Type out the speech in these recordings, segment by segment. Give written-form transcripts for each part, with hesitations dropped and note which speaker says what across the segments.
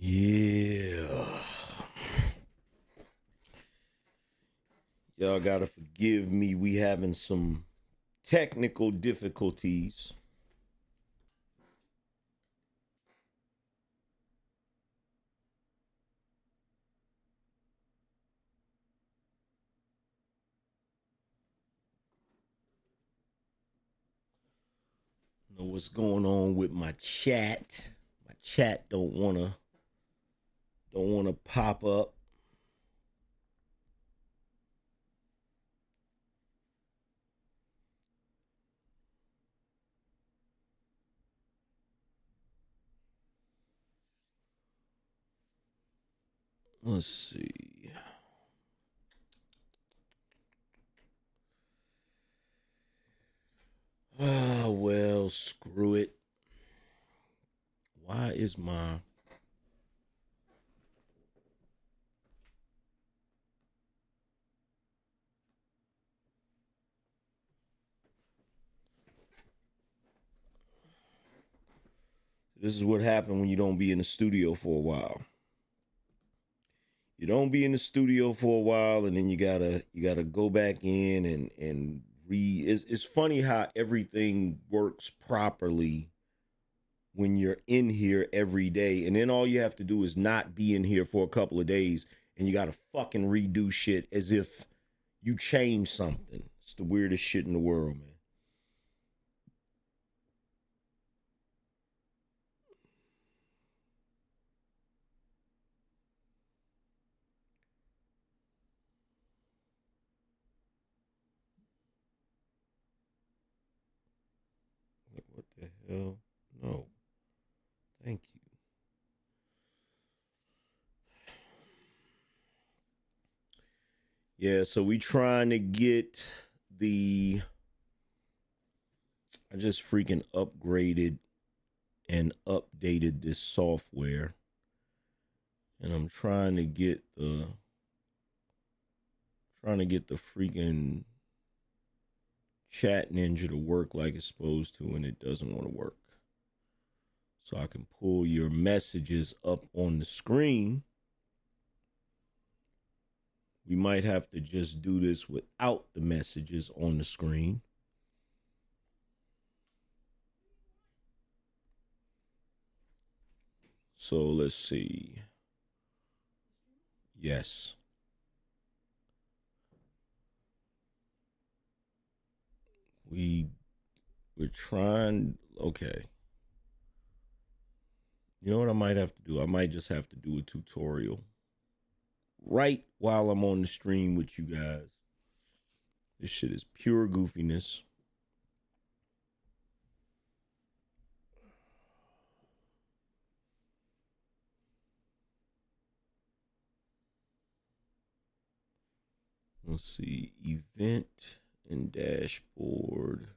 Speaker 1: Yeah. Y'all gotta forgive me. We having some technical difficulties. Know what's going on with my chat. My chat don't wanna pop up. Let's see. Ah, well, screw it. Why is my This is what happened when you don't be in the studio for a while. You don't be in the studio for a while, and then you gotta go back in and read. It's funny how everything works properly when you're in here every day, and then all you have to do is not be in here for a couple of days, and you gotta fucking redo shit as if you changed something. It's the weirdest shit in the world, man. Like, what the hell? No, thank you. Yeah, so we trying to get the. I just freaking upgraded and updated this software, and I'm trying to get the freaking chat ninja to work like it's supposed to, and it doesn't want to work. So I can pull your messages up on the screen. We might have to just do this without the messages on the screen. So let's see. Yes. We're trying. Okay. You know what I might have to do? I might just have to do a tutorial right while I'm on the stream with you guys. This shit is pure goofiness. Let's see. Event and dashboard.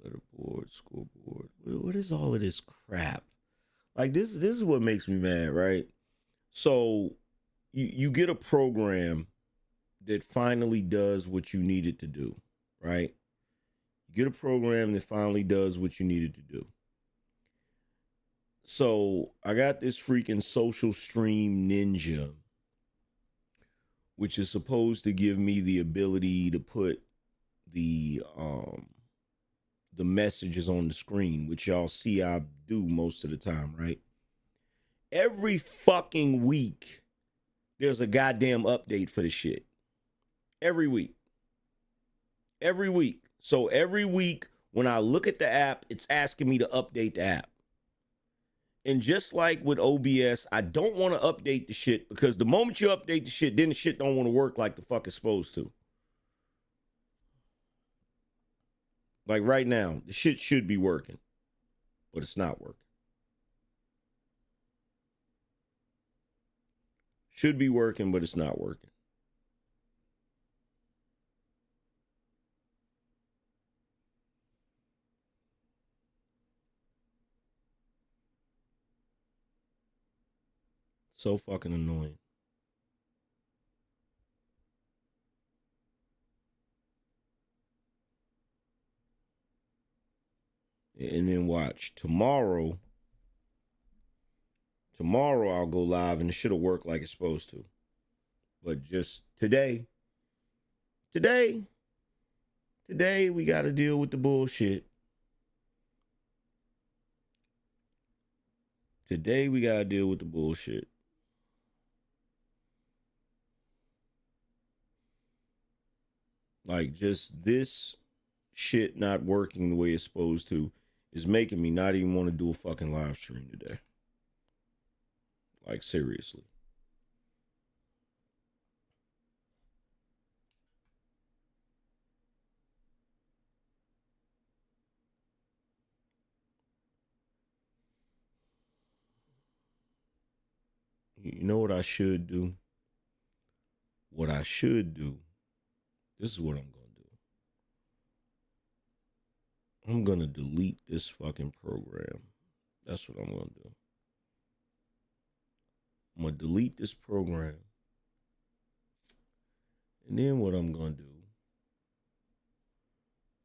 Speaker 1: Letterboard, scoreboard. What is all of this crap? Like this is what makes me mad, right? So you get a program that finally does what you need it to do, right? You get a program that finally does what you need it to do. So I got this freaking social stream ninja, which is supposed to give me the ability to put the messages on the screen, which y'all see I do most of the time, right? Every fucking week, there's a goddamn update for the shit. Every week. Every week. So every week, when I look at the app, it's asking me to update the app. And just like with OBS, I don't want to update the shit because the moment you update the shit, then the shit don't want to work like the fuck it's supposed to. Like right now, the shit should be working, but it's not working. Should be working, but it's not working. So fucking annoying. And then watch tomorrow. Tomorrow I'll go live and it should have worked like it's supposed to. But just today we got to deal with the bullshit. Today we got to deal with the bullshit. Like just this shit not working the way it's supposed to is making me not even want to do a fucking live stream today. Like seriously. You know what I should do? What I should do, this is what I'm going to do. I'm going to delete this fucking program. That's what I'm going to do. I'm going to delete this program. And then what I'm going to do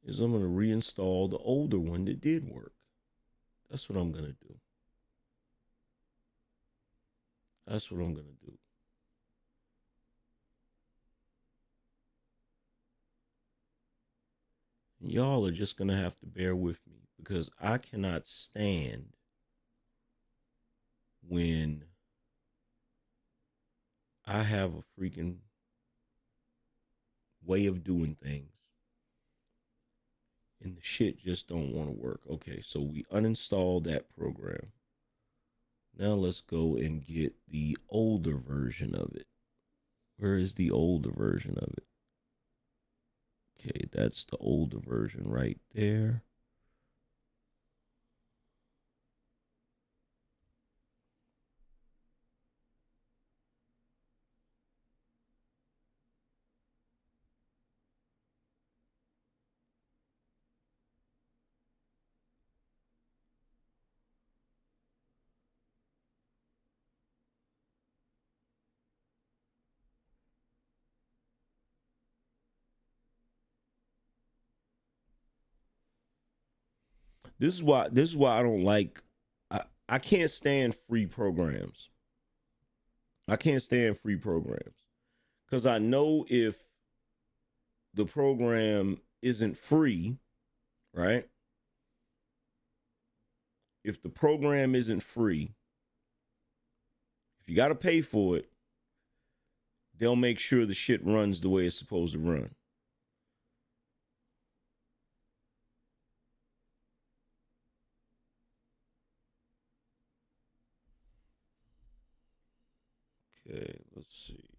Speaker 1: is I'm going to reinstall the older one that did work. That's what I'm going to do. That's what I'm going to do. And y'all are just going to have to bear with me because I cannot stand when I have a freaking way of doing things and the shit just don't want to work. Okay, so we uninstalled that program. Now let's go and get the older version of it. Where is the older version of it? Okay, that's the older version right there. This is why I don't like I can't stand free programs. I can't stand free programs. Because I know if the program isn't free, right? If the program isn't free, if you got to pay for it, they'll make sure the shit runs the way it's supposed to run. Okay, let's see.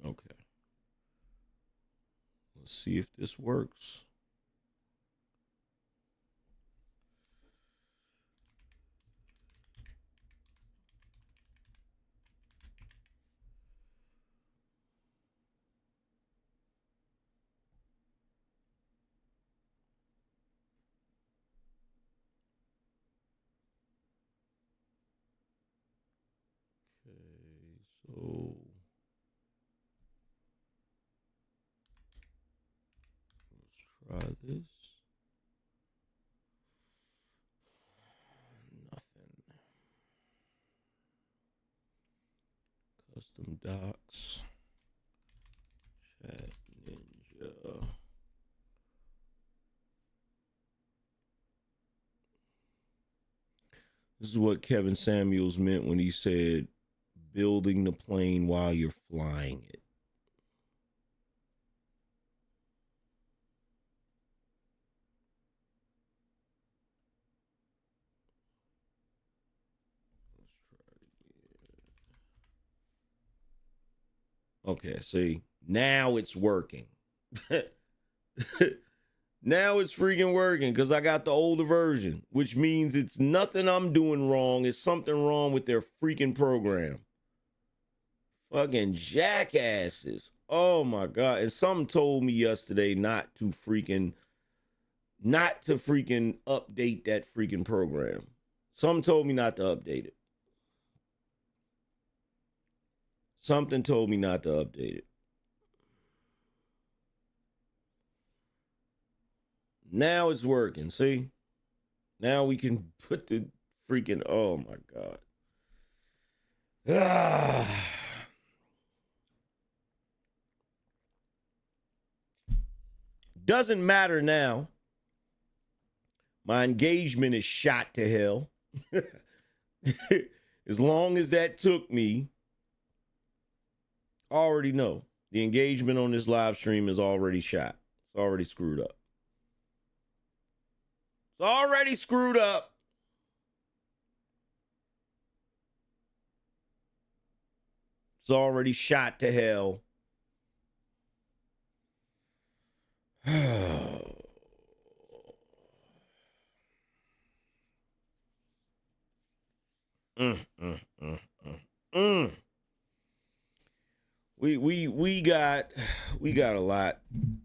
Speaker 1: Okay. Let's see if this works. Okay, so let's try this. Nothing. Custom docs. Chat Ninja. This is what Kevin Samuels meant when he said building the plane while you're flying it. Okay, see, now it's working. Now it's freaking working because I got the older version, which means it's nothing I'm doing wrong. It's something wrong with their freaking program. Fucking jackasses. Oh my God. And something told me yesterday not to freaking update that freaking program. Something told me not to update it. Something told me not to update it. Now it's working. See? Now we can put the freaking, oh my God. Ah. Doesn't matter now. My engagement is shot to hell. As long as that took me, I already know the engagement on this live stream is already shot. It's already screwed up. It's already screwed up. It's already shot to hell. mm, mm, mm, mm, mm. We got a lot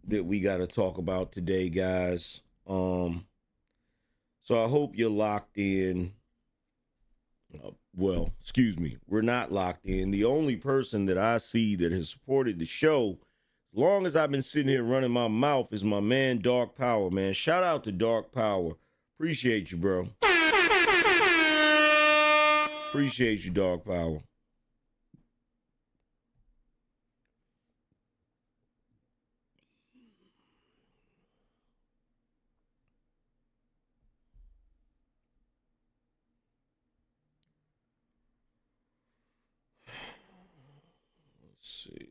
Speaker 1: that we got to talk about today, guys. So I hope you're locked in. Well, excuse me, we're not locked in. The only person that I see that has supported the show, as long as I've been sitting here running my mouth, is my man Dark Power, man. Shout out to Dark Power. Appreciate you, bro. Appreciate you, Dark Power. Let's see.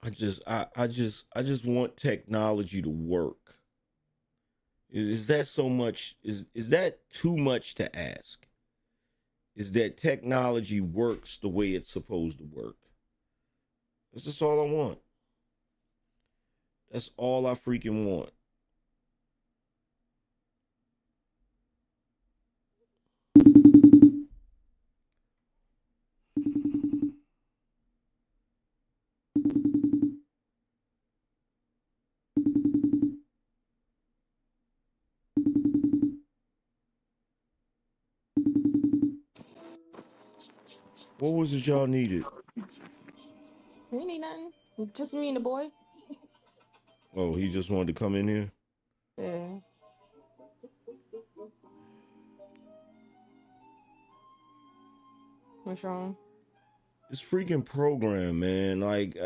Speaker 1: I just want technology to work. Is that so much? Is that too much to ask? Is that technology works the way it's supposed to work? That's just all I want. That's all I freaking want. What was it y'all needed?
Speaker 2: We need nothing. Just me and the boy.
Speaker 1: Oh, he just wanted to come in here?
Speaker 2: Yeah. What's wrong?
Speaker 1: This freaking program, man. Like,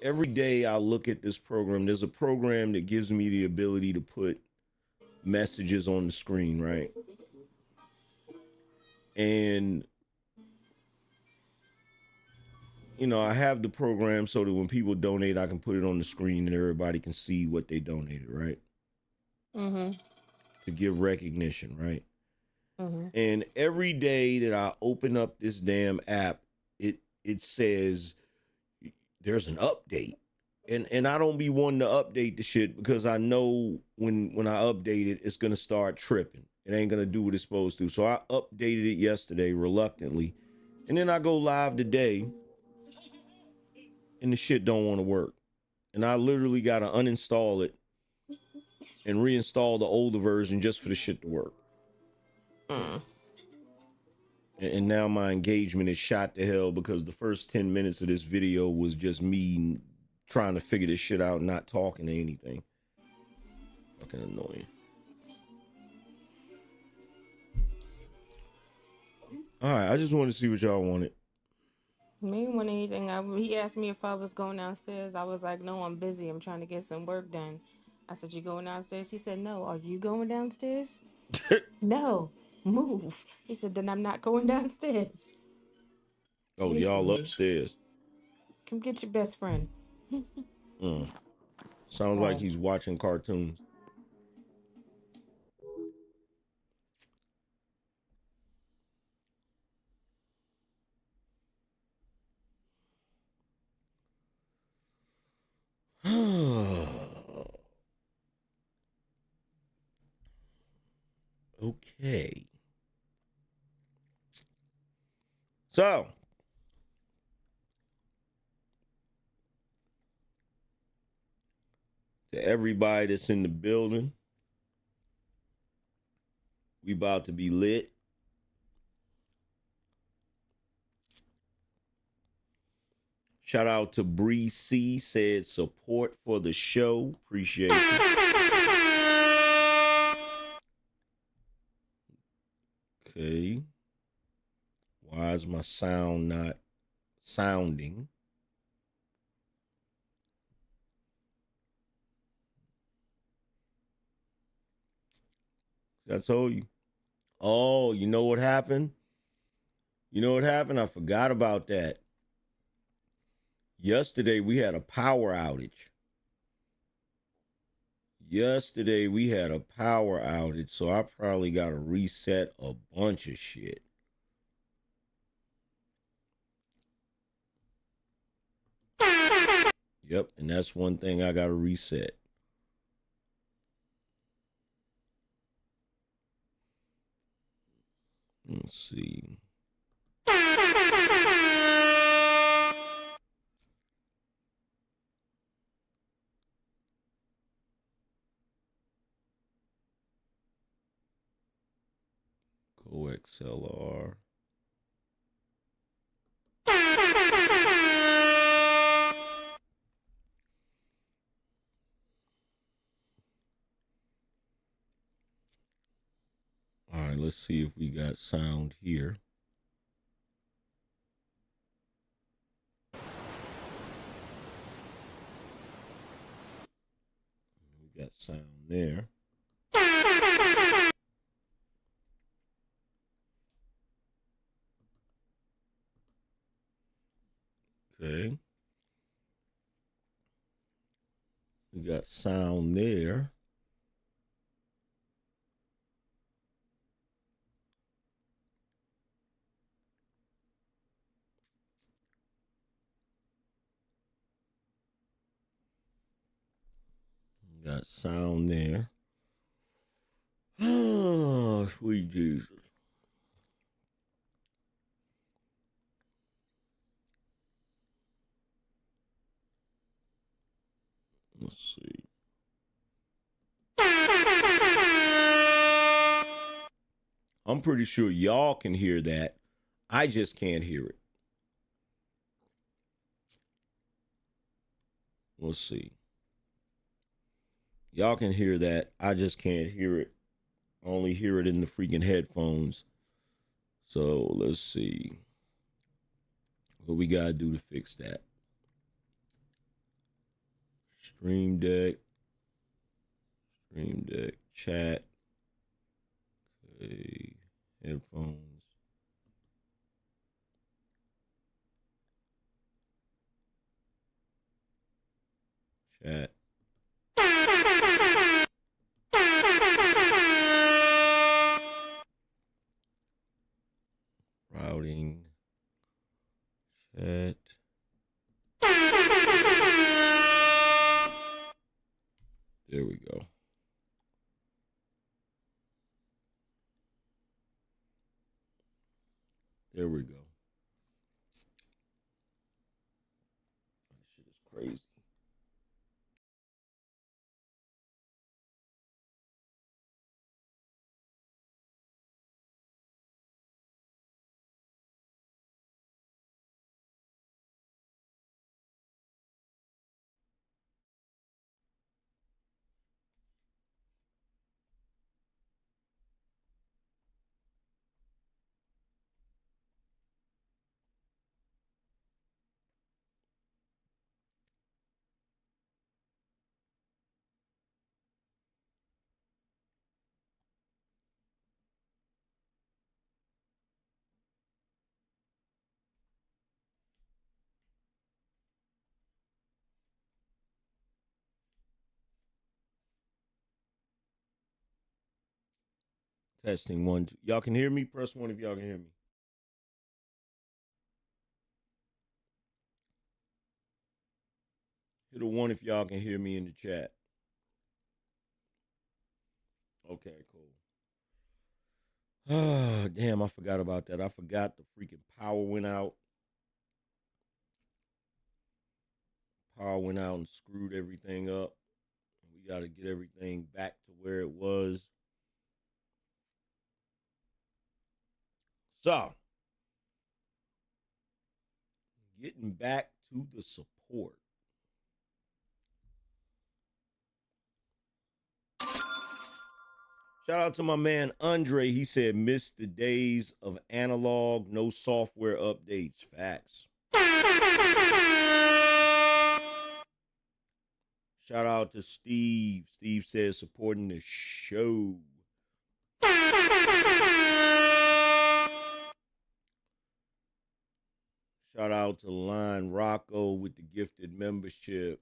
Speaker 1: every day I look at this program. There's a program that gives me the ability to put messages on the screen, right? And you know, I have the program so that when people donate, I can put it on the screen and everybody can see what they donated, right?
Speaker 2: Mm-hmm.
Speaker 1: To give recognition, right?
Speaker 2: Mm-hmm.
Speaker 1: And every day that I open up this damn app, it says there's an update. And I don't be wanting to update the shit because I know when I update it, it's gonna start tripping. It ain't gonna do what it's supposed to. So I updated it yesterday reluctantly. And then I go live today and the shit don't want to work. And I literally gotta uninstall it and reinstall the older version just for the shit to work. And now my engagement is shot to hell because the first 10 minutes of this video was just me trying to figure this shit out, not talking to anything. Fucking annoying. All right, I just wanted to see what y'all wanted.
Speaker 2: Me want anything. He asked me if I was going downstairs. I was like, no, I'm busy. I'm trying to get some work done. I said, you going downstairs? He said, no. Are you going downstairs? No. Move. He said, then I'm not going downstairs.
Speaker 1: Oh,
Speaker 2: Wait for
Speaker 1: y'all
Speaker 2: me.
Speaker 1: upstairs.
Speaker 2: Come get your best friend.
Speaker 1: Sounds like
Speaker 2: Oh.
Speaker 1: he's watching cartoons. Okay. So, to everybody that's in the building, we about to be lit. Shout out to Bree C, said support for the show. Appreciate you. Okay. Why is my sound not sounding? I told you. Oh, you know what happened? You know what happened? I forgot about that. Yesterday we had a power outage. So I probably got to reset a bunch of shit. Yep, and that's one thing I got to reset. Let's see. OXLR. All right, let's see if we got sound here. We got sound there. Okay. We got sound there. We got sound there. Oh, sweet Jesus. Let's see. I'm pretty sure y'all can hear that. I just can't hear it. Let's see. Y'all can hear that. I just can't hear it. I only hear it in the freaking headphones. So let's see what we gotta do to fix that. Stream Deck, chat, okay, headphones, chat, routing, chat. There we go. There we go. That shit is crazy. Testing one, two. Y'all can hear me? Press one if y'all can hear me. Hit a one if y'all can hear me in the chat. Okay, cool. Ah, damn, I forgot about that. I forgot the freaking power went out. Power went out and screwed everything up. We got to get everything back to where it was. So, getting back to the support. Shout out to my man Andre. He said, missed the days of analog, no software updates. Facts. Shout out to Steve. Steve says, supporting the show. Shout out to Line Rocco with the gifted membership.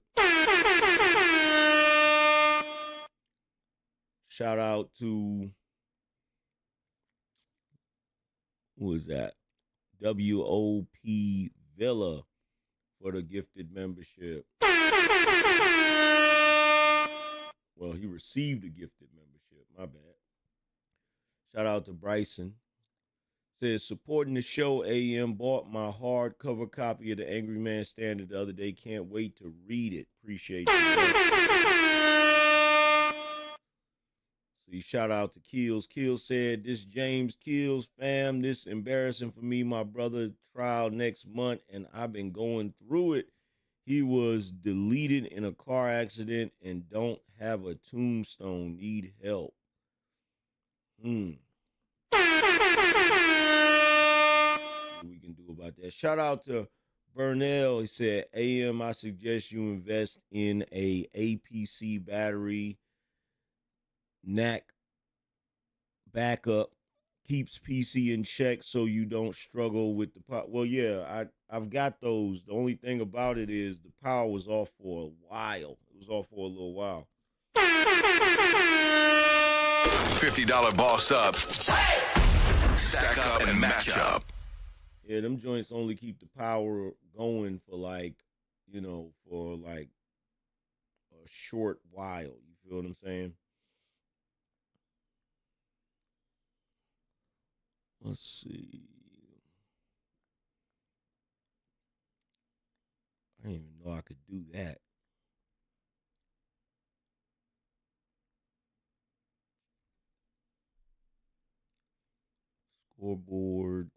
Speaker 1: Shout out to, who is that? WOP Villa for the gifted membership. Well, he received a gifted membership. My bad. Shout out to Bryson. Says, supporting the show, AM. Bought my hardcover copy of the Angryman Standard the other day. Can't wait to read it. Appreciate you. See see. Shout out to Keels. Keels said, "This James Keels fam. This embarrassing for me. My brother trial next month, and I've been going through it. He was deleted in a car accident and don't have a tombstone. Need help." Hmm. What we can do about that? Shout out to Burnell. He said, "AM, I suggest you invest in a APC battery. NAC backup keeps PC in check so you don't struggle with the power." Well, yeah, I've got those. The only thing about it is the power was off for a while. It was off for a little while.
Speaker 3: $50 boss up. Stack up and match up.
Speaker 1: Yeah, them joints only keep the power going for for like a short while. You feel what I'm saying? Let's see. I didn't even know I could do that. Scoreboard.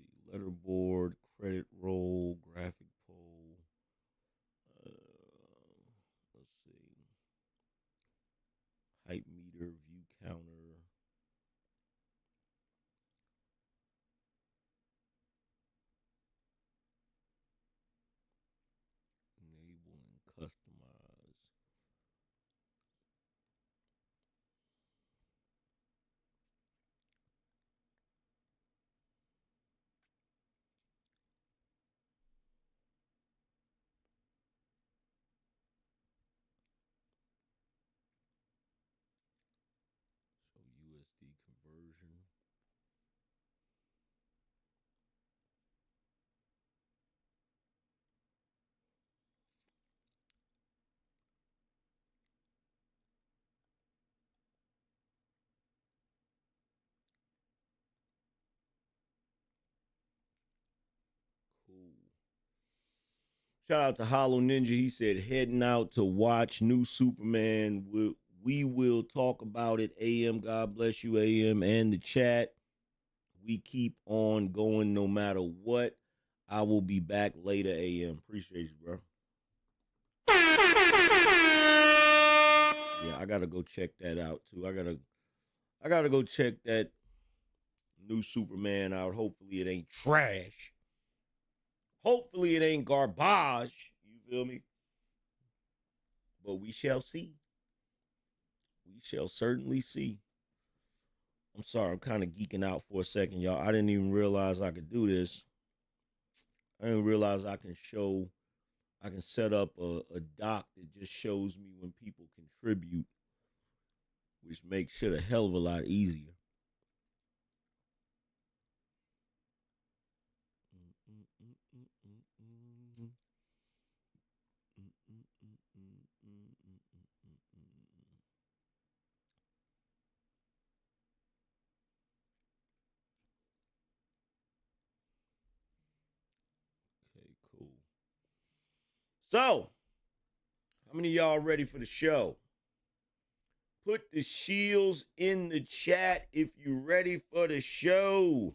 Speaker 1: Let's see. Letterboard, credit roll, graphic poll. Let's see. Hype meter, view counter. Enable and customize. So USD conversion. Cool. Shout out to Hollow Ninja. He said, "Heading out to watch new Superman. We will talk about it. AM, God bless you, AM, and the chat. We keep on going no matter what. I will be back later, AM." Appreciate you, bro. Yeah, I gotta go check that out too. I gotta go check that new Superman out. Hopefully it ain't trash. Hopefully it ain't garbage. You feel me? But we shall see. We shall certainly see. I'm sorry, I'm kind of geeking out for a second, y'all. I didn't even realize I could do this. I didn't realize I can set up a doc that just shows me when people contribute, which makes shit a hell of a lot easier. Okay, cool. So, how many of y'all ready for the show? Put the shields in the chat if you're ready for the show.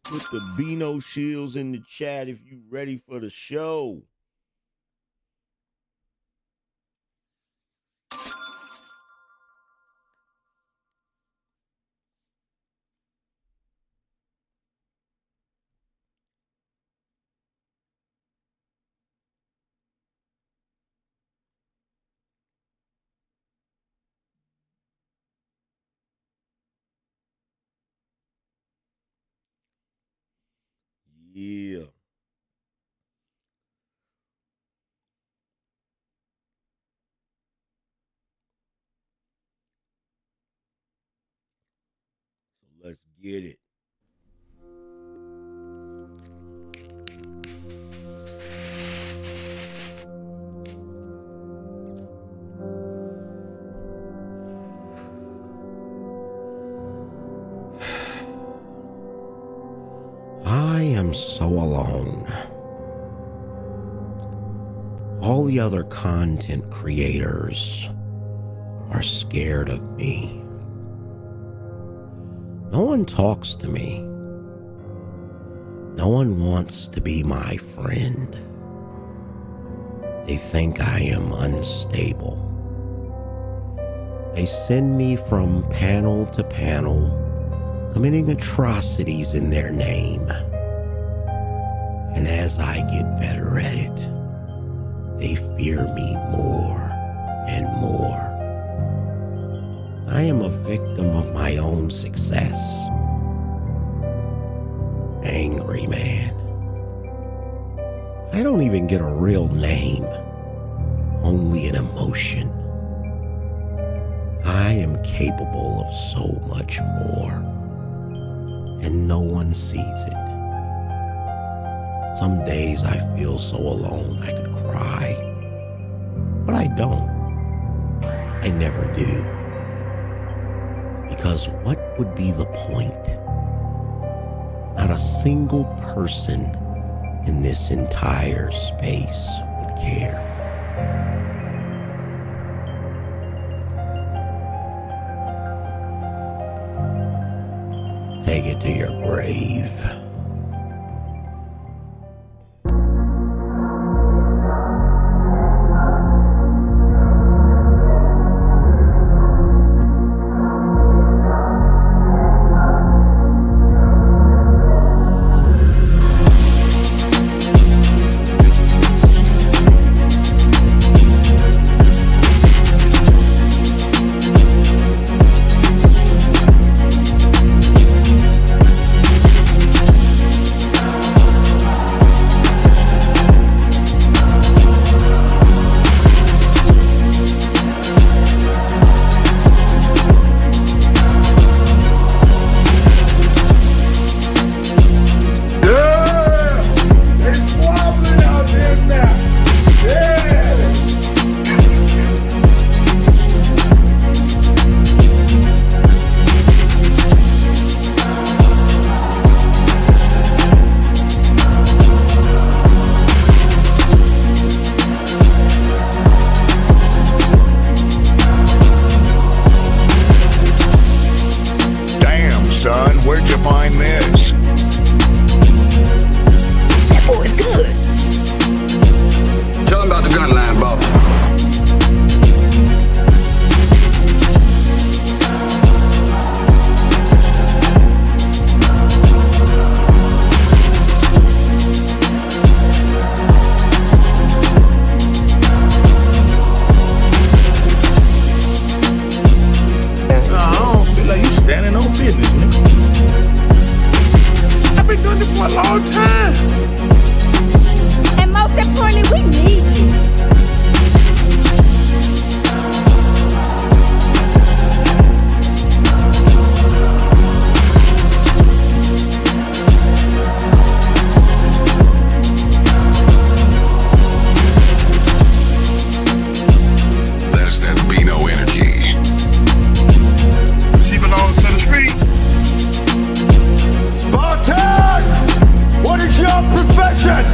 Speaker 1: Put the BINO shields in the chat if you're ready for the show. Yeah. So let's get it. am so alone. All the other content creators are scared of me. No one talks to me. No one wants to be my friend. They think I am unstable. They send me from panel to panel, committing atrocities in their name. And as I get better at it, they fear me more and more. I am a victim of my own success. Angryman. I don't even get a real name, only an emotion. I am capable of so much more, and no one sees it. Some days I feel so alone I could cry, but I don't. I never do. Because what would be the point? Not a single person in this entire space would care. Take it to your grave.
Speaker 3: Son, where'd you find this?
Speaker 4: That boy's good. Tell him about the gun line, Bob.
Speaker 3: Standing on business, nigga. I've been doing this for a long time.
Speaker 2: And most importantly, we need you.
Speaker 3: That's that BINO energy.
Speaker 5: What is your profession?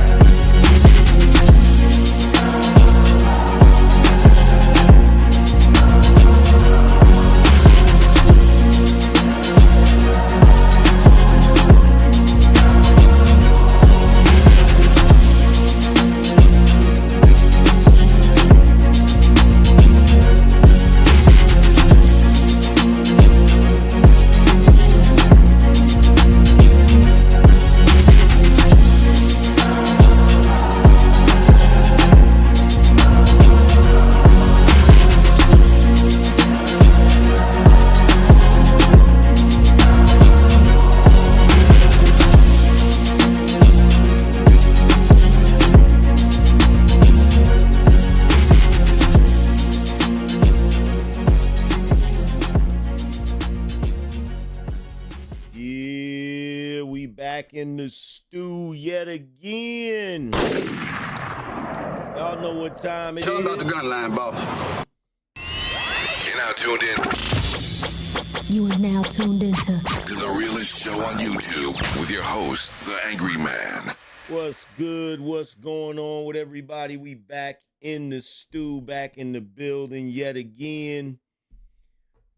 Speaker 1: Back in the stew yet again. Y'all know what time it is.
Speaker 4: Tell him about the gun line, boss.
Speaker 3: You're now tuned in
Speaker 6: You are now tuned into
Speaker 3: To the realest show on YouTube with your host, the Angryman.
Speaker 1: What's good? What's going on with everybody? We back in the stew, back in the building yet again.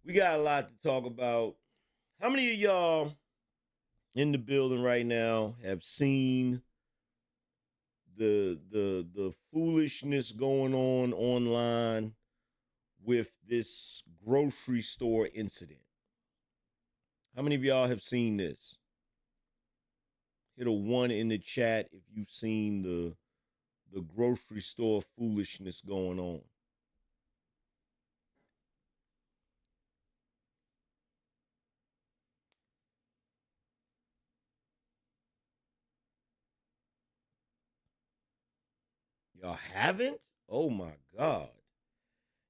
Speaker 1: We got a lot to talk about. How many of y'all in the building right now have seen the foolishness going on online with this grocery store incident? How many of y'all have seen this? Hit a 1 in the chat if you've seen the grocery store foolishness going on. Y'all haven't? Oh my God.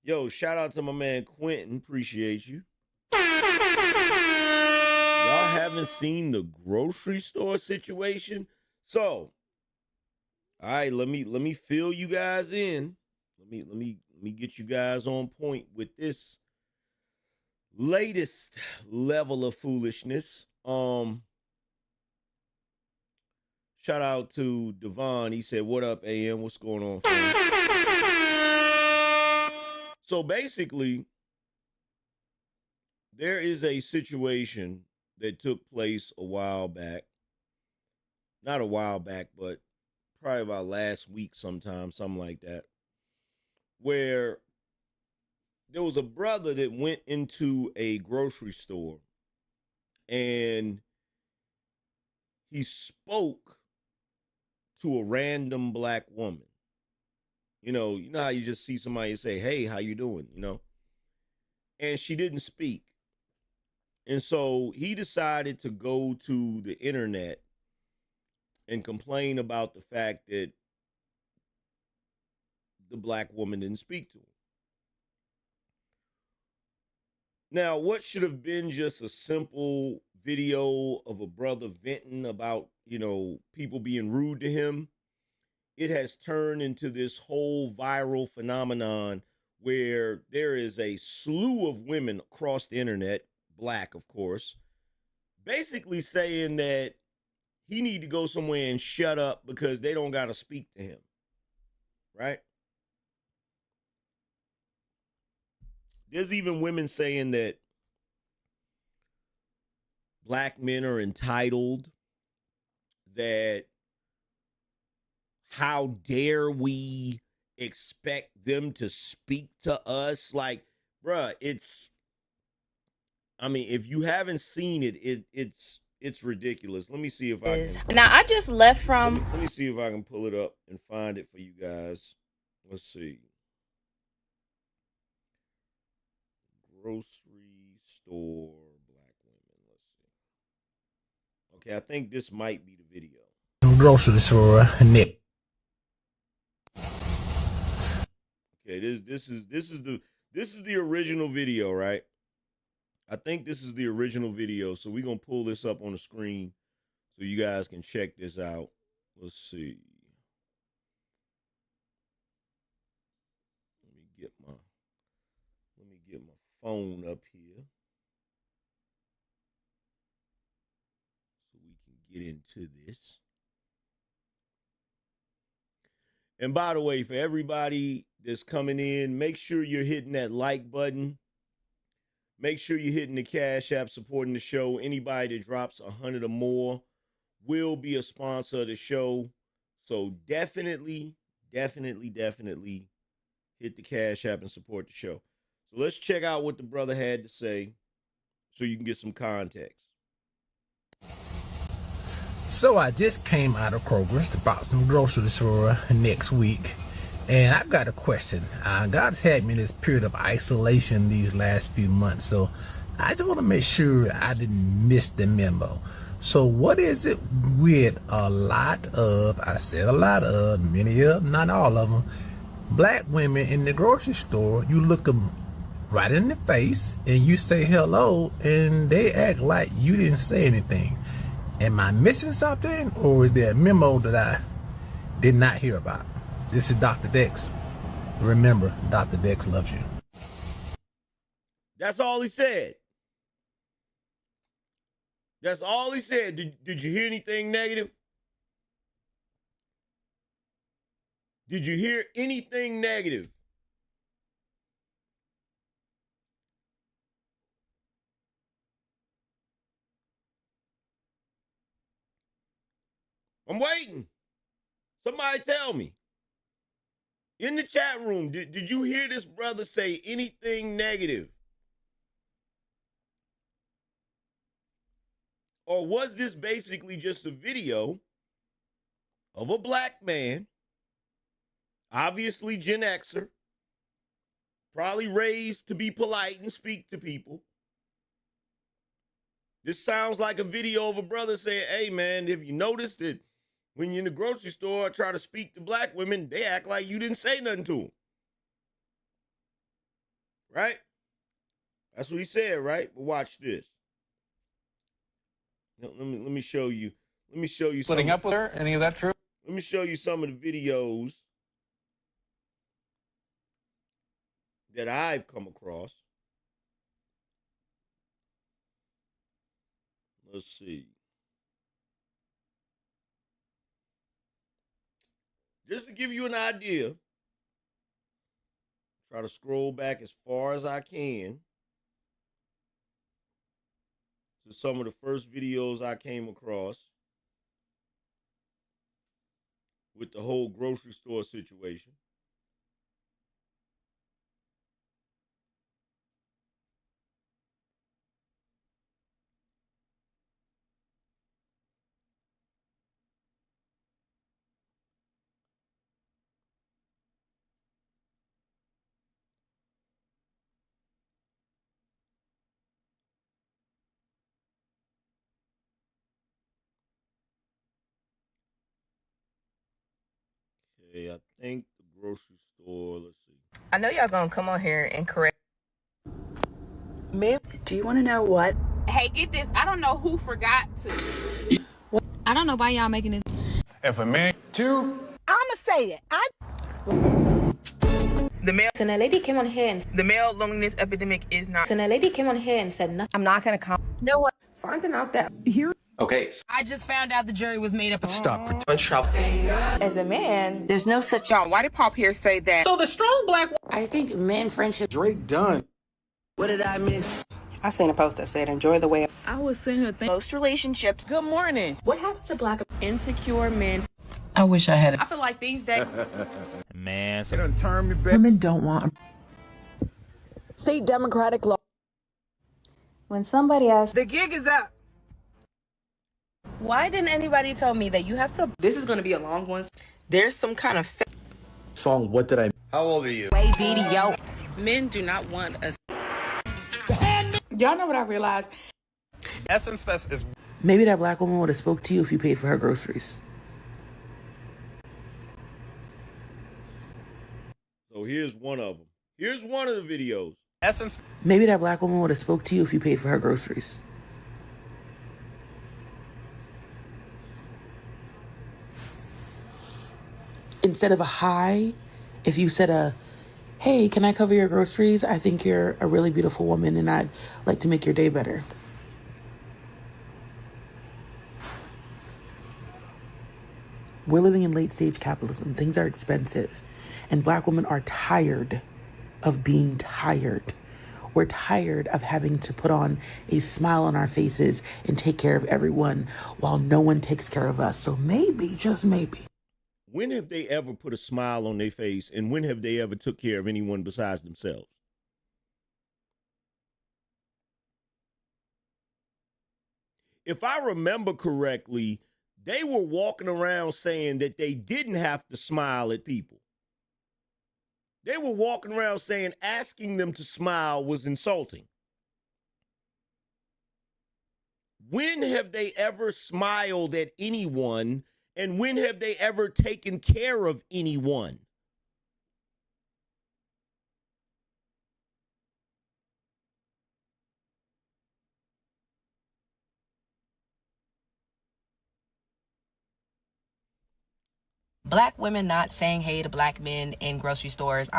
Speaker 1: Yo, shout out to my man Quentin. Appreciate you. Y'all haven't seen the grocery store situation? So, all right, let me fill you guys in. Let me get you guys on point with this latest level of foolishness. Shout out to Devon. He said, "What up, AM? What's going on, fam?" So basically, there is a situation that took place a while back. Not a while back, but probably about last week sometime, something like that, where there was a brother that went into a grocery store and he spoke to a random black woman. You know how you just see somebody and say, "Hey, how you doing?" And she didn't speak. And so he decided to go to the internet and complain about the fact that the black woman didn't speak to him. Now, what should have been just a simple video of a brother venting about, people being rude to him, it has turned into this whole viral phenomenon where there is a slew of women across the internet, black, of course, basically saying that he need to go somewhere and shut up because they don't got to speak to him, right? There's even women saying that black men are entitled, that how dare we expect them to speak to us? Like, bruh, if you haven't seen it, it's ridiculous. Let me see if I can.
Speaker 7: Now, I just left from.
Speaker 1: Let me see if I can pull it up and find it for you guys. Let's see. Grocery store black women. Let's see. Okay, I think this might be the video.
Speaker 8: Grocery store, Nick.
Speaker 1: Okay, this is the original video, right? I think this is the original video, so we're gonna pull this up on the screen so you guys can check this out. Let's see. Let me get my phone up here so we can get into this. And by the way, for everybody that's coming in, make sure you're hitting that like button. Make sure you're hitting the Cash App supporting the show. Anybody that drops 100 or more will be a sponsor of the show. So definitely hit the Cash App and support the show. So let's check out what the brother had to say so you can get some context.
Speaker 8: So I just came out of Kroger's to buy some groceries for next week. And I've got a question. God's had me in this period of isolation these last few months. So I just want to make sure I didn't miss the memo. So what is it with a lot of, many of them, not all of them, black women in the grocery store, you look them right in the face and you say hello and they act like you didn't say anything. Am I missing something, or is there a memo that I did not hear about? This is Dr. Dex. Remember, Dr. Dex loves you.
Speaker 1: That's all he said. That's all he said. Did you hear anything negative? Did you hear anything negative? I'm waiting. Somebody tell me. In the chat room, did you hear this brother say anything negative? Or was this basically just a video of a black man, obviously Gen Xer, probably raised to be polite and speak to people? This sounds like a video of a brother saying, hey, man, if you notice that when you're in the grocery store, try to speak to black women, they act like you didn't say nothing to them. Right? That's what he said, right? But watch this. Let me show you. Let me show you
Speaker 6: splitting up with her. Any of that true?
Speaker 1: Let me show you some of the videos that I've come across. Let's see. Just to give you an idea, try to scroll back as far as I can to some of the first videos I came across with the whole grocery store situation. Okay, I think the grocery store, let's see.
Speaker 7: I know y'all gonna come on here and correct me.
Speaker 9: Do you want to know what?
Speaker 7: Hey, get this. I don't know who forgot to.
Speaker 2: I don't know why y'all making this.
Speaker 6: If a man, two,
Speaker 9: I'ma say it.
Speaker 7: The male.
Speaker 10: And a lady came on here and
Speaker 7: The male loneliness epidemic is not.
Speaker 10: and a lady came on here and said nothing.
Speaker 9: I'm not gonna come.
Speaker 10: No what?
Speaker 9: Finding out that here.
Speaker 6: okay,
Speaker 7: I just found out the jury was made up.
Speaker 6: stop.
Speaker 9: As a man,
Speaker 10: There's no such.
Speaker 9: John, why did Pop here say that?
Speaker 7: So the strong black.
Speaker 10: I think men friendship.
Speaker 6: Drake done.
Speaker 9: What did I miss? I seen a post that said, "Enjoy the way."
Speaker 7: I was sitting here thinking.
Speaker 9: Most relationships. Good morning. What happened to black
Speaker 7: Insecure men.
Speaker 9: I wish I had.
Speaker 7: I feel like these days.
Speaker 6: Man, so done turn me back.
Speaker 9: Women don't want state democratic law.
Speaker 10: When somebody asks,
Speaker 9: The gig is up. Why didn't anybody tell me that you have to? This is gonna be a long one.
Speaker 7: There's some kind of
Speaker 6: Song, what did I? How old are you?
Speaker 7: video.
Speaker 9: Men do not want us. Y'all know what I realized?
Speaker 6: Essence Fest is.
Speaker 11: Maybe that black woman would have spoke to you if you paid for her groceries.
Speaker 1: So here's one of them. Here's one of the videos.
Speaker 6: Essence.
Speaker 11: Maybe that black woman would have spoke to you if you paid for her groceries. Instead of a hi, if you said hey, can I cover your groceries? I think you're a really beautiful woman and I'd like to make your day better. We're living in late stage capitalism. Things are expensive. And black women are tired of being tired. We're tired of having to put on a smile on our faces and take care of everyone while no one takes care of us. So maybe, just maybe.
Speaker 1: When have they ever put a smile on their face, and when have they ever took care of anyone besides themselves? If I remember correctly, they were walking around saying that they didn't have to smile at people. They were walking around saying asking them to smile was insulting. When have they ever smiled at anyone, and when have they ever taken care of anyone?
Speaker 7: Black women not saying hey to black men in grocery stores.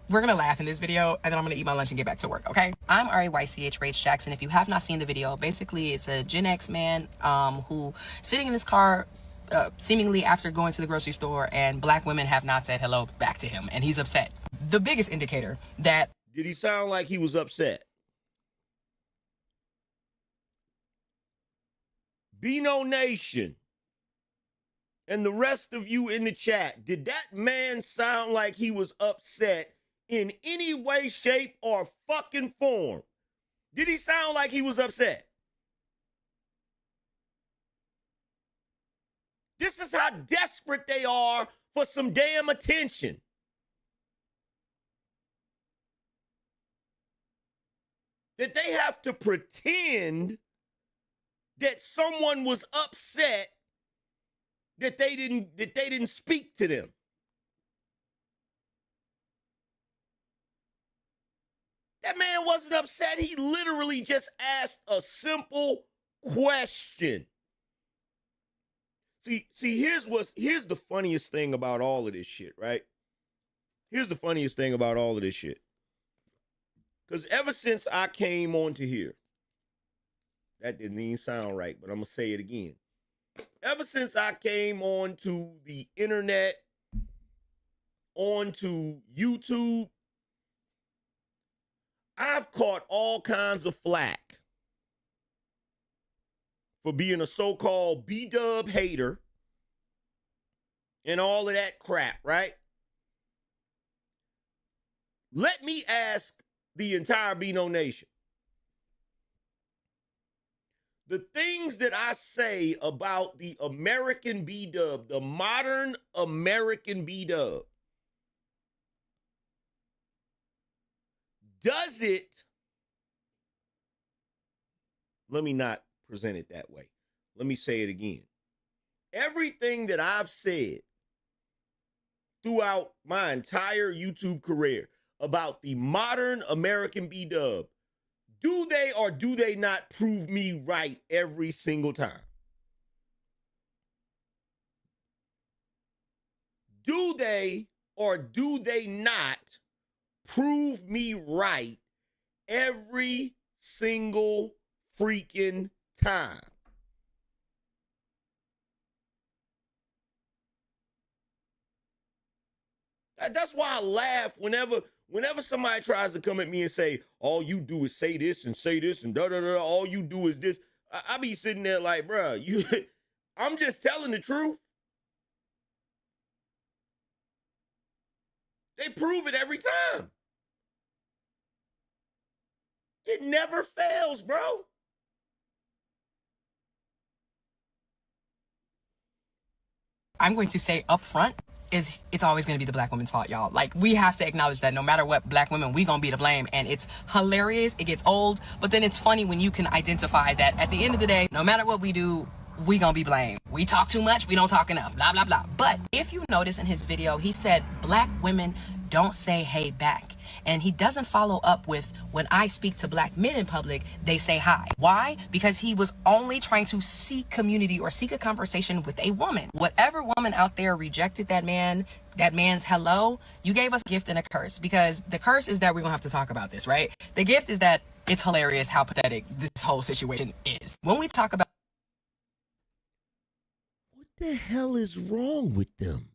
Speaker 7: We're gonna laugh in this video and then I'm gonna eat my lunch and get back to work, okay? I'm RAYCH Rach Jackson. If you have not seen the video, basically it's a Gen X man who sitting in his car seemingly after going to the grocery store, and black women have not said hello back to him and he's upset. The biggest indicator that...
Speaker 1: Did he sound like he was upset? BINO Nation and the rest of you in the chat, did that man sound like he was upset in any way, shape, or fucking form? Did he sound like he was upset? This is how desperate they are for some damn attention. That they have to pretend that someone was upset that they didn't speak to them. That man wasn't upset. He literally just asked a simple question. See, here's the funniest thing about all of this shit, right? Here's the funniest thing about all of this shit. Because ever since I came onto here, that didn't even sound right, but I'm going to say it again. Ever since I came onto the internet, onto YouTube, I've caught all kinds of flack for being a so-called B-dub hater and all of that crap, right? Let me ask the entire BINO Nation. The things that I say about the American B-dub, the modern American B-dub, does it, let me not present it that way. Let me say it again. Everything that I've said throughout my entire YouTube career about the modern American B-dub, do they or do they not prove me right every single time? Do they or do they not prove me right every single freaking time? That's why I laugh whenever somebody tries to come at me and say, all you do is say this and da-da-da, all you do is this. I be sitting there like, bruh, I'm just telling the truth. They prove it every time. It never fails, bro.
Speaker 7: I'm going to say up front, it's always going to be the black woman's fault, y'all. Like, we have to acknowledge that no matter what, black women, we gonna be to blame. And it's hilarious. It gets old, but then it's funny when you can identify that at the end of the day, no matter what we do, we gonna be blamed. We talk too much, we don't talk enough, blah, blah, blah. But if you notice in his video, he said black women don't say hey back. And he doesn't follow up with, when I speak to black men in public, they say hi. Why? Because he was only trying to seek community or seek a conversation with a woman. Whatever woman out there rejected that man's hello, you gave us a gift and a curse. Because the curse is that we're gonna have to talk about this, right? The gift is that it's hilarious how pathetic this whole situation is. When we talk about...
Speaker 1: What the hell is wrong with them?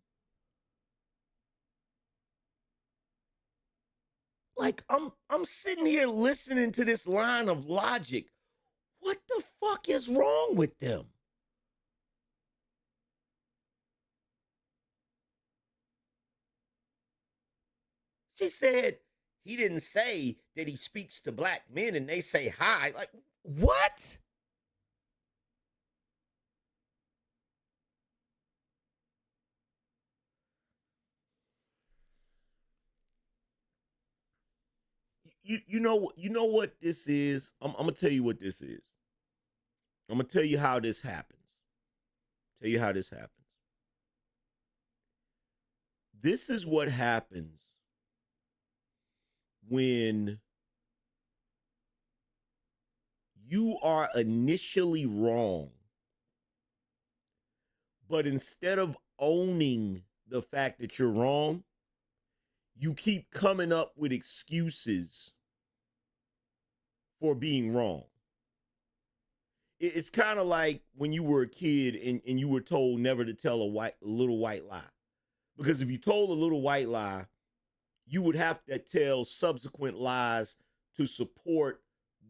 Speaker 1: Like, I'm sitting here listening to this line of logic. What the fuck is wrong with them? She said he didn't say that he speaks to black men and they say hi. Like, what? You know what this is? I'm gonna tell you what this is. I'm gonna tell you how this happens. This is what happens when you are initially wrong, but instead of owning the fact that you're wrong, you keep coming up with excuses for being wrong. It's kind of like when you were a kid and you were told never to tell a little white lie. Because if you told a little white lie, you would have to tell subsequent lies to support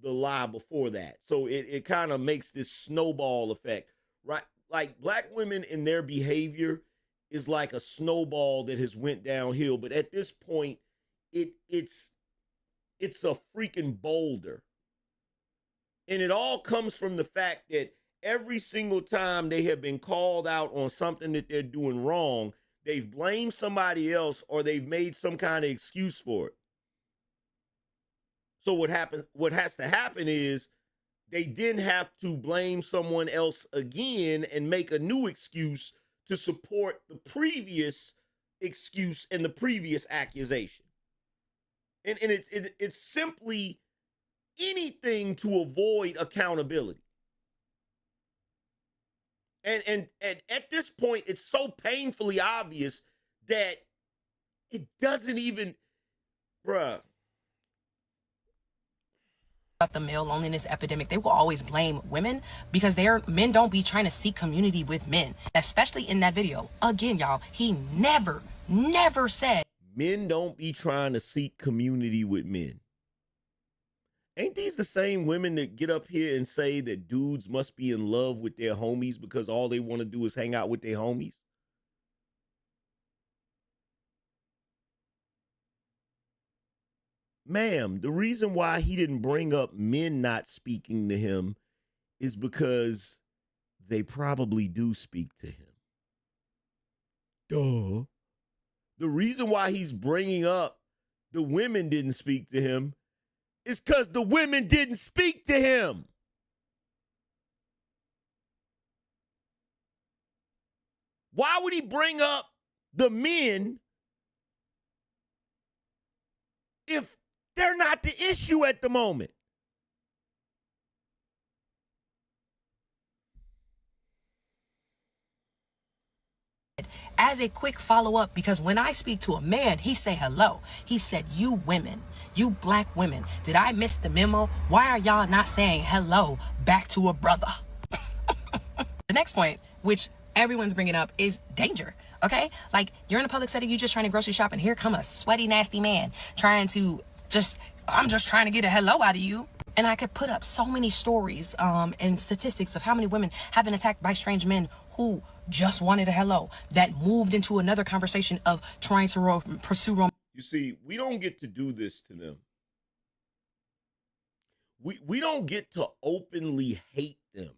Speaker 1: the lie before that. So it kind of makes this snowball effect, right? Like black women in their behavior is like a snowball that has went downhill. But at this point, it's a freaking boulder. And it all comes from the fact that every single time they have been called out on something that they're doing wrong, they've blamed somebody else or they've made some kind of excuse for it. So what has to happen is they then have to blame someone else again and make a new excuse to support the previous excuse and the previous accusation. And it's simply anything to avoid accountability. And at this point, it's so painfully obvious that it doesn't even, bruh.
Speaker 7: About the male loneliness epidemic, they will always blame women because men don't be trying to seek community with men, especially in that video. Again, y'all, he never said
Speaker 1: men don't be trying to seek community with men. Ain't these the same women that get up here and say that dudes must be in love with their homies because all they want to do is hang out with their homies? Ma'am, the reason why he didn't bring up men not speaking to him is because they probably do speak to him. Duh. The reason why he's bringing up the women didn't speak to him is because the women didn't speak to him. Why would he bring up the men if they're not the issue at the moment?
Speaker 7: As a quick follow-up, because when I speak to a man, he say hello. He said, you women, you black women, did I miss the memo? Why are y'all not saying hello back to a brother? The next point, which everyone's bringing up, is danger. Okay? Like, you're in a public setting, you just trying to grocery shop, and here come a sweaty, nasty man trying to I'm just trying to get a hello out of you. And I could put up so many stories and statistics of how many women have been attacked by strange men who just wanted a hello, that moved into another conversation of trying to pursue romance.
Speaker 1: You see, we don't get to do this to them. We don't get to openly hate them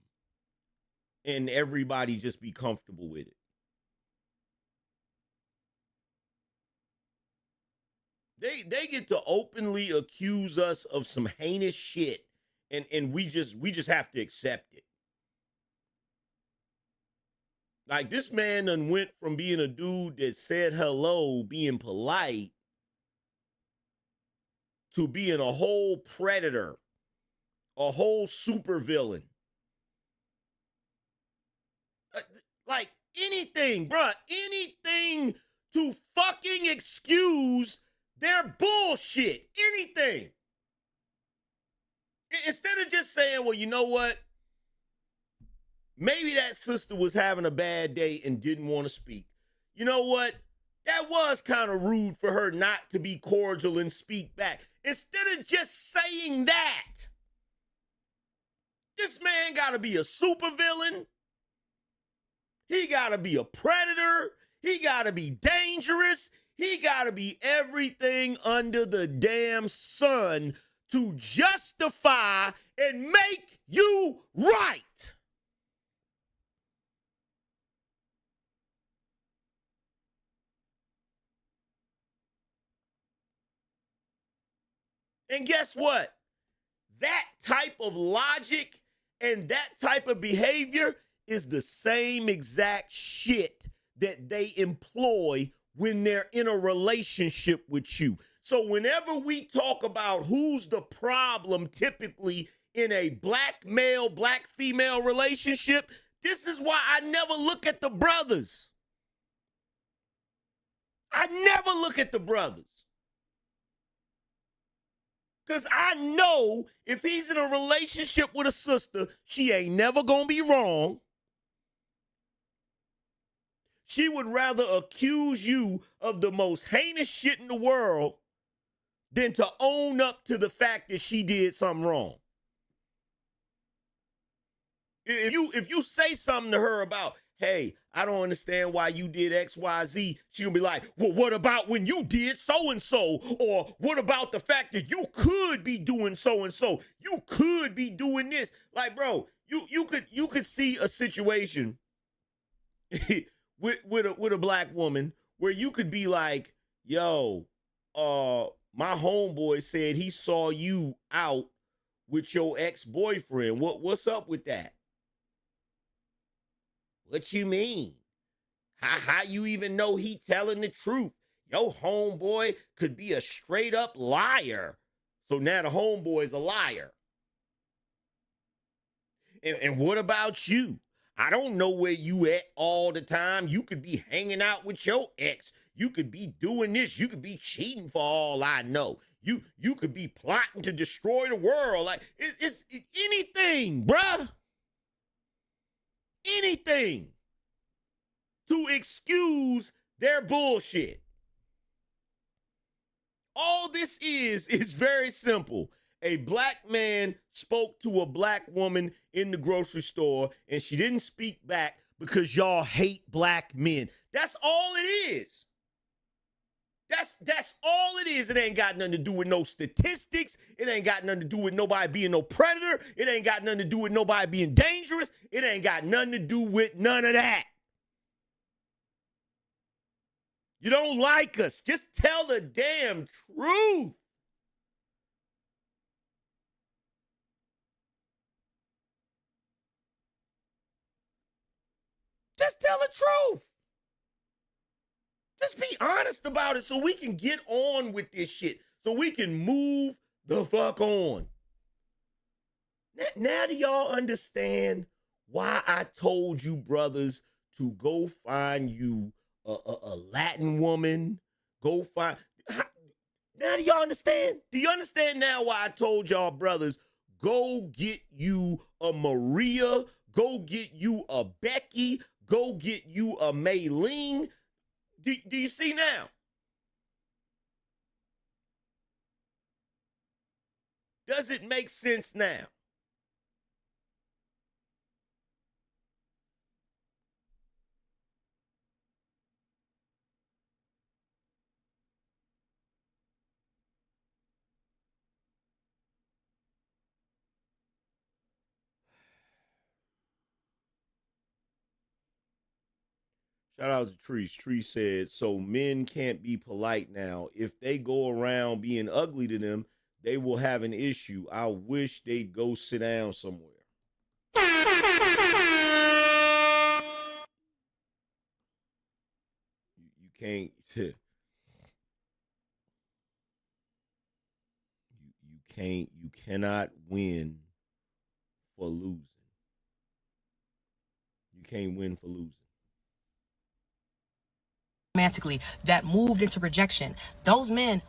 Speaker 1: and everybody just be comfortable with it. They get to openly accuse us of some heinous shit, and we just have to accept it. Like, this man done went from being a dude that said hello, being polite, to being a whole predator, a whole supervillain. Like, anything, bruh, anything to fucking excuse their bullshit. Anything. Instead of just saying, well, you know what? Maybe that sister was having a bad day and didn't want to speak. You know what? That was kind of rude for her not to be cordial and speak back. Instead of just saying that, this man got to be a supervillain. He got to be a predator. He got to be dangerous. He got to be everything under the damn sun to justify and make you right. And guess what? That type of logic and that type of behavior is the same exact shit that they employ when they're in a relationship with you. So whenever we talk about who's the problem typically in a black male, black female relationship, this is why I never look at the brothers. I never look at the brothers. Because I know if he's in a relationship with a sister, she ain't never going to be wrong. She would rather accuse you of the most heinous shit in the world than to own up to the fact that she did something wrong. If you say something to her about, hey, I don't understand why you did X, Y, Z, she'll be like, well, what about when you did so-and-so? Or what about the fact that you could be doing so-and-so? You could be doing this. Like, bro, you could see a situation with a black woman where you could be like, yo, my homeboy said he saw you out with your ex-boyfriend. What's up with that? What you mean? How you even know he telling the truth? Your homeboy could be a straight up liar. So now the homeboy's a liar. And what about you? I don't know where you at all the time. You could be hanging out with your ex. You could be doing this. You could be cheating for all I know. You could be plotting to destroy the world. Like it's anything, bruh. Anything to excuse their bullshit. All this is very simple. A black man spoke to a black woman in the grocery store and she didn't speak back because y'all hate black men. That's all it is. That's all it is. It ain't got nothing to do with no statistics. It ain't got nothing to do with nobody being no predator. It ain't got nothing to do with nobody being dangerous. It ain't got nothing to do with none of that. You don't like us. Just tell the damn truth. Just tell the truth. Just be honest about it so we can get on with this shit. So we can move the fuck on. Now do y'all understand why I told you brothers to go find you a Latin woman? Go find... Now do y'all understand? Do you understand now why I told y'all brothers, go get you a Maria, go get you a Becky, go get you a Mei-Ling? Do you see now? Does it make sense now? Shout out to Trees. Trees said, so men can't be polite now. If they go around being ugly to them, they will have an issue. I wish they'd go sit down somewhere. You can't. You cannot win for losing. You can't win for losing.
Speaker 7: Romantically, that moved into rejection. Men,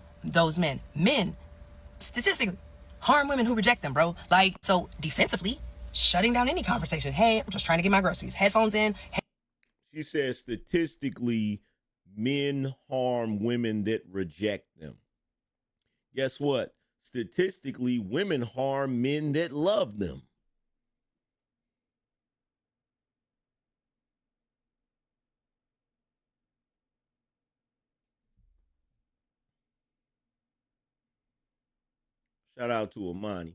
Speaker 7: statistically, harm women who reject them, bro. Like, so defensively, shutting down any conversation. Hey, I'm just trying to get my groceries. Headphones in.
Speaker 1: She says statistically, men harm women that reject them. Guess what? Statistically, women harm men that love them. Shout out to Amani.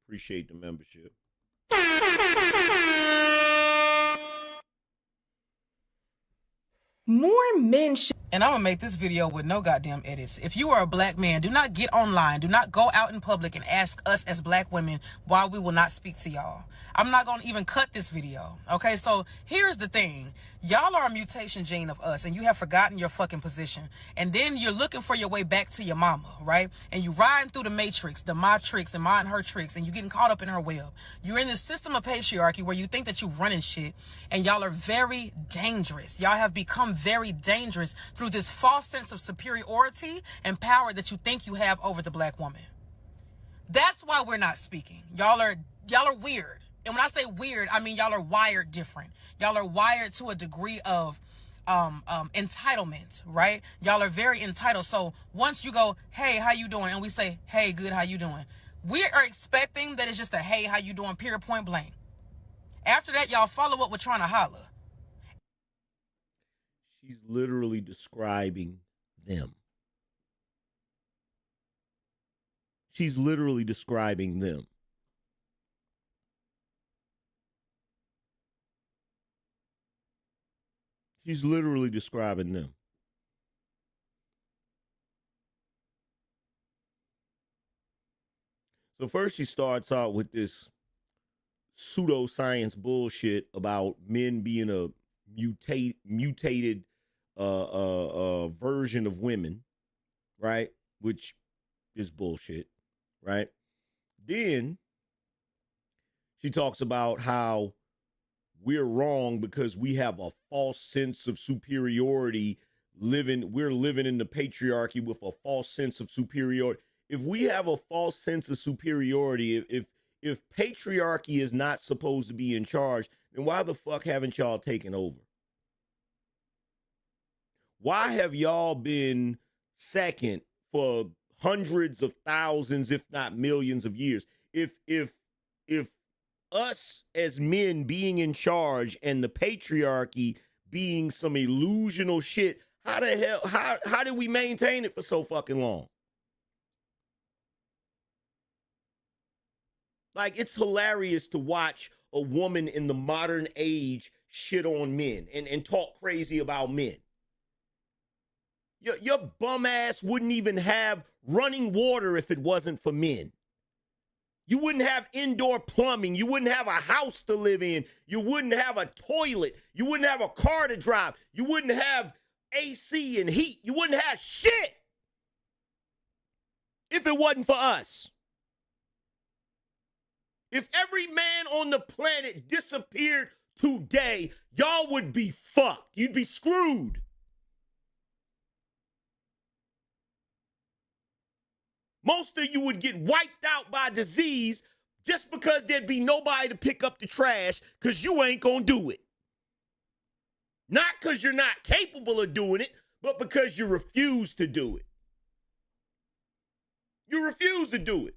Speaker 1: Appreciate the membership.
Speaker 7: More men should. And I'm gonna make this video with no goddamn edits. If you are a black man, do not get online. Do not go out in public and ask us as black women why we will not speak to y'all. I'm not gonna even cut this video. Okay, so here's the thing. Y'all are a mutation gene of us, and you have forgotten your fucking position. And then you're looking for your way back to your mama, right? And you riding through the matrix, the my tricks and my and her tricks, and you getting caught up in her web. You're in this system of patriarchy where you think that you're running shit, and y'all are very dangerous. Y'all have become very dangerous through this false sense of superiority and power that you think you have over the black woman. That's why we're not speaking. Y'all are weird. And when I say weird, I mean y'all are wired different. Y'all are wired to a degree of entitlement, right? Y'all are very entitled. So once you go, hey, how you doing? And we say, hey, good, how you doing? We are expecting that it's just a hey, how you doing, period, point blank. After that, y'all follow up with trying to holler.
Speaker 1: She's literally describing them. She's literally describing them. She's literally describing them. So first she starts out with this pseudoscience bullshit about men being a mutated version of women, right? Which is bullshit, right? Then she talks about how we're wrong because we have a false sense of superiority. We're living in the patriarchy with a false sense of superiority. If we have a false sense of superiority, if patriarchy is not supposed to be in charge, then why the fuck haven't y'all taken over? Why have y'all been second for hundreds of thousands, if not millions of years? If us as men being in charge and the patriarchy being some illusional shit, how the hell, how did we maintain it for so fucking long? Like, it's hilarious to watch a woman in the modern age shit on men and talk crazy about men. Your bum ass wouldn't even have running water if it wasn't for men. You wouldn't have indoor plumbing. You wouldn't have a house to live in. You wouldn't have a toilet. You wouldn't have a car to drive. You wouldn't have AC and heat. You wouldn't have shit if it wasn't for us. If every man on the planet disappeared today, y'all would be fucked. You'd be screwed. Most of you would get wiped out by disease just because there'd be nobody to pick up the trash because you ain't gonna do it. Not because you're not capable of doing it, but because you refuse to do it. You refuse to do it.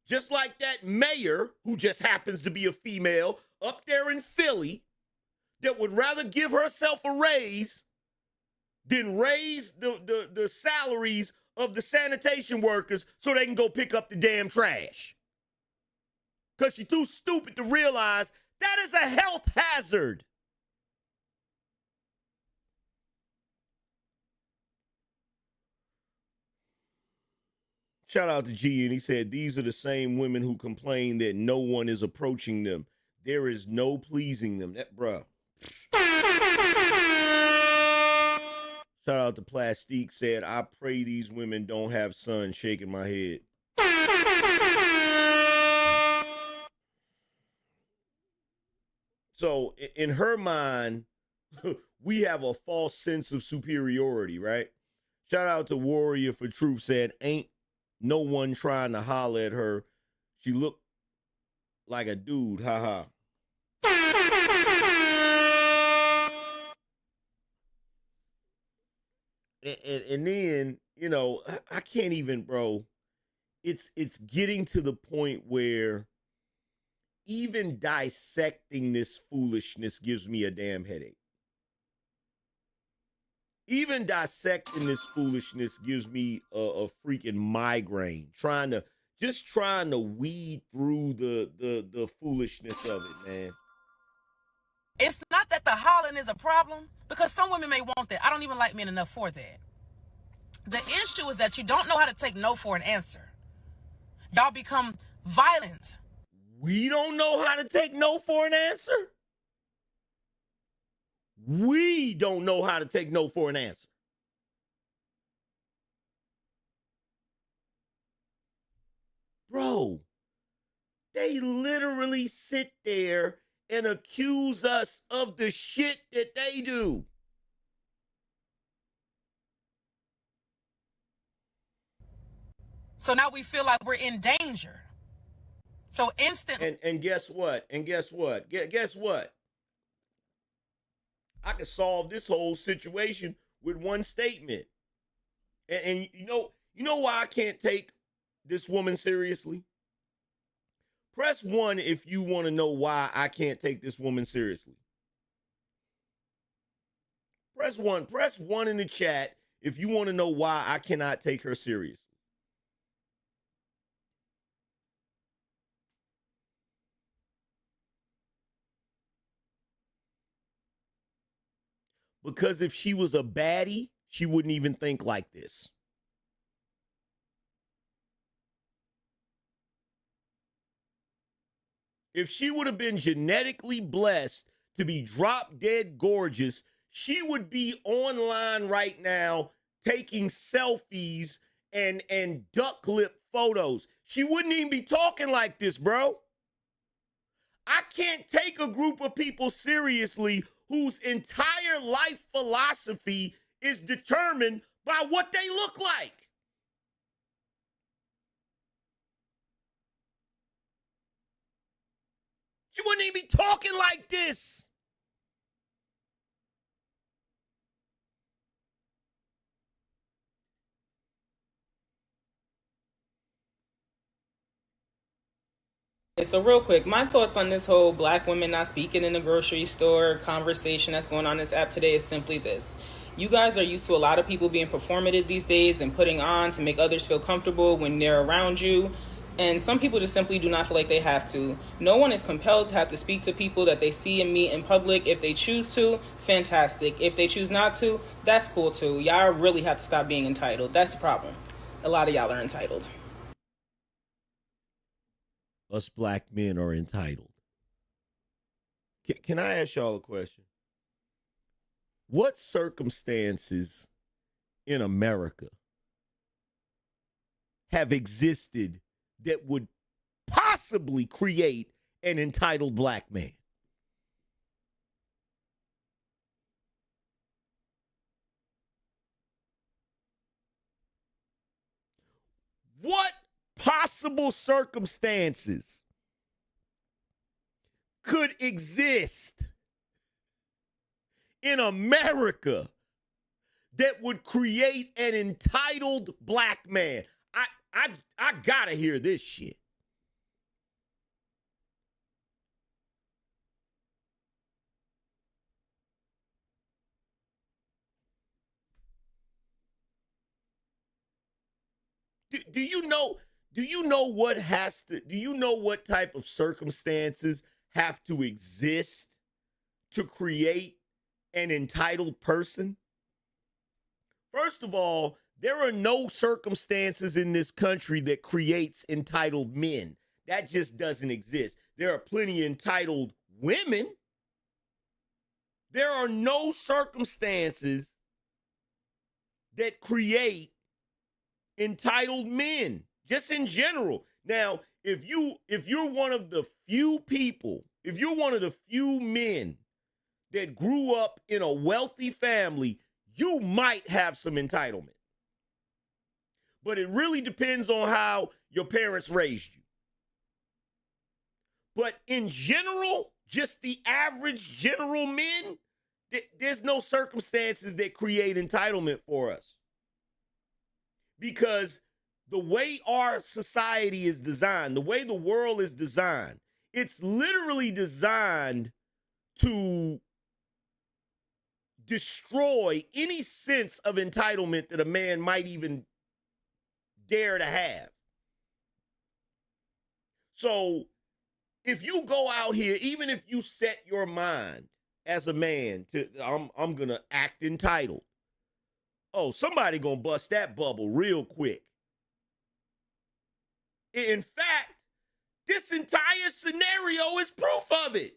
Speaker 1: Just like that mayor, who just happens to be a female, up there in Philly, that would rather give herself a raise than raise the salaries of the sanitation workers so they can go pick up the damn trash. Because she's too stupid to realize that is a health hazard. Shout out to G, and he said, these are the same women who complain that no one is approaching them. There is no pleasing them. That, bruh. Shout out to Plastique, said, I pray these women don't have sons, shaking my head. So in her mind, we have a false sense of superiority, right? Shout out to Warrior for Truth, said, ain't no one trying to holler at her. She looked like a dude, haha. And then, you know, I can't even, bro. It's getting to the point where even dissecting this foolishness gives me a damn headache. Even dissecting this foolishness gives me a freaking migraine. Trying to weed through the foolishness of it, man.
Speaker 7: It's not that the hollering is a problem, because some women may want that. I don't even like men enough for that. The issue is that you don't know how to take no for an answer. Y'all become violent.
Speaker 1: We don't know how to take no for an answer? We don't know how to take no for an answer. Bro, they literally sit there and accuse us of the shit that they do.
Speaker 7: So now we feel like we're in danger. So instantly.
Speaker 1: And guess what? Guess what? I can solve this whole situation with one statement. And you know why I can't take this woman seriously? Press 1 if you want to know why I can't take this woman seriously. Press 1. Press 1 in the chat if you want to know why I cannot take her seriously. Because if she was a baddie, she wouldn't even think like this. If she would have been genetically blessed to be drop dead gorgeous, she would be online right now taking selfies and duck lip photos. She wouldn't even be talking like this, bro. I can't take a group of people seriously whose entire life philosophy is determined by what they look like. She wouldn't even be talking like this.
Speaker 12: So real quick, my thoughts on this whole black women not speaking in the grocery store conversation that's going on this app today is simply this. You guys are used to a lot of people being performative these days and putting on to make others feel comfortable when they're around you. And some people just simply do not feel like they have to. No one is compelled to have to speak to people that they see and meet in public. If they choose to, fantastic. If they choose not to, that's cool too. Y'all really have to stop being entitled. That's the problem. A lot of y'all are entitled.
Speaker 1: Us black men are entitled. Can I ask y'all a question? What circumstances in America have existed that would possibly create an entitled black man? What possible circumstances could exist in America that would create an entitled black man? I gotta hear this shit. Do you know what type of circumstances have to exist to create an entitled person? First of all, there are no circumstances in this country that creates entitled men. That just doesn't exist. There are plenty of entitled women. There are no circumstances that create entitled men, just in general. Now, if you're one of the few people, if you're one of the few men that grew up in a wealthy family, you might have some entitlement. But it really depends on how your parents raised you. But in general, just the average general men, there's no circumstances that create entitlement for us. Because the way our society is designed, the way the world is designed, it's literally designed to destroy any sense of entitlement that a man might even dare to have. So if you go out here, even if you set your mind as a man to I'm gonna act entitled, oh, somebody gonna bust that bubble real quick. In fact, this entire scenario is proof of it.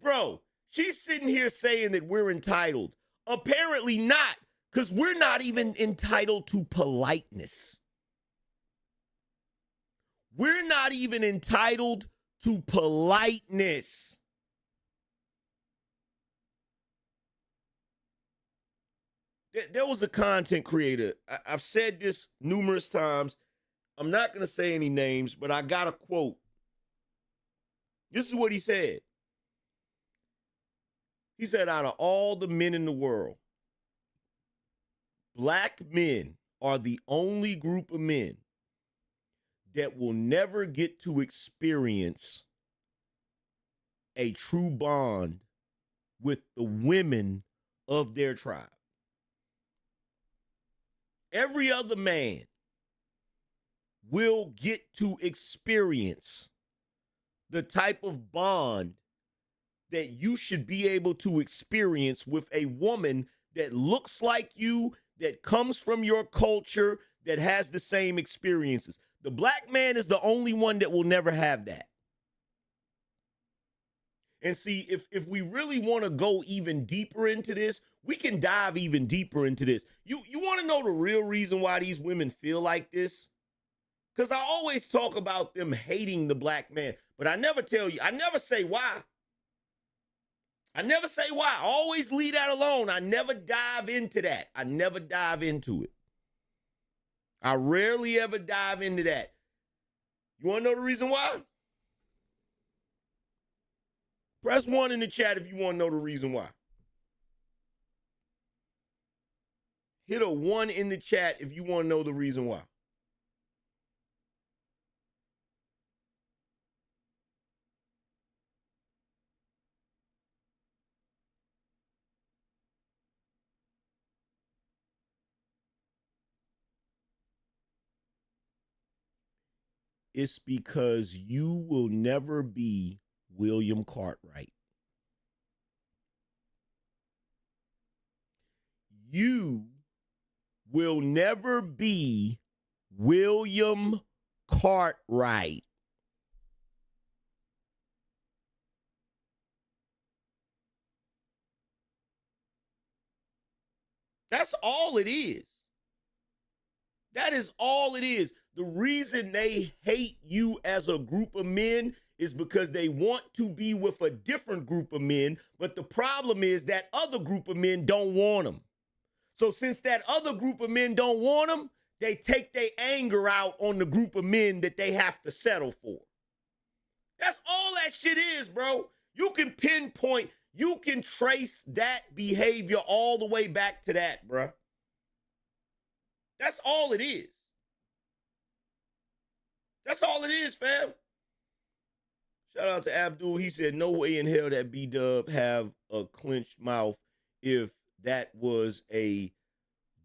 Speaker 1: Bro, she's sitting here saying that we're entitled. Apparently not, because we're not even entitled to politeness. We're not even entitled to politeness. There was a content creator. I've said this numerous times. I'm not going to say any names, but I got a quote. This is what he said. He said, out of all the men in the world, black men are the only group of men that will never get to experience a true bond with the women of their tribe. Every other man will get to experience the type of bond that you should be able to experience with a woman that looks like you, that comes from your culture, that has the same experiences. The black man is the only one that will never have that. And see, if we really want to go even deeper into this, we can dive even deeper into this. You want to know the real reason why these women feel like this? Because I always talk about them hating the black man, but I never tell you, I never say why. I never say why. I always leave that alone. I never dive into that. I never dive into it. I rarely ever dive into that. You want to know the reason why? Press 1 in the chat if you want to know the reason why. Hit a 1 in the chat if you want to know the reason why. It's because you will never be William Cartwright. You will never be William Cartwright. That's all it is. That is all it is. The reason they hate you as a group of men is because they want to be with a different group of men, but the problem is that other group of men don't want them. So since that other group of men don't want them, they take their anger out on the group of men that they have to settle for. That's all that shit is, bro. You can pinpoint, you can trace that behavior all the way back to that, bro. That's all it is. That's all it is, fam. Shout out to Abdul. He said, no way in hell that B-Dub have a clenched mouth if that was a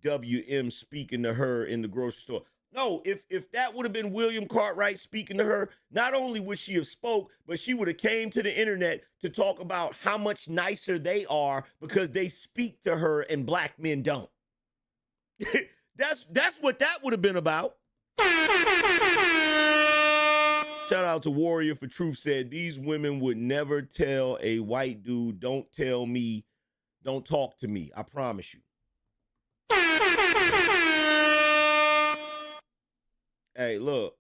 Speaker 1: WM speaking to her in the grocery store. No, if that would have been William Cartwright speaking to her, not only would she have spoke, but she would have came to the internet to talk about how much nicer they are because they speak to her and black men don't. That's what that would have been about. Shout out to Warrior for Truth said, these women would never tell a white dude, don't tell me, don't talk to me. I promise you. Hey, look,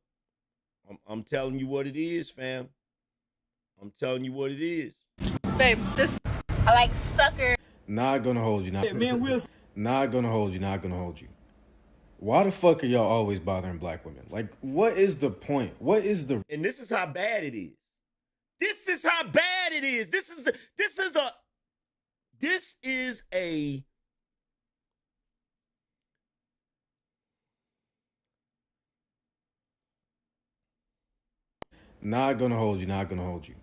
Speaker 1: I'm telling you what it is, fam. I'm telling you what it is.
Speaker 13: Babe, this I like sucker.
Speaker 14: Not gonna hold you. Not gonna hold you. Not gonna hold you. Why the fuck are y'all always bothering black women? Like, what is the point? What is the...
Speaker 1: And this is how bad it is. This is how bad it is. This is a
Speaker 14: Not gonna hold you. Not gonna hold you.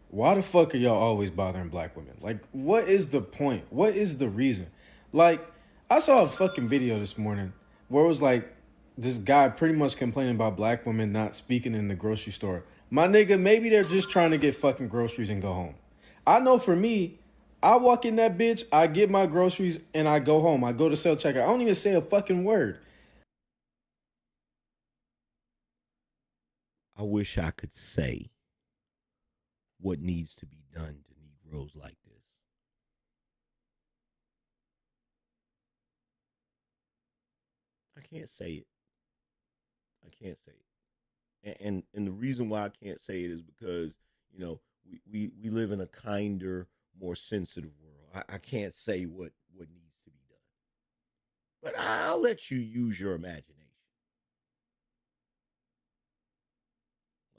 Speaker 14: Why the fuck are y'all always bothering black women? Like, what is the point? What is the reason? Like, I saw a fucking video this morning where it was like this guy pretty much complaining about black women not speaking in the grocery store. My nigga, maybe they're just trying to get fucking groceries and go home. I know for me, I walk in that bitch, I get my groceries, and I go home. I go to self-checkout. I don't even say a fucking word.
Speaker 1: I wish I could say what needs to be done to Negroes like this. I can't say it. I can't say it. And the reason why I can't say it is because, you know, we live in a kinder, more sensitive world. I can't say what needs to be done, but I'll let you use your imagination.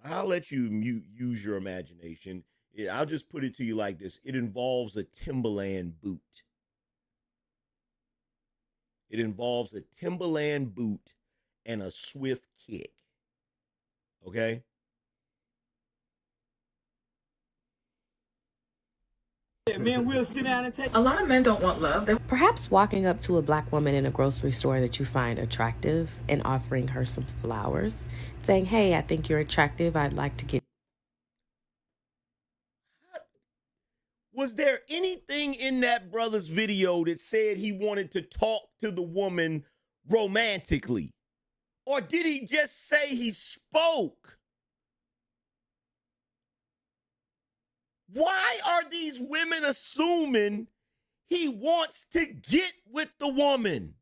Speaker 1: I'll let you use your imagination. I'll just put it to you like this: it involves a Timberland boot. It involves a Timberland boot and a swift kick. Okay.
Speaker 7: Man, we'll sit down and take. A lot of men don't want love.
Speaker 15: Perhaps walking up to a black woman in a grocery store that you find attractive and offering her some flowers, saying, "Hey, I think you're attractive. I'd like to get."
Speaker 1: Was there anything in that brother's video that said he wanted to talk to the woman romantically? Or did he just say he spoke? Why are these women assuming he wants to get with the woman?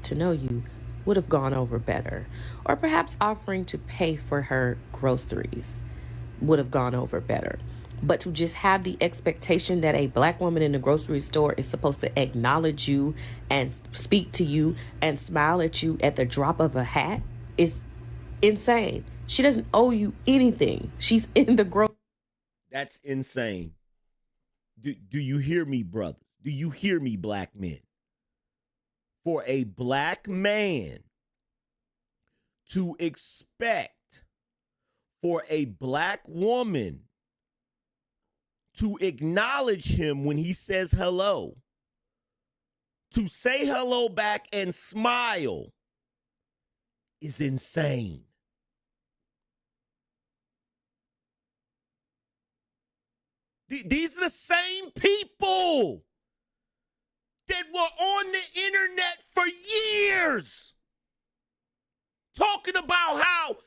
Speaker 15: To know you would have gone over better. Or perhaps offering to pay for her groceries would have gone over better. But to just have the expectation that a black woman in the grocery store is supposed to acknowledge you and speak to you and smile at you at the drop of a hat is insane. She doesn't owe you anything. She's in the grocery.
Speaker 1: That's insane. Do you hear me, brothers? Do you hear me, black men? For a black man to expect for a black woman to acknowledge him when he says hello, to say hello back and smile, is insane. These are the same people that were on the internet for years talking about how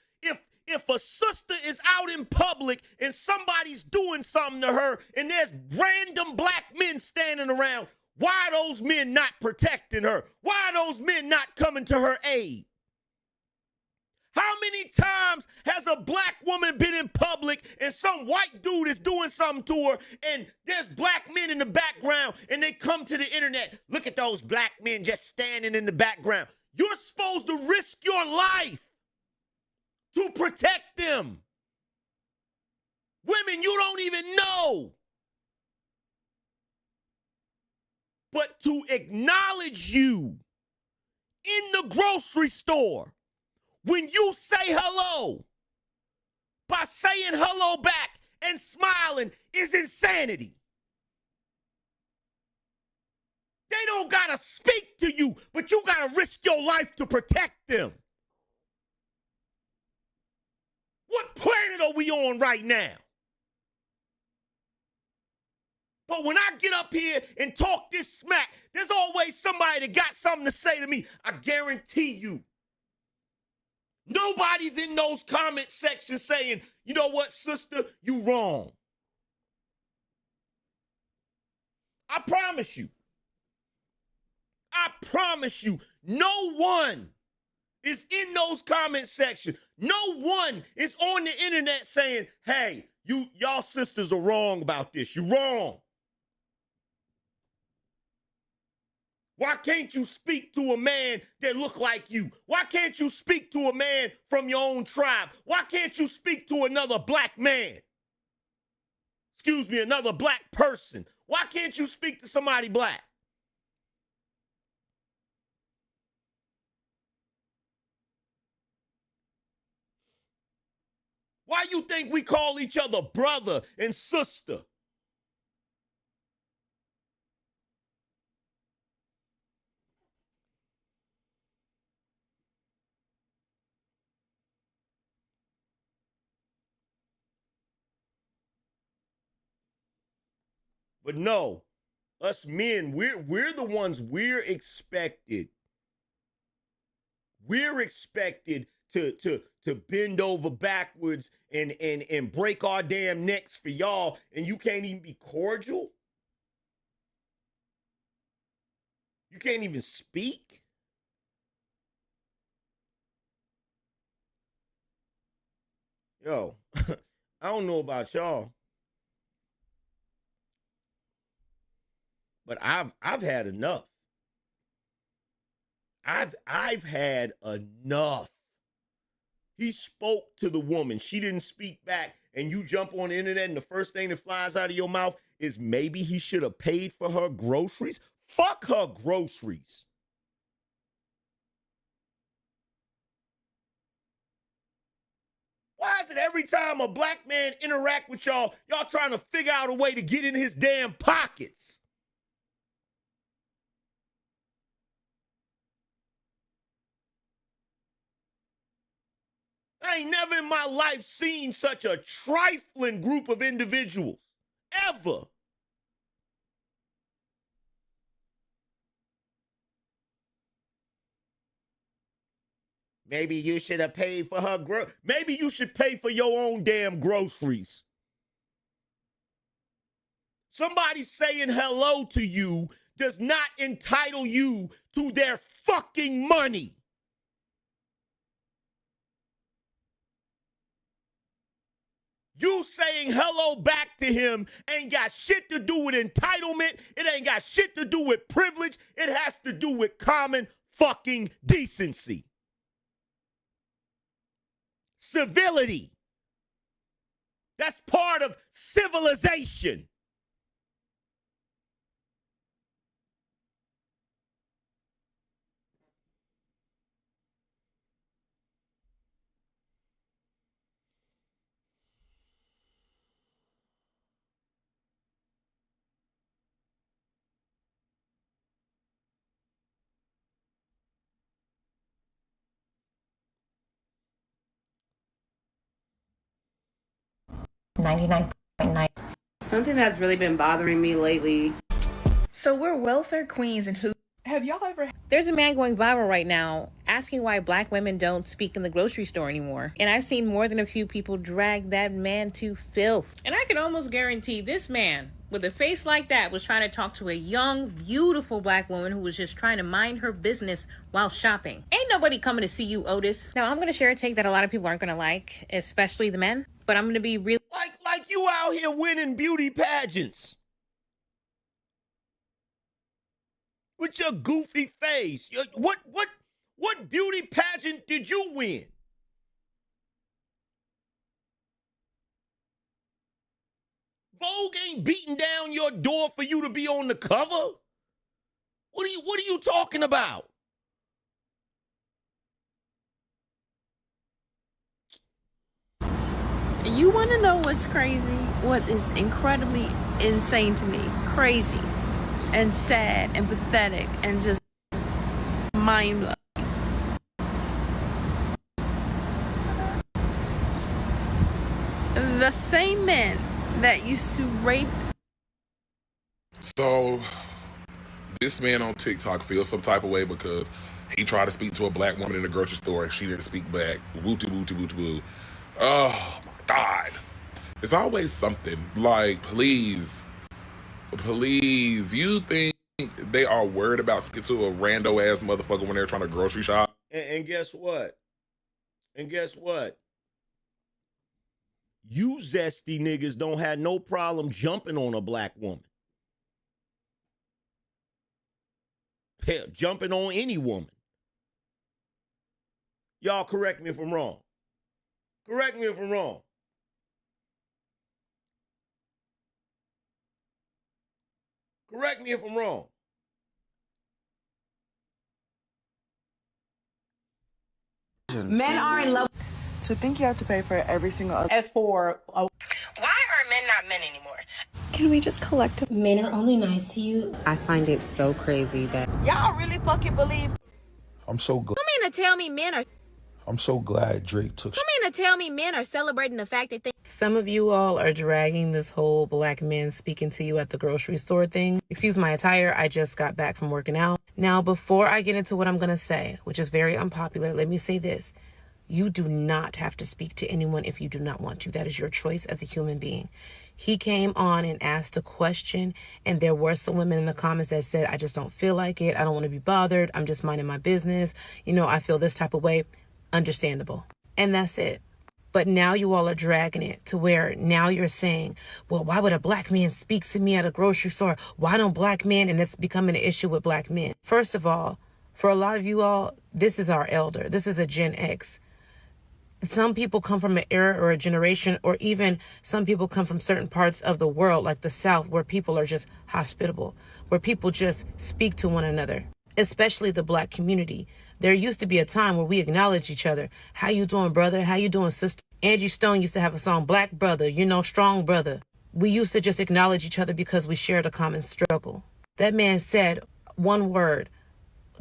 Speaker 1: if a sister is out in public and somebody's doing something to her and there's random black men standing around, why are those men not protecting her? Why are those men not coming to her aid? How many times has a black woman been in public and some white dude is doing something to her and there's black men in the background and they come to the internet? Look at those black men just standing in the background. You're supposed to risk your life to protect them. Women you don't even know. But to acknowledge you in the grocery store when you say hello by saying hello back and smiling is insanity. They don't gotta speak to you, but you gotta risk your life to protect them. What planet are we on right now? But when I get up here and talk this smack, there's always somebody that got something to say to me. I guarantee you. Nobody's in those comment sections saying, you know what, sister, you wrong. I promise you. I promise you, no one is in those comment sections. No one is on the internet saying, hey, y'all sisters are wrong about this. You're wrong. Why can't you speak to a man that look like you? Why can't you speak to a man from your own tribe? Why can't you speak to another black man? Excuse me, another black person. Why can't you speak to somebody black? Why you think we call each other brother and sister? But no, us men, we're the ones we're expected We're expected to bend over backwards and break our damn necks for y'all, and you can't even be cordial? You can't even speak? Yo, I don't know about y'all, but I've had enough. I've had enough. He spoke to the woman. She didn't speak back. And you jump on the internet and the first thing that flies out of your mouth is maybe he should have paid for her groceries. Fuck her groceries. Why is it every time a black man interact with y'all, y'all trying to figure out a way to get in his damn pockets? I ain't never in my life seen such a trifling group of individuals. Ever. Maybe you should have paid for her maybe you should pay for your own damn groceries. Somebody saying hello to you does not entitle you to their fucking money. You saying hello back to him ain't got shit to do with entitlement. It ain't got shit to do with privilege. It has to do with common fucking decency. Civility. That's part of civilization.
Speaker 16: Something that's really been bothering me lately.
Speaker 17: So we're welfare queens and who have y'all ever...
Speaker 15: There's a man going viral right now asking why black women don't speak in the grocery store anymore. And I've seen more than a few people drag that man to filth. And I can almost guarantee this man with a face like that was trying to talk to a young, beautiful black woman who was just trying to mind her business while shopping. Ain't nobody coming to see you, Otis. Now, I'm going to share a take that a lot of people aren't going to like, especially the men. But I'm going to be real.
Speaker 1: Like you out here winning beauty pageants. With your goofy face. What beauty pageant did you win? Vogue ain't beating down your door for you to be on the cover. What are you talking about?
Speaker 2: You want to know what's crazy? What is incredibly insane to me? Crazy and sad and pathetic and just mind-blowing. The same men that used to rape.
Speaker 18: So, this man on TikTok feels some type of way because he tried to speak to a black woman in the grocery store and she didn't speak back. Woo-too-woo-too-woo-too-woo. Oh, my God. It's always something. Like, please, you think they are worried about speaking to a rando-ass motherfucker when they're trying to grocery shop?
Speaker 1: And guess what? You zesty niggas don't have no problem jumping on a black woman. Hell, jumping on any woman. Y'all correct me if I'm wrong. Correct me if I'm wrong. Correct me if I'm wrong.
Speaker 9: Men are in love.
Speaker 19: To think you have to pay for every single other.
Speaker 9: As for
Speaker 7: Why are men not men anymore?
Speaker 19: Can we just collectively?
Speaker 20: Men are only nice to you. I find it so crazy that
Speaker 9: y'all really fucking believe.
Speaker 21: I'm so glad.
Speaker 20: You mean to tell me men are?
Speaker 21: I'm so glad Drake took.
Speaker 20: You mean to tell me men are celebrating the fact that they?
Speaker 7: Some of you all are dragging this whole black men speaking to you at the grocery store thing. Excuse my attire. I just got back from working out. Now, before I get into what I'm going to say, which is very unpopular, let me say this. You do not have to speak to anyone if you do not want to. That is your choice as a human being. He came on and asked a question, and there were some women in the comments that said, I just don't feel like it. I don't want to be bothered. I'm just minding my business. You know, I feel this type of way. Understandable. And that's it. But now you all are dragging it to where now you're saying, well, why would a black man speak to me at a grocery store? Why don't black men? And it's becoming an issue with black men. First of all, for a lot of you all, this is our elder. This is a Gen X. Some people come from an era or a generation, or even some people come from certain parts of the world, like the South, where people are just hospitable, where people just speak to one another, especially the black community. There used to be a time where we acknowledge each other. How you doing, brother? How you doing, sister? Angie Stone used to have a song, Black Brother, you know, strong brother. We used to just acknowledge each other because we shared a common struggle. That man said one word,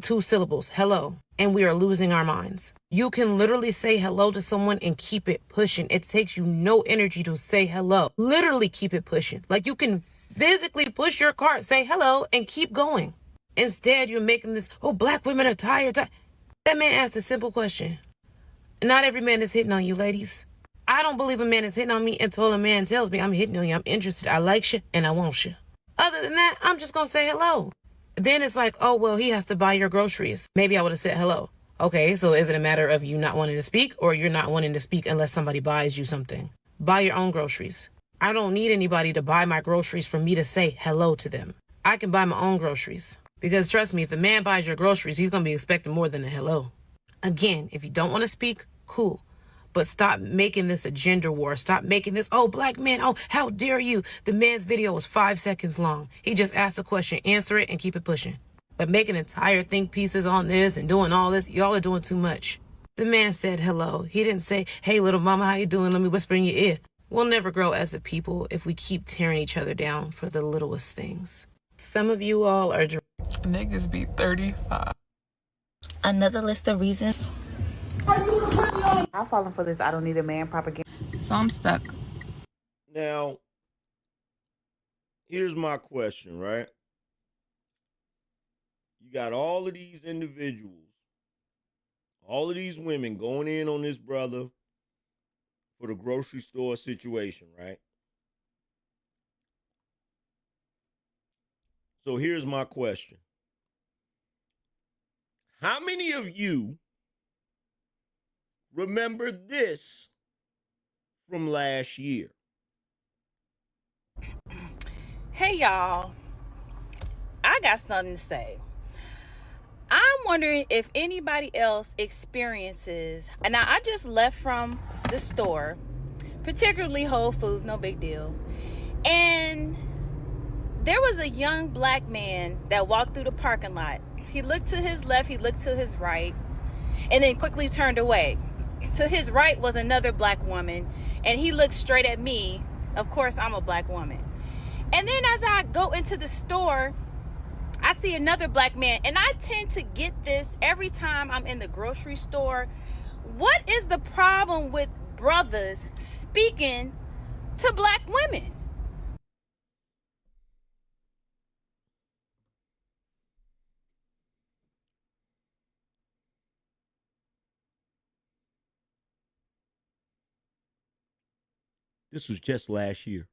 Speaker 7: 2 syllables, hello, and we are losing our minds. You can literally say hello to someone and keep it pushing. It takes you no energy to say hello. Literally keep it pushing. Like you can physically push your cart, say hello, and keep going. Instead, you're making this, oh, black women are tired. That man asked a simple question. Not every man is hitting on you, ladies. I don't believe a man is hitting on me until a man tells me I'm hitting on you, I'm interested, I like you, and I want you. Other than that, I'm just going to say hello. Then it's like, oh, well, he has to buy your groceries. Maybe I would have said hello. Okay, so is it a matter of you not wanting to speak, or you're not wanting to speak unless somebody buys you something? Buy your own groceries. I don't need anybody to buy my groceries for me to say hello to them. I can buy my own groceries. Because trust me, if a man buys your groceries, he's going to be expecting more than a hello. Again, if you don't want to speak, cool. But stop making this a gender war. Stop making this, oh, black men, oh, how dare you? The man's video was 5 seconds long. He just asked a question, answer it, and keep it pushing. But making entire think pieces on this and doing all this, y'all are doing too much. The man said hello. He didn't say, hey, little mama, how you doing? Let me whisper in your ear. We'll never grow as a people if we keep tearing each other down for the littlest things. Some of you all are...
Speaker 17: Niggas be 35.
Speaker 13: Another list of reasons.
Speaker 9: I'm falling for this I don't need a man propaganda.
Speaker 17: So I'm stuck.
Speaker 1: Now, here's my question, right? You got all of these individuals, all of these women going in on this brother for the grocery store situation, right? So here's my question. How many of you remember this from last year?
Speaker 5: Hey, y'all. I got something to say. I'm wondering if anybody else experiences, and now I just left from the store, particularly Whole Foods, no big deal. And there was a young black man that walked through the parking lot. He looked to his left, he looked to his right, and then quickly turned away. To his right was another black woman, and he looked straight at me. Of course, I'm a black woman. And then as I go into the store, I see another black man, and I tend to get this every time I'm in the grocery store. What is the problem with brothers speaking to black women?
Speaker 1: This was just last year.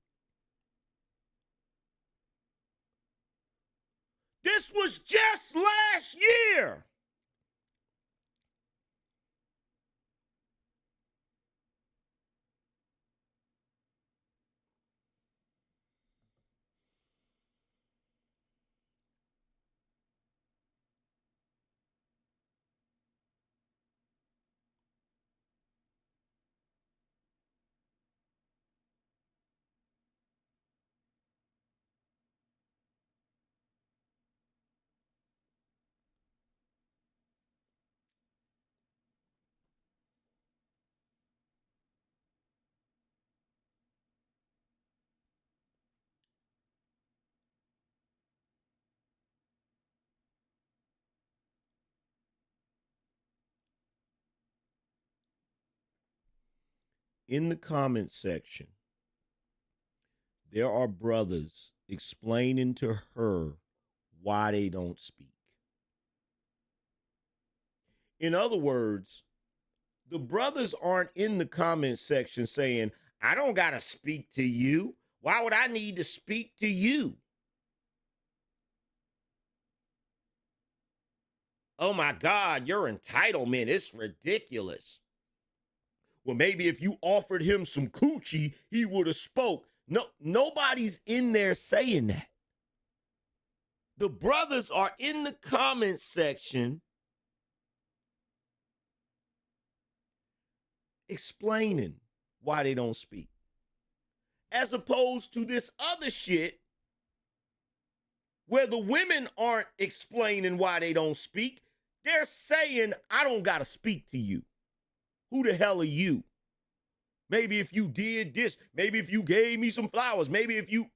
Speaker 1: This was just last year. In the comments section, there are brothers explaining to her why they don't speak. In other words, the brothers aren't in the comment section saying, I don't got to speak to you. Why would I need to speak to you? Oh my God, your entitlement, it's ridiculous. Well, maybe if you offered him some coochie, he would have spoke. No, nobody's in there saying that. The brothers are in the comment section explaining why they don't speak. As opposed to this other shit where the women aren't explaining why they don't speak. They're saying, I don't got to speak to you. Who the hell are you? Maybe if you did this, maybe if you gave me some flowers, maybe if you...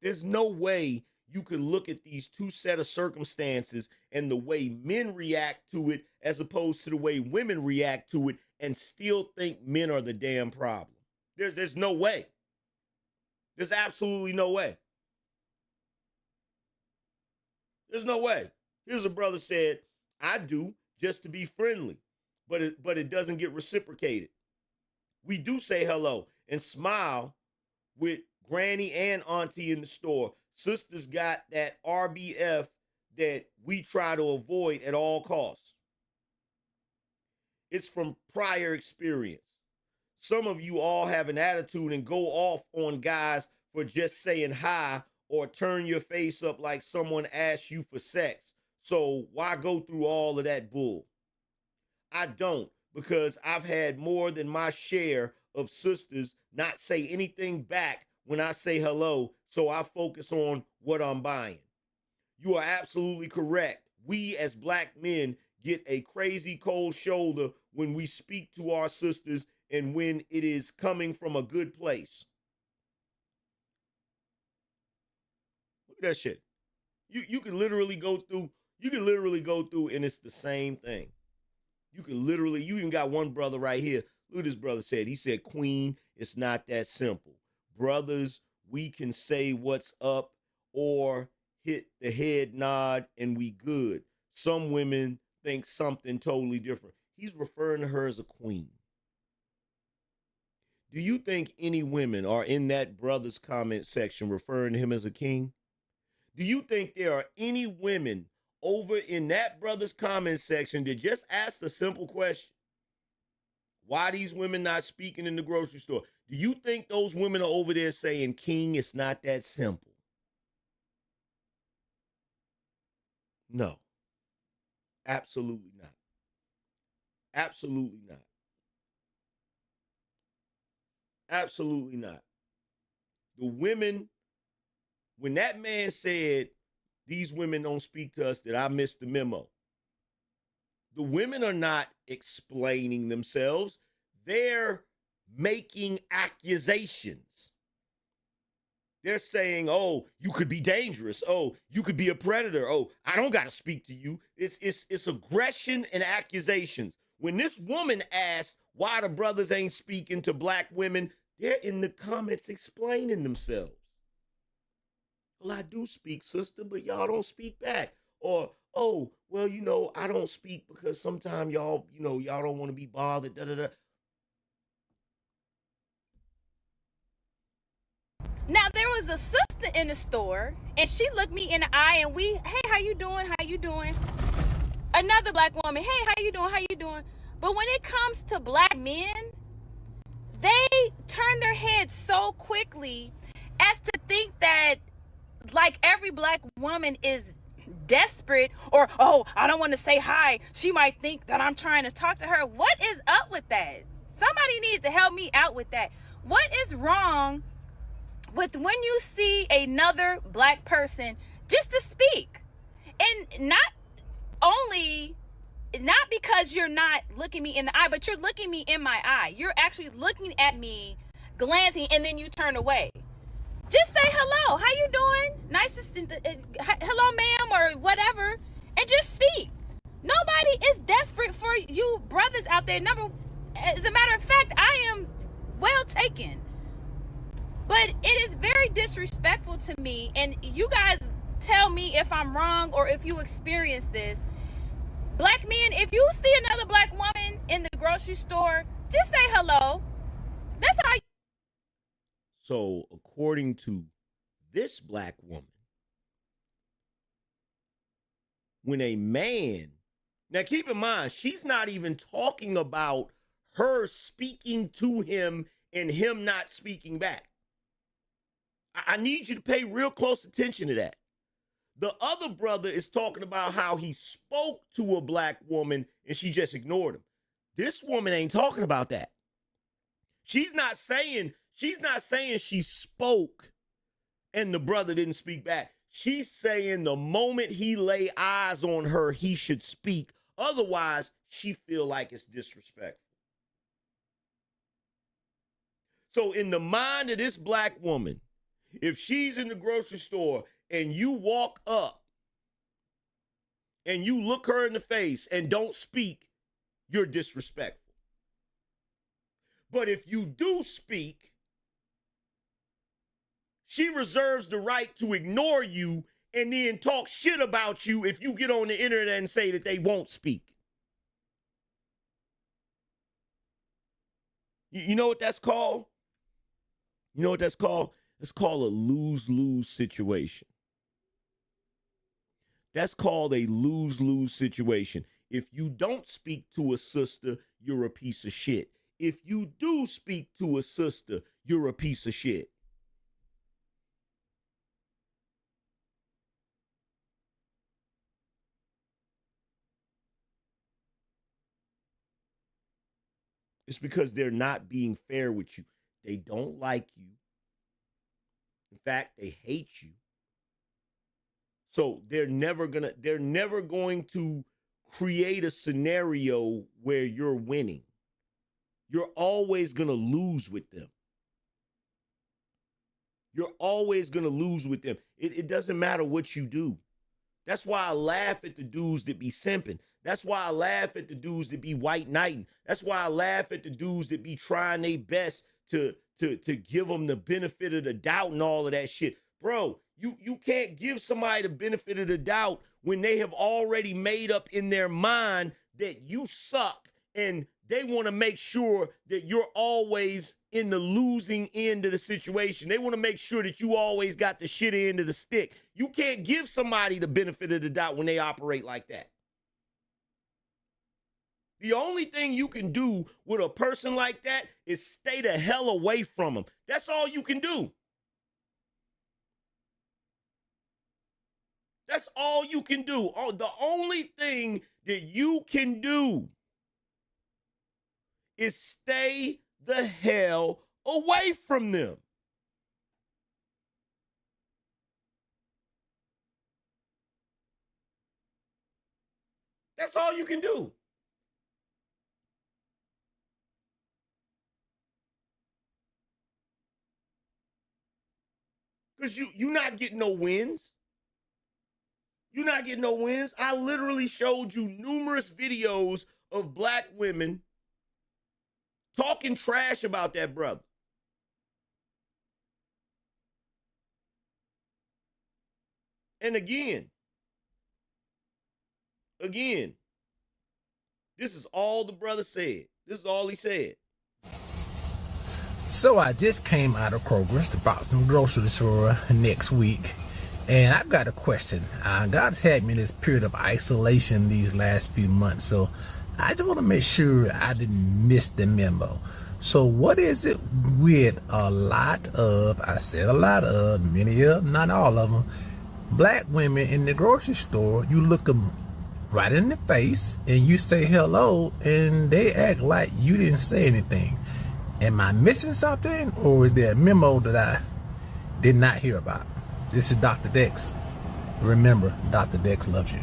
Speaker 1: There's no way you could look at these two set of circumstances and the way men react to it as opposed to the way women react to it and still think men are the damn problem. There's no way. There's absolutely no way. There's no way. Here's a brother said, I do just to be friendly, but it doesn't get reciprocated. We do say hello and smile with granny and auntie in the store. Sisters got that RBF that we try to avoid at all costs. It's from prior experience. Some of you all have an attitude and go off on guys for just saying hi or turn your face up like someone asked you for sex. So why go through all of that bull? I don't, because I've had more than my share of sisters not say anything back when I say hello, so I focus on what I'm buying. You are absolutely correct. We as black men get a crazy cold shoulder when we speak to our sisters and when it is coming from a good place. Look at that shit. You can literally go through, and it's the same thing. You even got one brother right here. Look at this brother said. He said, Queen, it's not that simple. Brothers, we can say what's up or hit the head nod and we good. Some women think something totally different. He's referring to her as a queen. Do you think any women are in that brother's comment section referring to him as a king? Do you think there are any women over in that brother's comment section that just asked a simple question? Why these women not speaking in the grocery store? Do you think those women are over there saying, King, it's not that simple? No. Absolutely not. Absolutely not. Absolutely not. The women, when that man said, these women don't speak to us, that I missed the memo. The women are not explaining themselves. They're making accusations. They're saying, oh, you could be dangerous. Oh, you could be a predator. Oh, I don't got to speak to you. It's aggression and accusations. When this woman asked why the brothers ain't speaking to black women, they're in the comments explaining themselves. Well, I do speak, sister, but y'all don't speak back. Or, oh, well, I don't speak because sometimes y'all don't want to be bothered, da-da-da.
Speaker 5: Now, there was a sister in the store, and she looked me in the eye, and hey, how you doing? How you doing? Another black woman, hey, how you doing? How you doing? But when it comes to black men, they turn their heads so quickly as to think that, like, every black woman is desperate or, oh, I don't want to say hi. She might think that I'm trying to talk to her. What is up with that? Somebody needs to help me out with that. What is wrong with when you see another black person just to speak? And not because you're not looking me in the eye, but you're looking me in my eye. You're actually looking at me, glancing, and then you turn away. Just say hello. How you doing? Nice to hello, ma'am, or whatever, and just speak. Nobody is desperate for you brothers out there. As a matter of fact, I am well taken. But it is very disrespectful to me, and you guys tell me if I'm wrong or if you experience this. Black men, if you see another black woman in the grocery store, just say hello. That's how you.
Speaker 1: So, according to this black woman, when a man, now keep in mind, she's not even talking about her speaking to him and him not speaking back. I need you to pay real close attention to that. The other brother is talking about how he spoke to a black woman and she just ignored him. This woman ain't talking about that. She's not saying she spoke and the brother didn't speak back. She's saying the moment he lay eyes on her, he should speak. Otherwise, she feel like it's disrespectful. So in the mind of this black woman, if she's in the grocery store and you walk up and you look her in the face and don't speak, you're disrespectful. But if you do speak, she reserves the right to ignore you and then talk shit about you if you get on the internet and say that they won't speak. You know what that's called? You know what that's called? It's called a lose-lose situation. That's called a lose-lose situation. If you don't speak to a sister, you're a piece of shit. If you do speak to a sister, you're a piece of shit. It's because they're not being fair with you. They don't like you. In fact, they hate you. So they're never going to create a scenario where you're winning. You're always going to lose with them. You're always going to lose with them. It doesn't matter what you do. That's why I laugh at the dudes that be simping. That's why I laugh at the dudes that be white knighting. That's why I laugh at the dudes that be trying their best to give them the benefit of the doubt and all of that shit. Bro, you can't give somebody the benefit of the doubt when they have already made up in their mind that you suck and they want to make sure that you're always in the losing end of the situation. They want to make sure that you always got the shit end of the stick. You can't give somebody the benefit of the doubt when they operate like that. The only thing you can do with a person like that is stay the hell away from them. That's all you can do. That's all you can do. The only thing that you can do is stay the hell away from them. That's all you can do. Because you're not getting no wins. You're not getting no wins. I literally showed you numerous videos of black women talking trash about that brother. And again, this is all the brother said. This is all he said.
Speaker 8: So I just came out of Kroger's to buy some groceries for next week. And I've got a question. God's had me in this period of isolation these last few months. So I just want to make sure I didn't miss the memo. So what is it with a lot of, I said a lot of, many of them, not all of them, black women in the grocery store, you look them right in the face and you say hello and they act like you didn't say anything. Am I missing something, or is there a memo that I did not hear about? This is Dr. Dex. Remember, Dr. Dex loves you.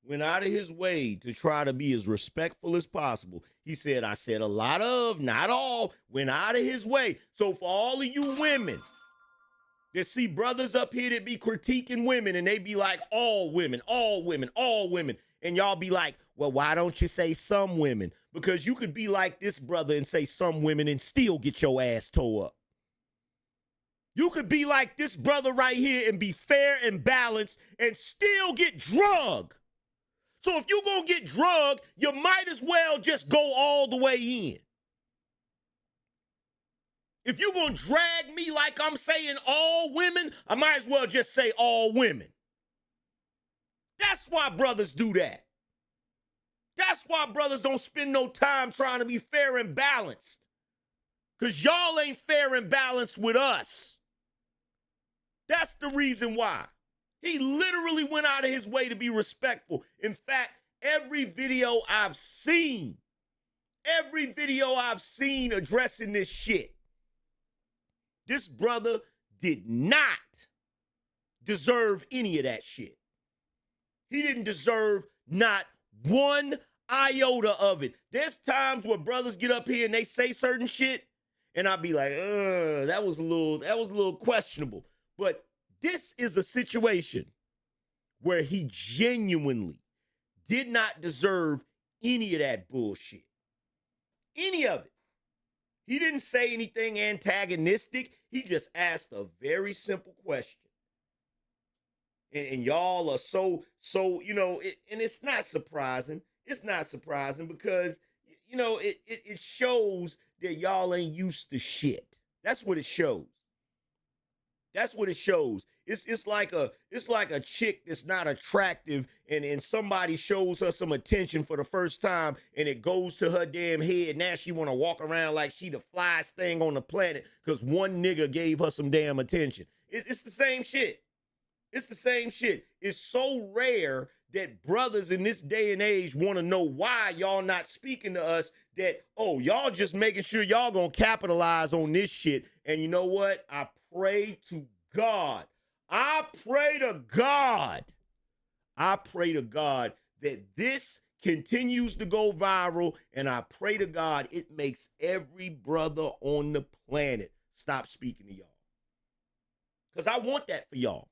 Speaker 1: Went out of his way to try to be as respectful as possible. He said, I said a lot of, not all, went out of his way. So for all of you women that see brothers up here that be critiquing women and they be like, all women, all women, all women. And y'all be like, well, why don't you say some women? Because you could be like this brother and say some women and still get your ass tore up. You could be like this brother right here and be fair and balanced and still get drugged. So if you're going to get drugged, you might as well just go all the way in. If you're going to drag me like I'm saying all women, I might as well just say all women. That's why brothers do that. That's why brothers don't spend no time trying to be fair and balanced. Because y'all ain't fair and balanced with us. That's the reason why. He literally went out of his way to be respectful. In fact, every video I've seen addressing this shit, this brother did not deserve any of that shit. He didn't deserve not one iota of it. There's times where brothers get up here and they say certain shit, and I'll be like, that was a little questionable. But this is a situation where he genuinely did not deserve any of that bullshit. Any of it. He didn't say anything antagonistic. He just asked a very simple question. And y'all are so, and it's not surprising. It's not surprising because, it shows that y'all ain't used to shit. That's what it shows. That's what it shows. It's like a chick that's not attractive and somebody shows her some attention for the first time and it goes to her damn head. Now she want to walk around like she the flyest thing on the planet because one nigga gave her some damn attention. It's the same shit. It's the same shit. It's so rare that brothers in this day and age want to know why y'all not speaking to us, that, y'all just making sure y'all gonna capitalize on this shit. And you know what? I pray to God that this continues to go viral, and I pray to God it makes every brother on the planet stop speaking to y'all. Because I want that for y'all.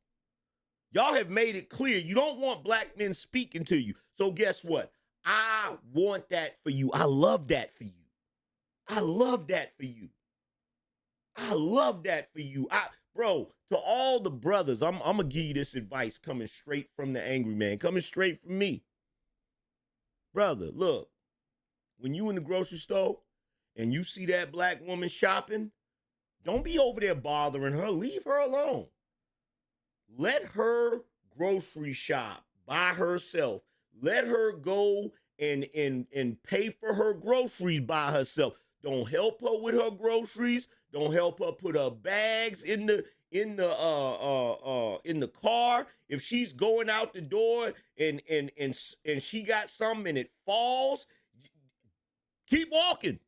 Speaker 1: Y'all have made it clear you don't want black men speaking to you. So guess what? I want that for you. I love that for you. I love that for you. I love that for you. Bro, to all the brothers, I'm going to give you this advice coming straight from the Angryman, coming straight from me. Brother, look, when you in the grocery store and you see that black woman shopping, don't be over there bothering her. Leave her alone. Let her grocery shop by herself. Let her go and pay for her groceries by herself. Don't help her with her groceries. Don't help her put her bags in the car. If she's going out the door and she got something and it falls, keep walking.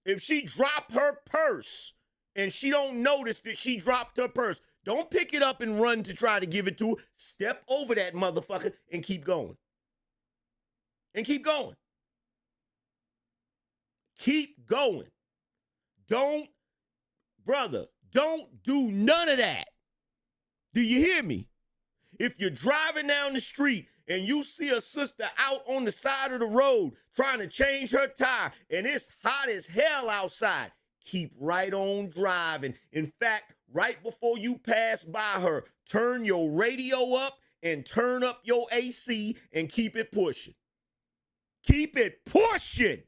Speaker 1: If she drop her purse and she don't notice that she dropped her purse, don't pick it up and run to try to give it to her. Step over that motherfucker and keep going. And keep going. Keep going. Don't do none of that. Do you hear me? If you're driving down the street and you see a sister out on the side of the road trying to change her tire and it's hot as hell outside, keep right on driving. In fact, right before you pass by her, turn your radio up and turn up your AC and keep it pushing. Keep it pushing.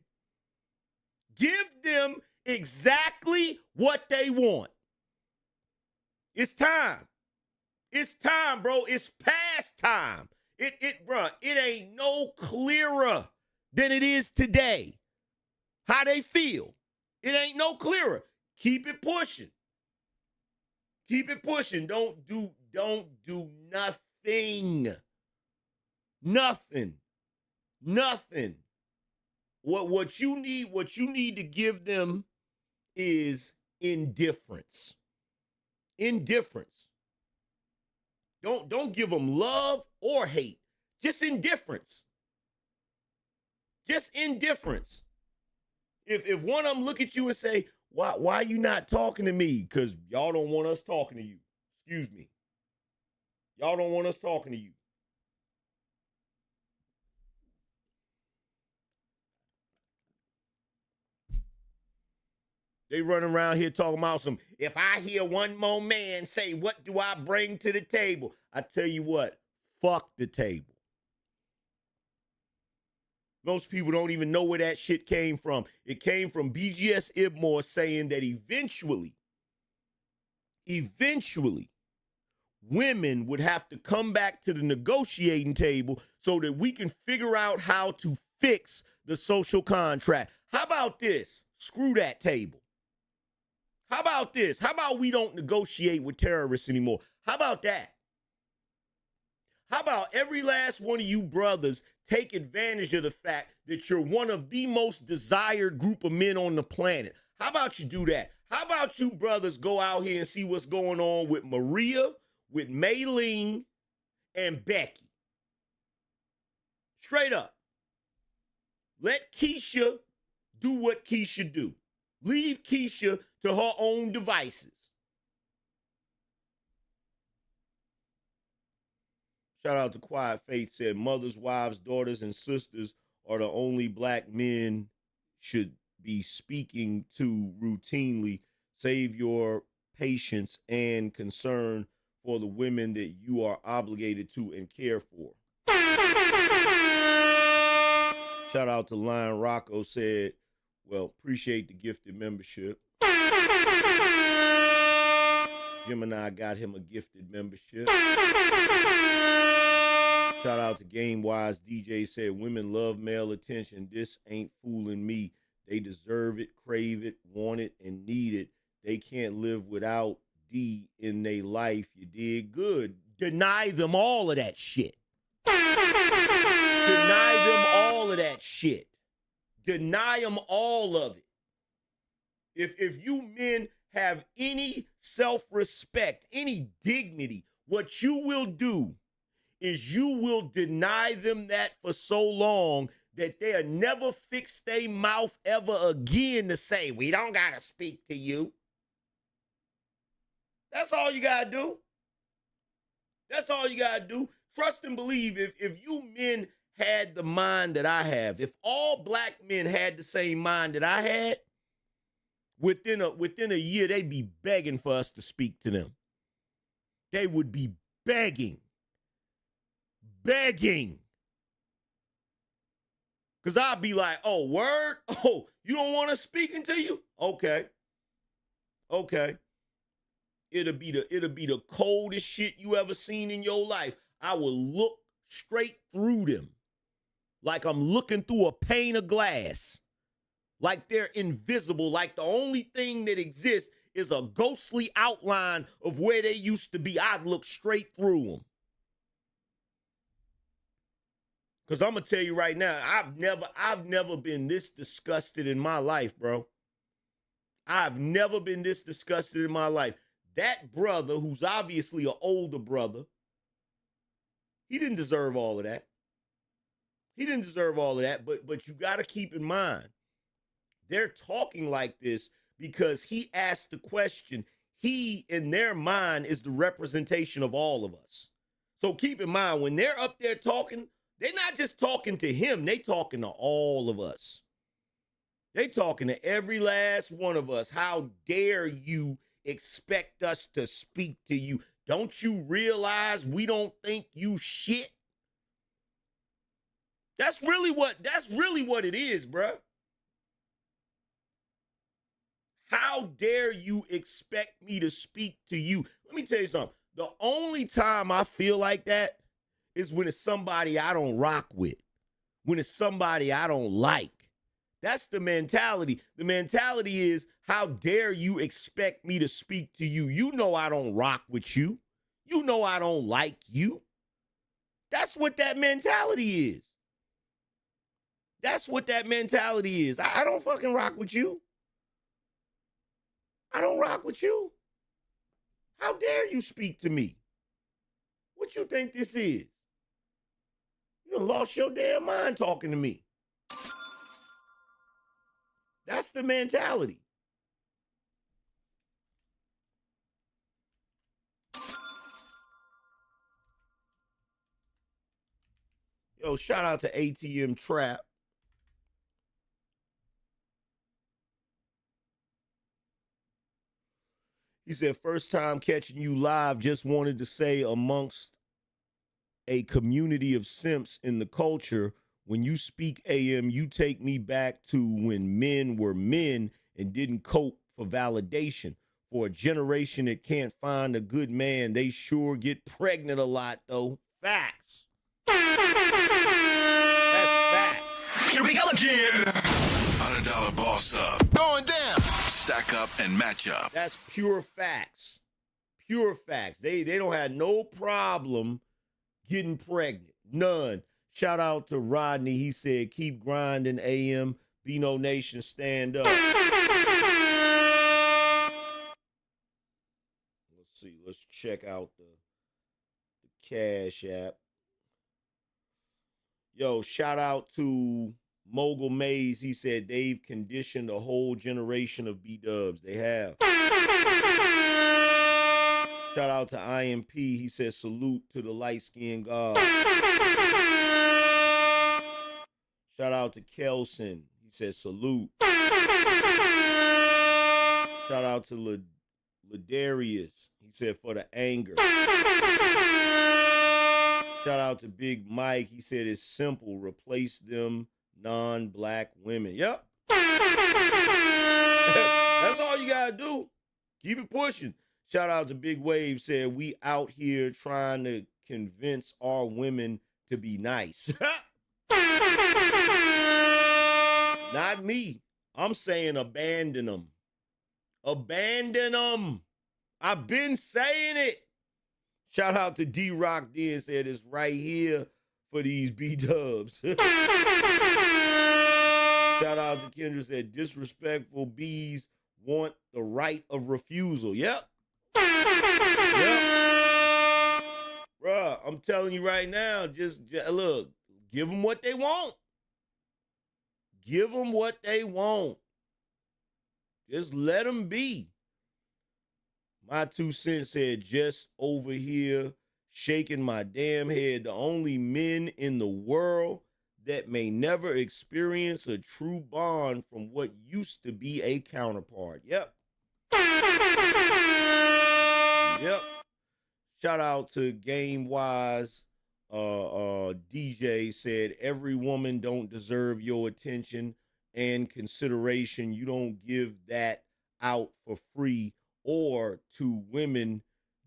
Speaker 1: Give them exactly what they want. It's time. It's time, bro. It's past time. Bro, it ain't no clearer than it is today. How they feel. It ain't no clearer. Keep it pushing. Keep it pushing. Don't do nothing. Nothing. What you need to give them is indifference. Indifference. Don't give them love or hate. Just indifference. Just indifference. If one of them look at you and say, why are you not talking to me? Because y'all don't want us talking to you. Excuse me. Y'all don't want us talking to you. They run around here talking about some, if I hear one more man say, what do I bring to the table? I tell you what, fuck the table. Most people don't even know where that shit came from. It came from BGS Ibmore saying that eventually, women would have to come back to the negotiating table so that we can figure out how to fix the social contract. How about this? Screw that table. How about this? How about we don't negotiate with terrorists anymore? How about that? How about every last one of you brothers take advantage of the fact that you're one of the most desired group of men on the planet? How about you do that? How about you brothers go out here and see what's going on with Maria, with Maylene, and Becky? Straight up. Let Keisha do what Keisha do. Leave Keisha to her own devices. Shout out to Quiet Faith said, mothers, wives, daughters, and sisters are the only black men should be speaking to routinely. Save your patience and concern for the women that you are obligated to and care for. Shout out to Lion Rocco said, well, appreciate the gifted membership. Gemini got him a gifted membership. Shout out to Game Wise DJ said, women love male attention. This ain't fooling me. They deserve it, crave it, want it, and need it. They can't live without D in their life. You did good. Deny them all of that shit. Deny them all of that shit. Deny them all of it. If you men have any self-respect, any dignity, what you will do is you will deny them that for so long that they'll never fix their mouth ever again to say, we don't gotta speak to you. That's all you gotta do. That's all you gotta do. Trust and believe. If you men had the mind that I have, if all black men had the same mind that I had, within a year, they'd be begging for us to speak to them. They would be begging. Because I'd be like, oh, word? Oh, you don't want us speaking to you? Okay. It'll be the coldest shit you ever seen in your life. I will look straight through them like I'm looking through a pane of glass. Like they're invisible, like the only thing that exists is a ghostly outline of where they used to be. I'd look straight through them. Because I'm going to tell you right now, I've never been this disgusted in my life, bro. I've never been this disgusted in my life. That brother, who's obviously an older brother, he didn't deserve all of that. But you got to keep in mind, they're talking like this because he asked the question. He, in their mind, is the representation of all of us. So keep in mind, when they're up there talking, they're not just talking to him. They talking to all of us. They talking to every last one of us. How dare you expect us to speak to you? Don't you realize we don't think you shit? That's really what it is, bruh. How dare you expect me to speak to you? Let me tell you something. The only time I feel like that is when it's somebody I don't rock with, when it's somebody I don't like. That's the mentality. The mentality is, how dare you expect me to speak to you? You know I don't rock with you. You know I don't like you. That's what that mentality is. That's what that mentality is. I don't fucking rock with you. I don't rock with you. How dare you speak to me? What you think this is? You done lost your damn mind talking to me. That's the mentality. Yo, shout out to ATM Trap. He said, first time catching you live, just wanted to say amongst a community of simps in the culture, When you speak AM, you take me back to when men were men and didn't cope for validation. For a generation that can't find a good man, they sure get pregnant a lot, though. Facts. That's facts.
Speaker 3: Here we go again. $100 boss up. Going down. Stack up and match up.
Speaker 1: That's pure facts. Pure facts. They don't have no problem getting pregnant. None. Shout out to Rodney. He said, keep grinding, AM. BINO Nation, stand up. Let's see. Let's check out the Cash App. Yo, shout out to Mogul Mays. He said they've conditioned a whole generation of B-dubs. They have. Shout out to IMP. He said salute to the light-skinned God. Shout out to Kelson. He said salute. Shout out to Ladarius. He said for the anger. Shout out to Big Mike. He said it's simple. Replace them non-black women. Yep. That's all you gotta do. Keep it pushing. Shout out to Big Wave. Said we out here trying to convince our women to be nice. Not me. I'm saying abandon them. Abandon them. I've been saying it. Shout out to D-Rock D and said it's right here for these B-dubs. Shout out to Kendra said disrespectful B's want the right of refusal. Yep. Yep. Bruh, I'm telling you right now, just look, give them what they want. Give them what they want. Just let them be. My 2 cents said, just over here shaking my damn head. The only men in the world that may never experience a true bond from what used to be a counterpart. Yep. Yep. Shout out to Game Wise. DJ said, every woman don't deserve your attention and consideration. You don't give that out for free or to women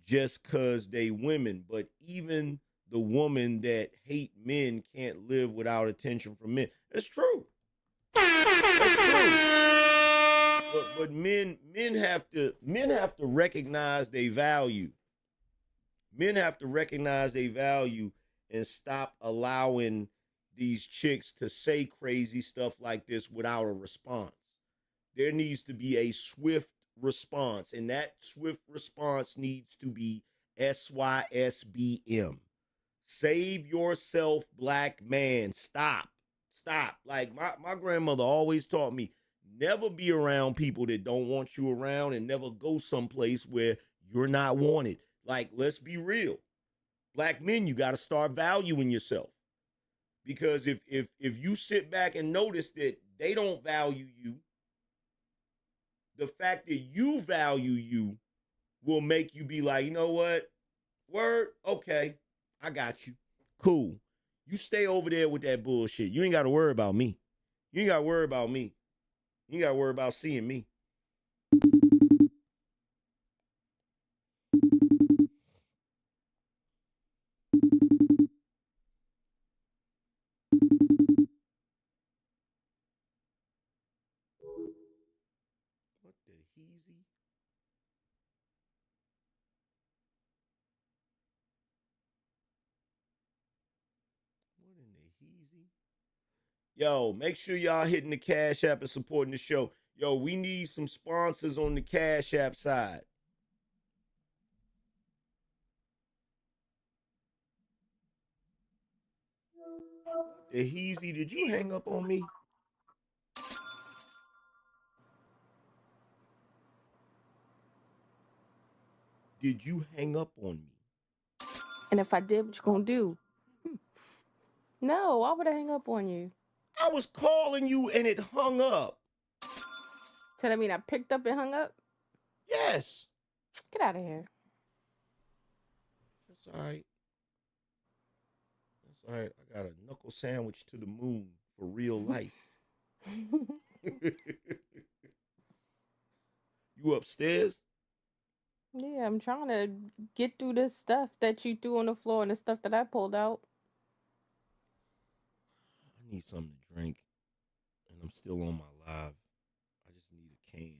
Speaker 1: just because they women. But even the woman that hate men can't live without attention from men. That's true. That's true. But men have to recognize their value. Men have to recognize their value and stop allowing these chicks to say crazy stuff like this without a response. There needs to be a swift response, and that swift response needs to be SYSBM. Save yourself, black man. Stop. Like my grandmother always taught me, never be around people that don't want you around and never go someplace where you're not wanted. Like, let's be real. Black men, you got to start valuing yourself. Because if you sit back and notice that they don't value you, the fact that you value you will make you be like, you know what? Word, okay, I got you. Cool. You stay over there with that bullshit. You ain't got to worry about me. You ain't got to worry about me. You ain't got to worry about seeing me. What the heezy? What in the heezy? Yo, make sure y'all hitting the Cash App and supporting the show. Yo, we need some sponsors on the Cash App side. The heezy, did you hang up on me? Did you hang up on me?
Speaker 2: And if I did, what you gonna do? No, why would I hang up on you?
Speaker 1: I was calling you and it hung up.
Speaker 2: So that mean I picked up and hung up?
Speaker 1: Yes.
Speaker 2: Get out of here.
Speaker 1: That's all right. All right, I got a knuckle sandwich to the moon for real life. You upstairs?
Speaker 2: Yeah, I'm trying to get through this stuff that you threw on the floor and the stuff that I pulled out.
Speaker 1: I need something to drink, and I'm still on my live. I just need a can.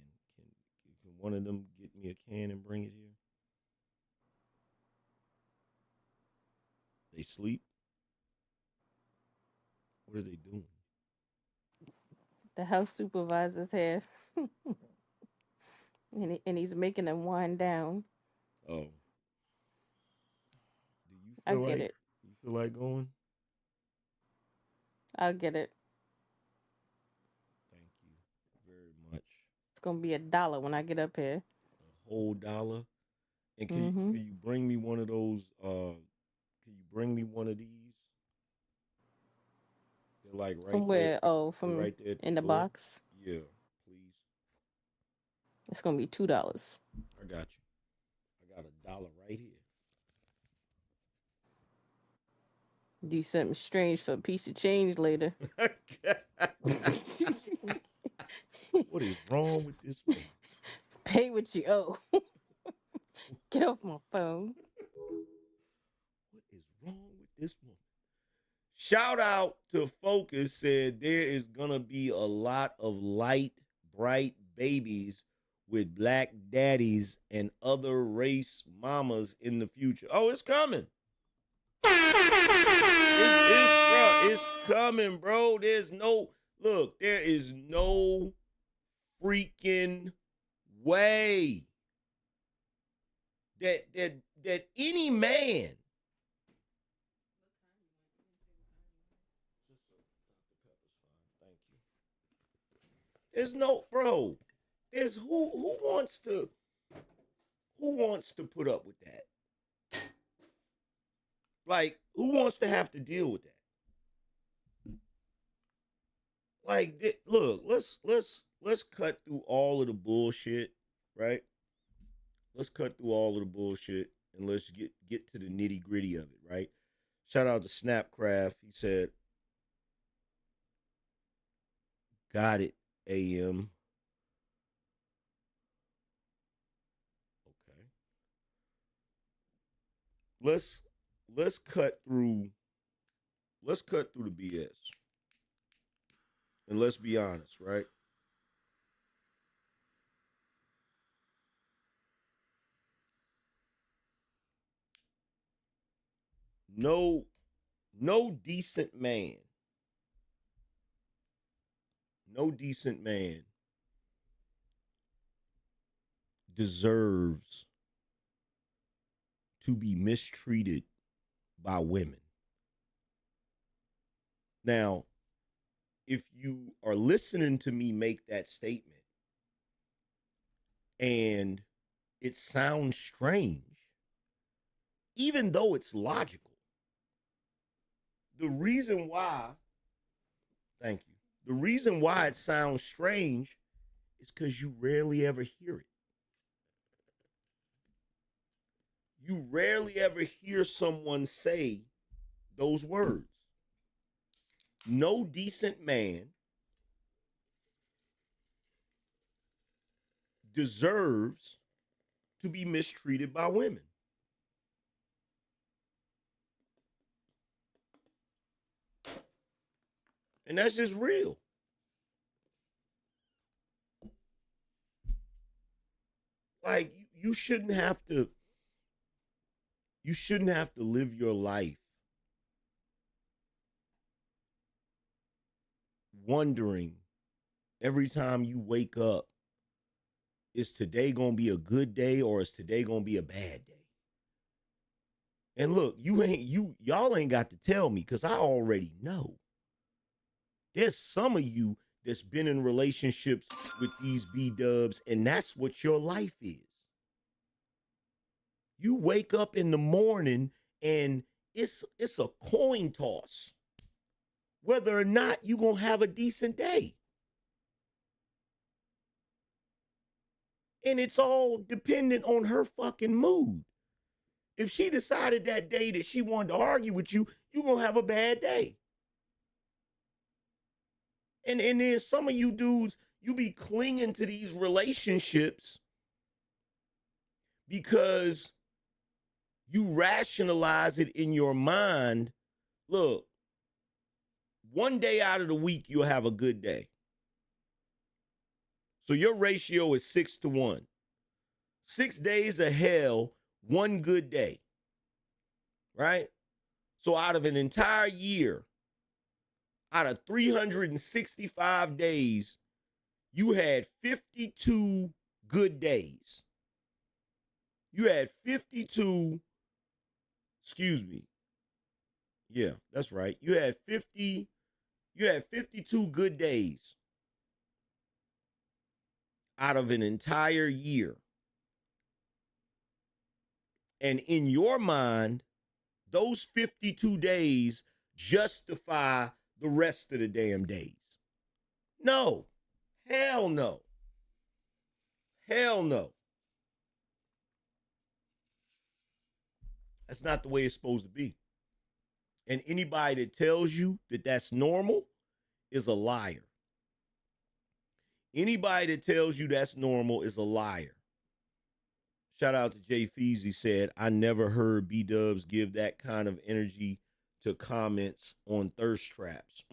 Speaker 1: Can one of them get me a can and bring it here? They sleep? What are they doing?
Speaker 2: The house supervisor's here. and he's making them wind down.
Speaker 1: Oh. Do you
Speaker 2: I
Speaker 1: feel
Speaker 2: get
Speaker 1: like
Speaker 2: it.
Speaker 1: you feel like going?
Speaker 2: I'll get it.
Speaker 1: Thank you very much.
Speaker 2: It's gonna be $1 when I get up here.
Speaker 1: A whole $1. And
Speaker 2: Mm-hmm.
Speaker 1: can you bring me one of those? Can you bring me one of these? They're like right
Speaker 2: From
Speaker 1: there.
Speaker 2: where? Oh,
Speaker 1: They're
Speaker 2: from
Speaker 1: right there at the
Speaker 2: in the
Speaker 1: door.
Speaker 2: box.
Speaker 1: Yeah, please.
Speaker 2: It's gonna be $2.
Speaker 1: I got you. I got $1 right here.
Speaker 2: Do something strange for a piece of change later.
Speaker 1: What is wrong with this woman?
Speaker 2: Pay what you owe. Get off my phone.
Speaker 1: What is wrong with this woman? Shout out to Focus said there is gonna be a lot of light, bright babies with black daddies and other race mamas in the future. Oh, it's coming. It's coming, bro. There is no freaking way that any man there's no bro. There's who wants to put up with that? Like, who wants to have to deal with that? Like, look, let's cut through all of the bullshit, right? Let's cut through all of the bullshit and let's get to the nitty gritty of it, right? Shout out to Snapcraft. He said, "Got it, AM." Okay. Let's cut through the BS. And let's be honest, right? No decent man. No decent man deserves to be mistreated by women. Now, if you are listening to me make that statement and it sounds strange, even though it's logical, the reason why it sounds strange is because you rarely ever hear it. You rarely ever hear someone say those words. No decent man deserves to be mistreated by women. And that's just real. Like, you shouldn't have to live your life wondering every time you wake up, is today gonna be a good day or is today gonna be a bad day? And look, y'all ain't got to tell me because I already know. There's some of you that's been in relationships with these B-dubs, and that's what your life is. You wake up in the morning and it's a coin toss whether or not you're gonna have a decent day. And it's all dependent on her fucking mood. If she decided that day that she wanted to argue with you, you're gonna have a bad day. And then some of you dudes, you be clinging to these relationships because you rationalize it in your mind. Look, one day out of the week, you'll have a good day. So your ratio is 6-1. 6 days of hell, one good day. Right? So out of an entire year, out of 365 days, you had 52 good days. You had 52, excuse me. Yeah, that's right. You had 52 good days out of an entire year. And in your mind, those 52 days justify the rest of the damn days. No. Hell no. Hell no. That's not the way it's supposed to be. And anybody that tells you that that's normal is a liar. Anybody that tells you that's normal is a liar. Shout out to Jay Feezy said, I never heard B-Dubs give that kind of energy to comments on thirst traps.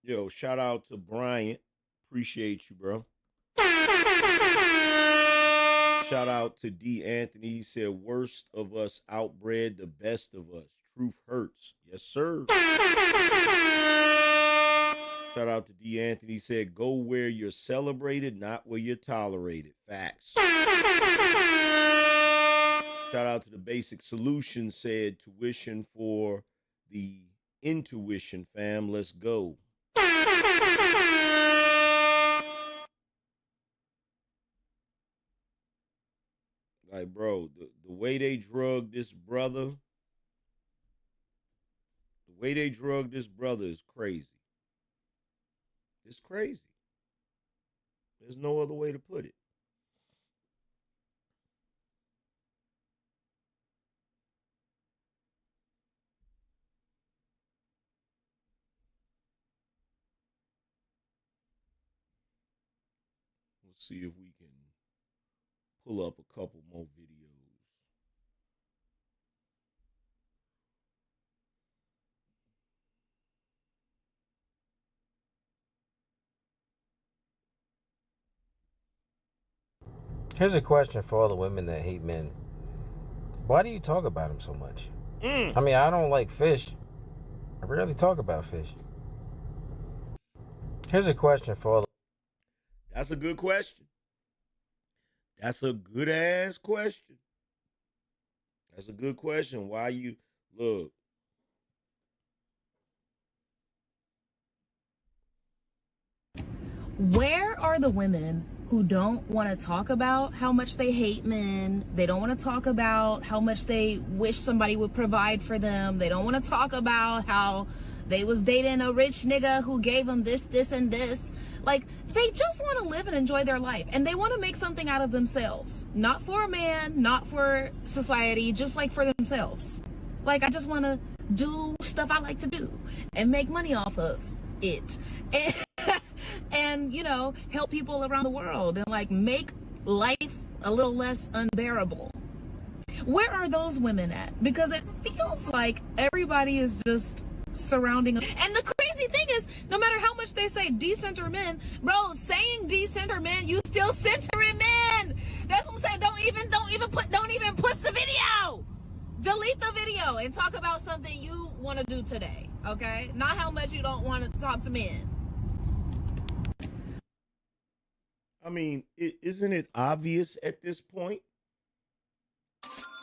Speaker 1: Yo, shout out to Bryant. Appreciate you, bro. Shout out to D. Anthony. He said, worst of us outbred the best of us. Truth hurts. Yes, sir. Shout out to D. Anthony. He said, go where you're celebrated, not where you're tolerated. Facts. Shout out to the Basic Solution. Said, tuition for the intuition, fam. Let's go. Like, bro, the way they drug this brother, is crazy. It's crazy. There's no other way to put it. Let's see if we can pull up a couple more videos.
Speaker 4: Here's a question for all the women that hate men. Why do you talk about them so much? I mean, I don't like fish. I rarely talk about fish. Here's a question for all the...
Speaker 1: That's a good question. That's a good ass question. That's a good question. Why you look?
Speaker 22: Where are the women who don't want to talk about how much they hate men? They don't want to talk about how much they wish somebody would provide for them. They don't want to talk about how they was dating a rich nigga who gave them this, this, and this. Like, they just want to live and enjoy their life. And they want to make something out of themselves. Not for a man, not for society, just like for themselves. Like, I just want to do stuff I like to do and make money off of it. And you know, help people around the world and like make life a little less unbearable. Where are those women at? Because it feels like everybody is just surrounding them. And the crazy thing is, no matter how much they say decenter men, bro, saying decenter men, you still centering men. That's what I'm saying. Don't even push the video. Delete the video and talk about something you want to do today, okay? Not how much you don't want to talk to men.
Speaker 1: I mean, isn't it obvious at this point?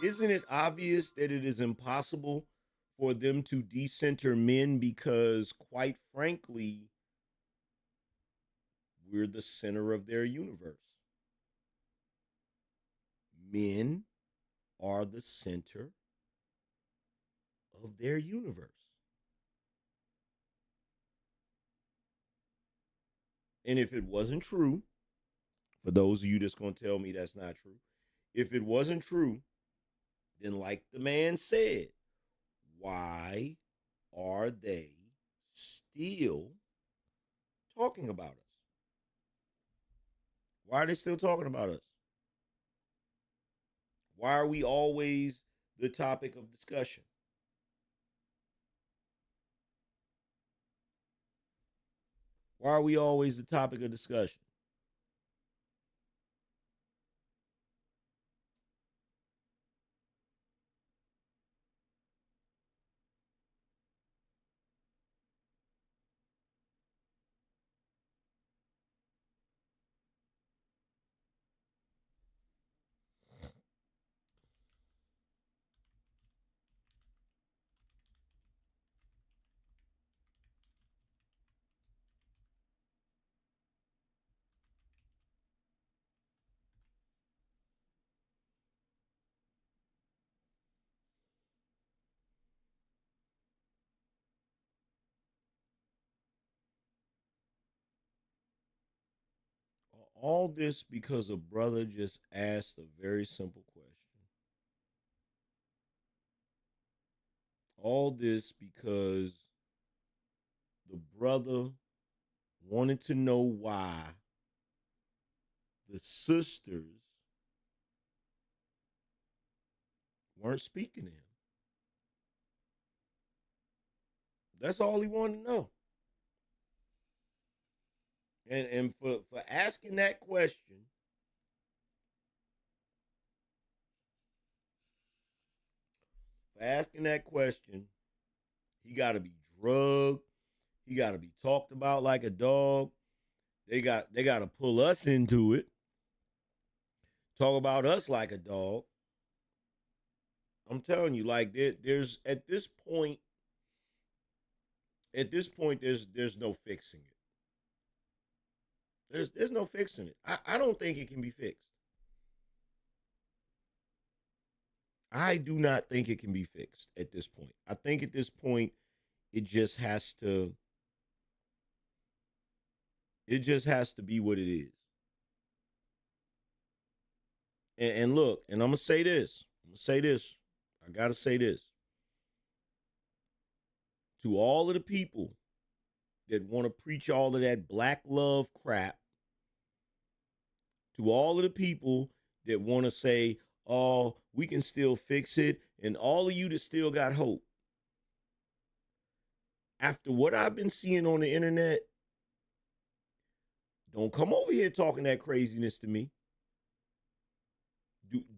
Speaker 1: Isn't it obvious that it is impossible for them to decenter men because, quite frankly, we're the center of their universe? Men are the center of their universe. And if it wasn't true, for those of you that's going to tell me that's not true, if it wasn't true, then like the man said, why are they still talking about us? Why are they still talking about us? Why are we always the topic of discussion? Why are we always the topic of discussion? All this because a brother just asked a very simple question. All this because the brother wanted to know why the sisters weren't speaking to him. That's all he wanted to know. And for asking that question, he got to be drugged. He got to be talked about like a dog. They got to pull us into it. Talk about us like a dog. I'm telling you, like there's at this point, there's no fixing it. There's no fixing it. I don't think it can be fixed. I do not think it can be fixed at this point. I think at this point it just has to be what it is. And look, and I'm gonna say this. I gotta say this. To all of the people that want to preach all of that black love crap, to all of the people that want to say, oh, we can still fix it, and all of you that still got hope. After what I've been seeing on the internet, don't come over here talking that craziness to me.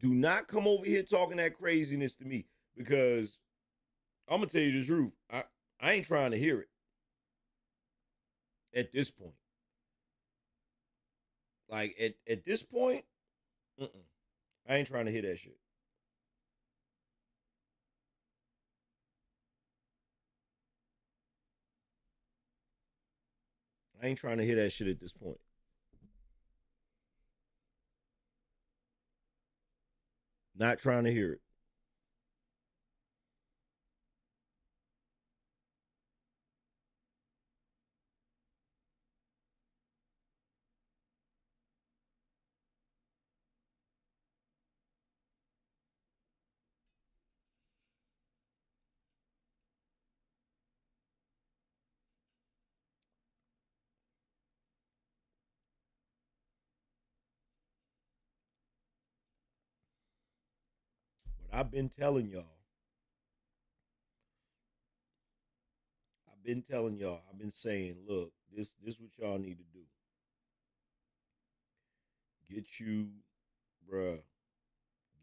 Speaker 1: Do not come over here talking that craziness to me, because I'm gonna tell you the truth. I ain't trying to hear it at this point. Like at this point, I ain't trying to hear that shit. I ain't trying to hear that shit at this point. Not trying to hear it. But I've been telling y'all. I've been saying, look, this what y'all need to do. Get you, bruh,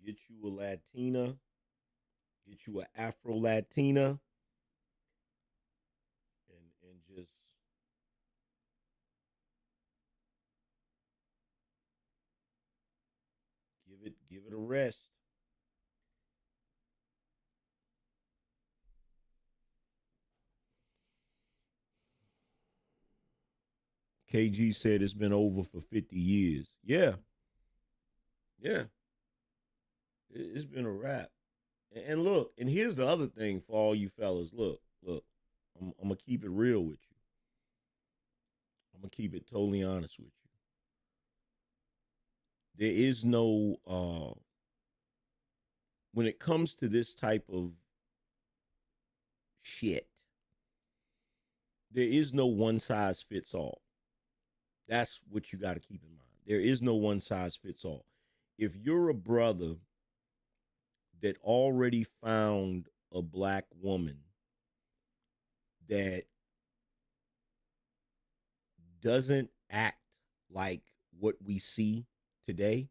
Speaker 1: get you a Latina, get you an Afro Latina, and just give it a rest. KG said it's been over for 50 years. Yeah. Yeah. It's been a wrap. And look, and here's the other thing for all you fellas. Look, I'm going to keep it real with you. I'm gonna keep it totally honest with you. There is no when it comes to this type of shit, there is no one size fits all. That's what you got to keep in mind. There is no one size fits all. If you're a brother that already found a black woman that doesn't act like what we see today,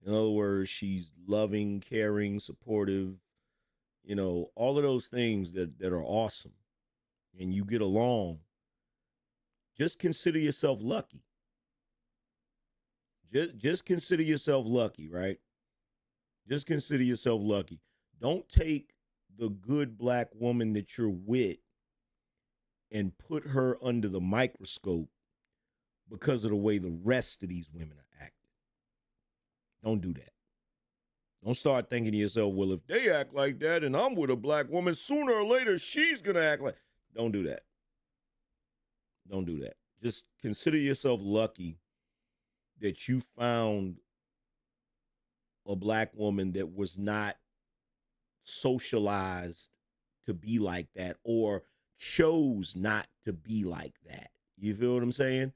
Speaker 1: in other words, she's loving, caring, supportive, all of those things that are awesome, and you get along, just consider yourself lucky. Just consider yourself lucky, right? Just consider yourself lucky. Don't take the good black woman that you're with and put her under the microscope because of the way the rest of these women are acting. Don't do that. Don't start thinking to yourself, well, if they act like that and I'm with a black woman, sooner or later she's going to act like. Don't do that. Don't do that. Just consider yourself lucky that you found a black woman that was not socialized to be like that or chose not to be like that. You feel what I'm saying?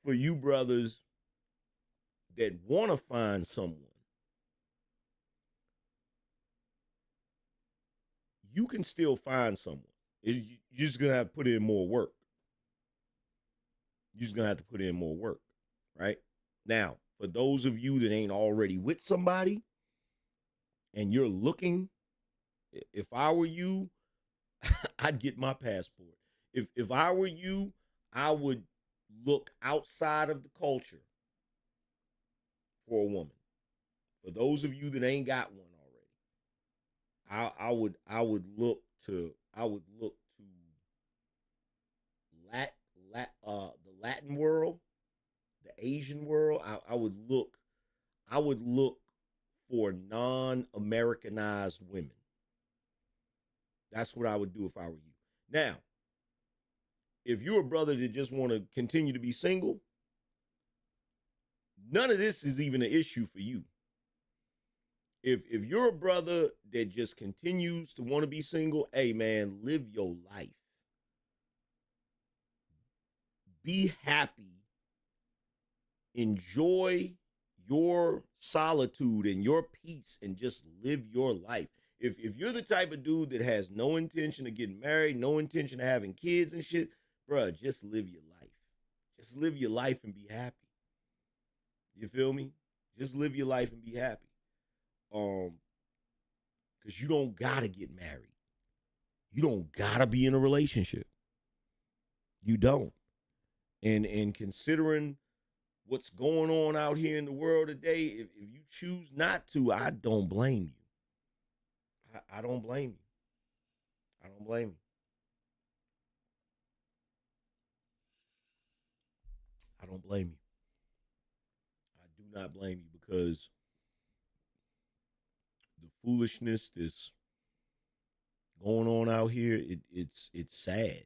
Speaker 1: For you brothers that want to find someone, you can still find someone. You're just going to have to put in more work. You're just going to have to put in more work, right? Now, for those of you that ain't already with somebody and you're looking, if I were you, I'd get my passport. If I were you, I would look outside of the culture for a woman. For those of you that ain't got one already, I would look to the Latin world, the Asian world. I would look for non-Americanized women. That's what I would do if I were you. Now, if you're a brother that just want to continue to be single, none of this is even an issue for you. If you're a brother that just continues to want to be single, hey man, live your life. Be happy. Enjoy your solitude and your peace and just live your life. If you're the type of dude that has no intention of getting married, no intention of having kids and shit, bruh, just live your life. Just live your life and be happy. You feel me? Just live your life and be happy. Because you don't gotta get married. You don't gotta be in a relationship. You don't. And considering what's going on out here in the world today, if you choose not to, I don't blame you. I don't blame you. I don't blame you. I don't blame you. I do not blame you because the foolishness that's going on out here, it's sad.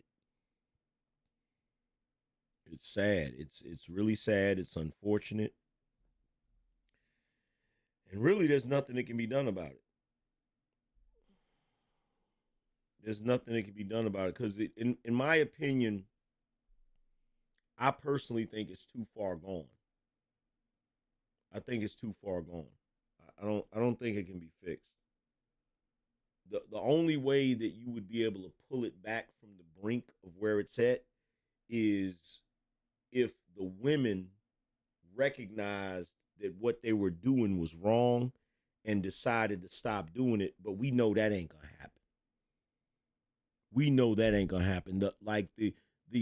Speaker 1: It's sad. It's really sad. It's unfortunate. And really, there's nothing that can be done about it. There's nothing that can be done about it because, in my opinion, I personally think it's too far gone. I think it's too far gone. I don't think it can be fixed. The only way that you would be able to pull it back from the brink of where it's at is if the women recognized that what they were doing was wrong and decided to stop doing it. But we know that ain't gonna happen. We know that ain't gonna happen. The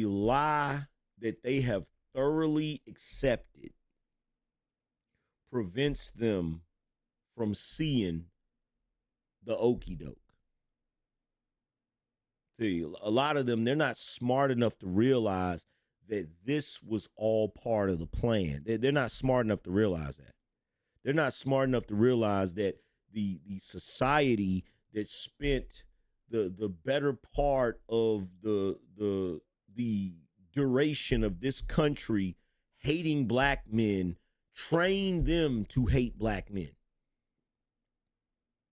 Speaker 1: lie that they have thoroughly accepted prevents them from seeing the okie doke. See, a lot of them, they're not smart enough to realize that this was all part of the plan. They're not smart enough to realize that. They're not smart enough to realize that the society that spent the better part of the duration of this country hating black men train them to hate black men.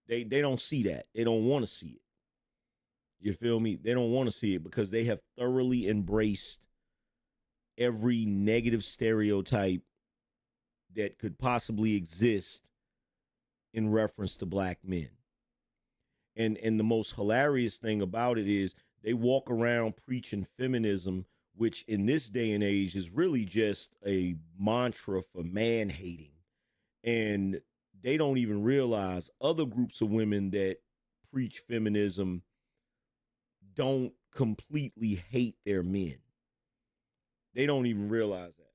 Speaker 1: They don't see that. They don't want to see it. You feel me? They don't want to see it because they have thoroughly embraced every negative stereotype that could possibly exist in reference to black men. And the most hilarious thing about it is they walk around preaching feminism, which in this day and age is really just a mantra for man hating. And they don't even realize other groups of women that preach feminism don't completely hate their men. They don't even realize that.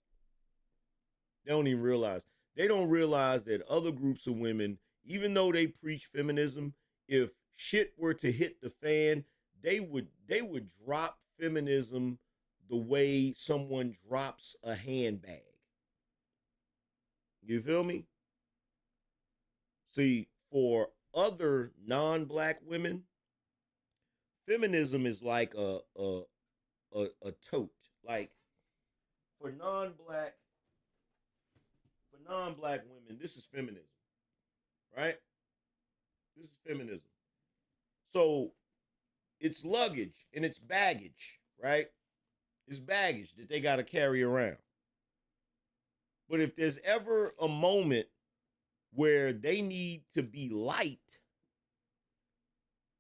Speaker 1: They don't even realize. They don't realize that other groups of women, even though they preach feminism, if shit were to hit the fan, they would drop feminism the way someone drops a handbag. You feel me? See, for other non-black women, feminism is like a tote. Like for non-black women, this is feminism, right? This is feminism. So it's luggage and it's baggage, right? It's baggage that they got to carry around. But if there's ever a moment where they need to be light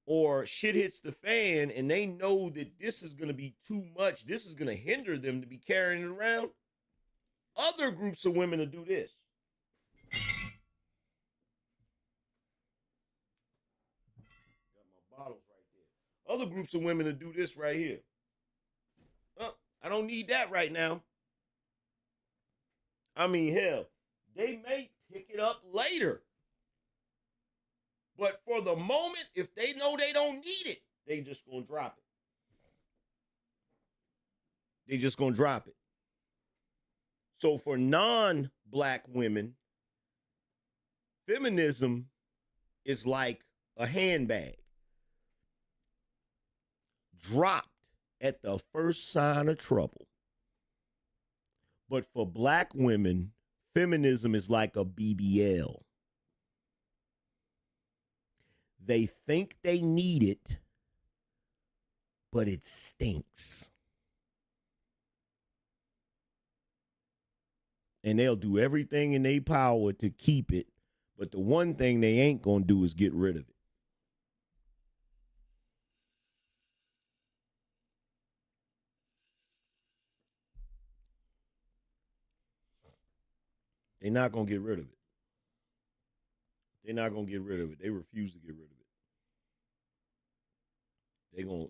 Speaker 1: or shit hits the fan and they know that this is going to be too much, this is going to hinder them to be carrying it around, other groups of women will do this. Got my bottles right there. Other groups of women will do this right here. Oh, I don't need that right now. I mean, hell, they may pick it up later. But for the moment, if they know they don't need it, they just gonna drop it. They just gonna drop it. So for non-black women, feminism is like a handbag. Dropped at the first sign of trouble. But for black women, feminism is like a BBL. They think they need it, but it stinks. And they'll do everything in their power to keep it, but the one thing they ain't gonna do is get rid of it. They're not going to get rid of it. They're not going to get rid of it. They refuse to get rid of it.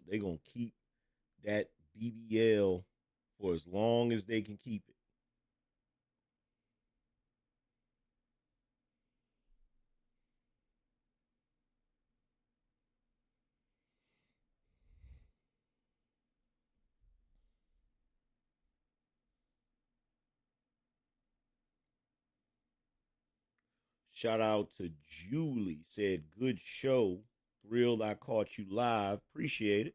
Speaker 1: They're going to keep that BBL for as long as they can keep it. Shout out to Julie. Said, good show. Thrilled I caught you live. Appreciate it.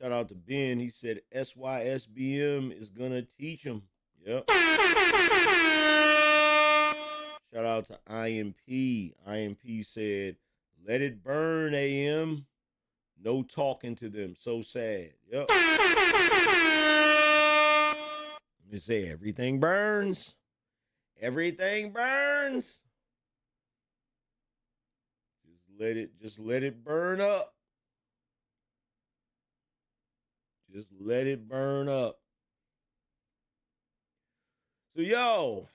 Speaker 1: Shout out to Ben. He said, SYSBM is going to teach him. Yep. Shout out to IMP. IMP said, let it burn, AM. No talking to them. So sad. Yep. Let me say, everything burns. Everything burns. Just let it burn up. Just let it burn up. So yo,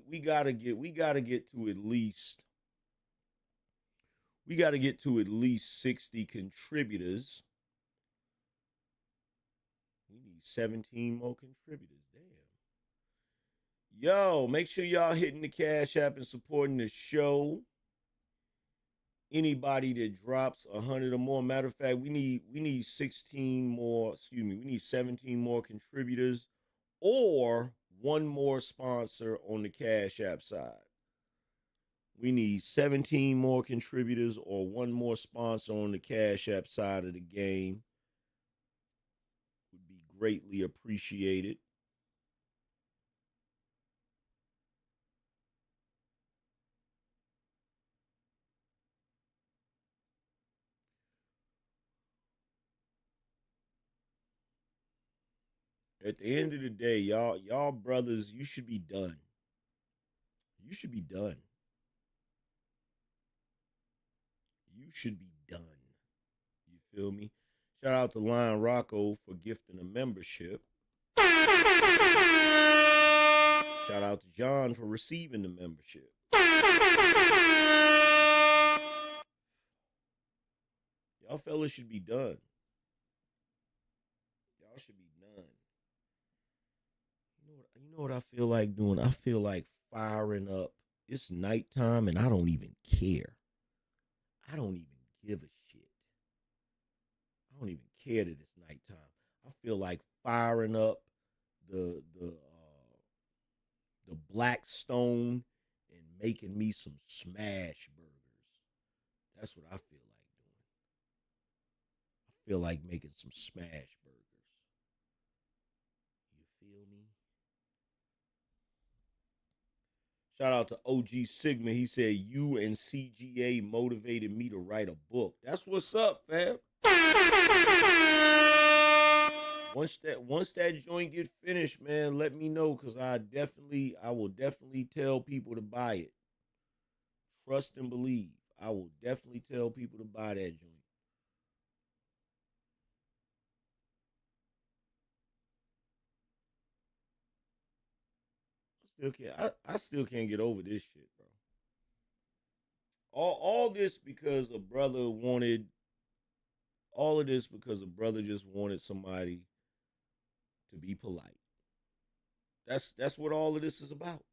Speaker 1: we gotta get to at least 60 contributors. We need 17 more contributors. Damn. Yo, make sure y'all hitting the Cash App and supporting the show. Anybody that drops 100 or more. Matter of fact, we need 16 more, we need 17 more contributors or one more sponsor on the Cash App side. We need 17 more contributors or one more sponsor on the Cash App side of the game. greatly appreciated. At the end of the day, y'all brothers, you should be done. You should be done. You should be done. You feel me? Shout out to Lion Rocco for gifting a membership. Shout out to John for receiving the membership. Y'all fellas should be done. Y'all should be done. You know what I feel like doing? I feel like firing up. It's nighttime and I don't even care. I don't even give a shit. I don't even care that it's nighttime. I feel like firing up the Blackstone and making me some smash burgers. That's what I feel like doing. I feel like making some smash burgers. You feel me? Shout out to OG Sigma. He said, you and CGA motivated me to write a book. That's what's up, fam. Once that joint get finished, man, let me know, because I will definitely tell people to buy it. Trust and believe. I will definitely tell people to buy that joint. I still can't get over this shit, bro. All this because a brother wanted. All of this because a brother just wanted somebody to be polite. That's what all of this is about.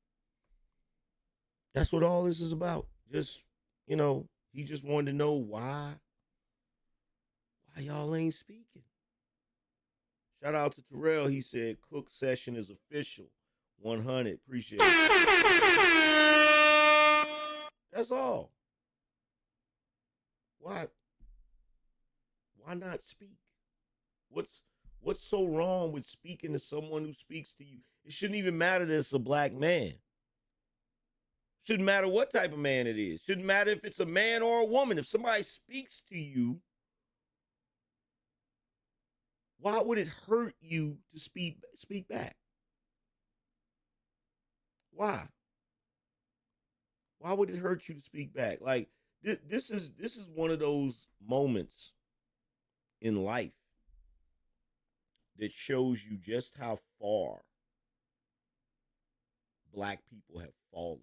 Speaker 1: That's what all this is about. Just, he just wanted to know why y'all ain't speaking. Shout out to Terrell. He said Cook session is official. 100. Appreciate it. That's all. Why not speak? What's so wrong with speaking to someone who speaks to you? It shouldn't even matter that it's a black man. Shouldn't matter what type of man it is. Shouldn't matter if it's a man or a woman. If somebody speaks to you, why would it hurt you to speak back? Why? Why would it hurt you to speak back? Like this is one of those moments in life that shows you just how far black people have fallen.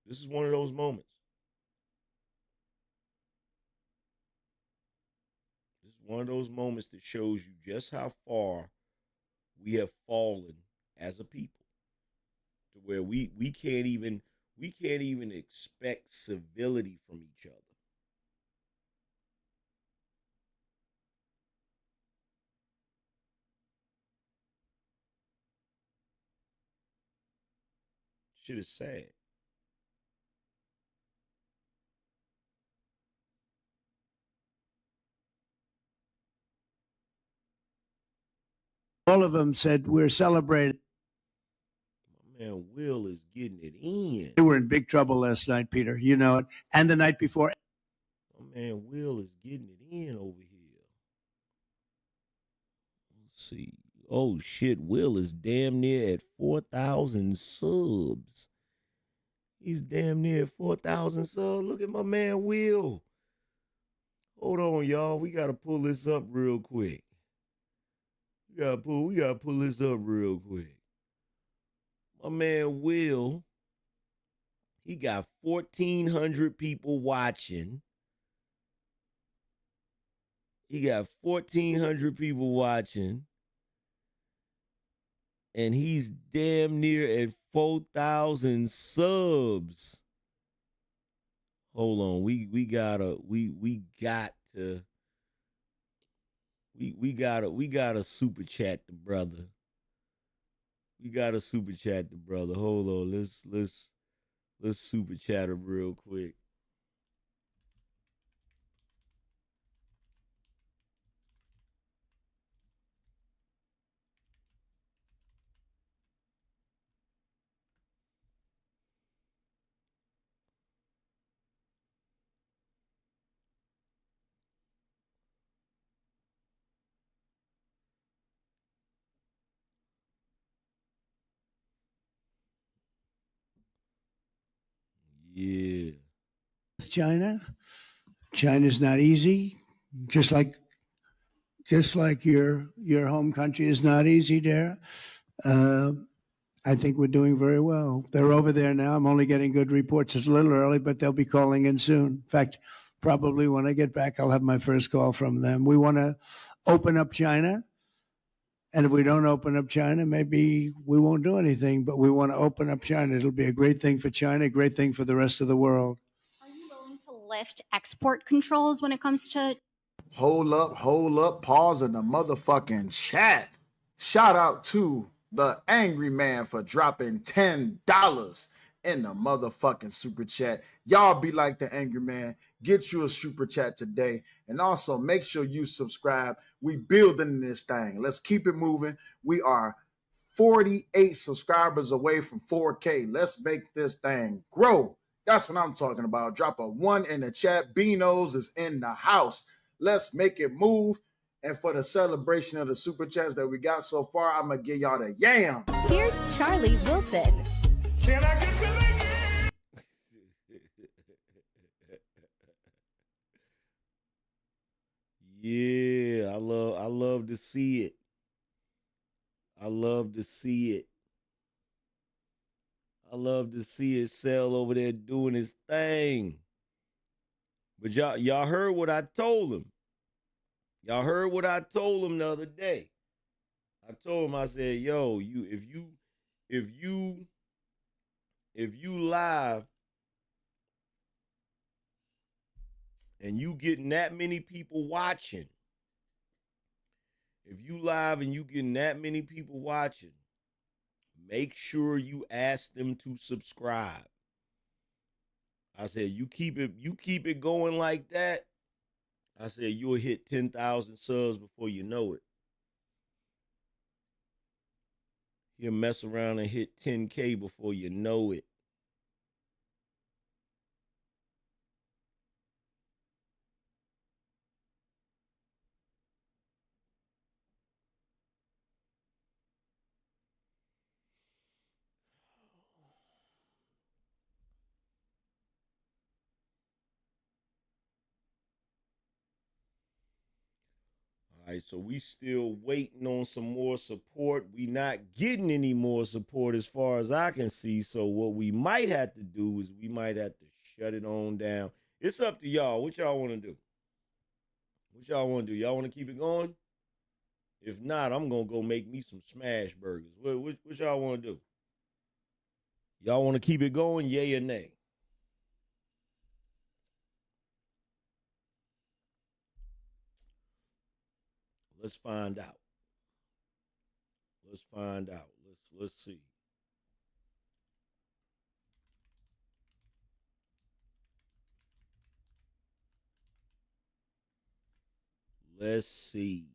Speaker 1: This is one of those moments. This is one of those moments that shows you just how far we have fallen as a people, to where we can't even expect civility from each other. Shit is sad.
Speaker 6: All of them said we're celebrating.
Speaker 1: My man Will is getting it in.
Speaker 6: They were in big trouble last night, Peter. You know it. And the night before.
Speaker 1: My man Will is getting it in over here. Let's see. Oh shit, Will is damn near at 4,000 subs. He's damn near at 4,000 subs. Look at my man Will. Hold on, y'all. We gotta pull this up real quick. We gotta pull this up real quick. My man Will, he got 1,400 people watching. He got 1,400 people watching. And he's damn near at 4,000 subs. Hold on. We gotta super chat the brother. We gotta super chat the brother. Hold on. Let's super chat him real quick. Yeah.
Speaker 6: China. China's not easy, just like your home country is not easy there. I think we're doing very well. They're over there now. I'm only getting good reports. It's a little early, but they'll be calling in soon. In fact, probably when I get back, I'll have my first call from them. We want to open up China. And if we don't open up China, maybe we won't do anything, but we want to open up China. It'll be a great thing for China, a great thing for the rest of the world.
Speaker 10: Are you willing to lift export controls when it comes to...
Speaker 11: Hold up, pause in the motherfucking chat. Shout out to the Angryman for dropping $10 in the motherfucking super chat. Y'all be like the Angryman. Get you a super chat today. And also make sure you subscribe. We building this thing. Let's keep it moving. We are 48 subscribers away from 4K. Let's make this thing grow. That's what I'm talking about. Drop a 1 in the chat. BINO's is in the house. Let's make it move. And for the celebration of the super chats that we got so far, I'm going to give y'all the yam.
Speaker 10: Here's Charlie Wilson.
Speaker 11: Can I get you
Speaker 1: Yeah, I love to see it. I love to see it. I love to see it Sell over there doing his thing. But y'all heard what I told him. Y'all heard what I told him the other day. I told him, I said, yo, if you live and you getting that many people watching, if you live and you getting that many people watching, make sure you ask them to subscribe. I said, you keep it going like that. I said, you'll hit 10,000 subs before you know it. You'll mess around and hit 10K before you know it. All right, so we still waiting on some more support. We not getting any more support as far as I can see. So what we might have to do is we might have to shut it on down. It's up to y'all. What y'all want to do? What y'all want to do? Y'all want to keep it going? If not, I'm going to go make me some smash burgers. What y'all want to do? Y'all want to keep it going, yay or nay? Let's find out. Let's find out. Let's see. Let's see.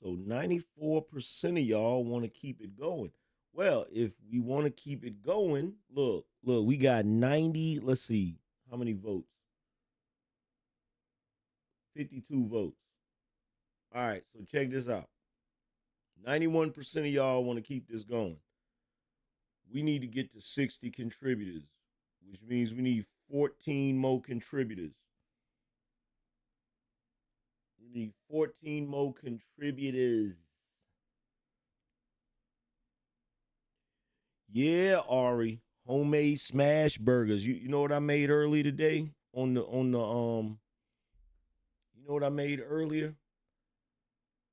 Speaker 1: So 94% of y'all want to keep it going. Well, if we want to keep it going, look, we got 90. Let's see. How many votes? 52 votes. All right, so check this out. 91% of y'all want to keep this going. We need to get to 60 contributors, which means we need 14 more contributors. We need 14 more contributors. Yeah, Ari, homemade smash burgers. You know what I made early today on the you know what I made earlier?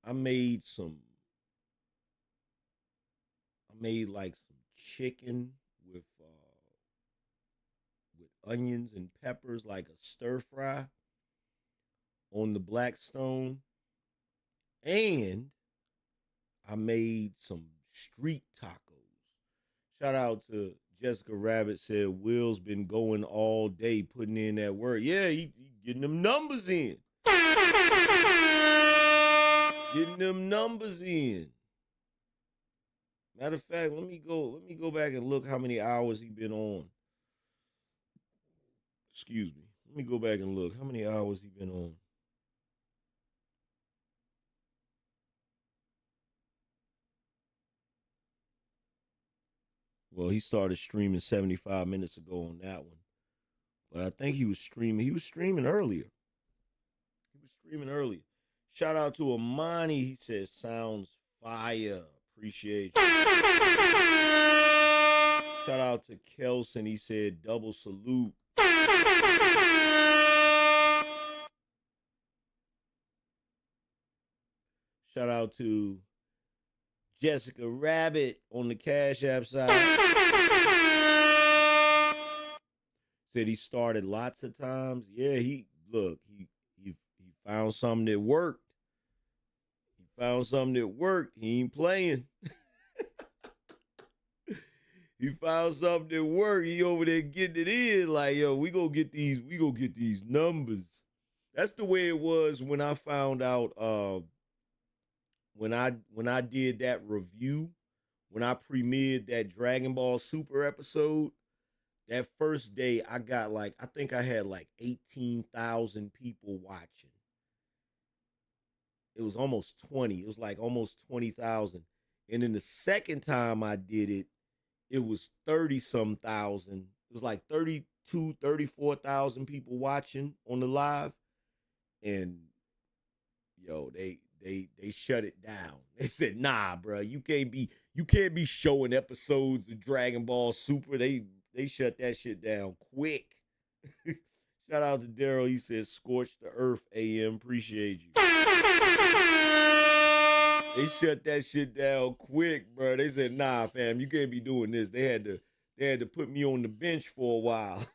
Speaker 1: I made like some chicken with onions and peppers, like a stir fry on the Blackstone, and I made some street tacos. Shout out to Jessica Rabbit, said Will's been going all day putting in that work. Yeah, he getting them numbers in. Getting them numbers in. Matter of fact, let me go back and look how many hours he been on. Excuse me. Let me go back and look how many hours he been on. Well, he started streaming 75 minutes ago on that one. But I think he was streaming. He was streaming earlier. Shout out to Amani. He says, sounds fire. Appreciate you. Shout out to Kelson. He said, double salute. Shout out to Jessica Rabbit on the Cash App side. Said he started lots of times. Yeah, he found something that worked. He ain't playing. He found something that worked. He over there getting it in. Like, yo, we gonna get these numbers. That's the way it was when I found out when I did that review, when I premiered that Dragon Ball Super episode. That first day I got I think I had 18,000 people watching. It was almost 20. It was almost 20,000. And then the second time I did it, it was 30-some thousand. It was 32, 34,000 people watching on the live. And yo, they shut it down. They said, nah, bro, you can't be showing episodes of Dragon Ball Super. They shut that shit down quick. Shout out to Daryl. He says, scorch the earth, AM. Appreciate you. They shut that shit down quick, bro. They said, nah, fam, you can't be doing this. They had to put me on the bench for a while.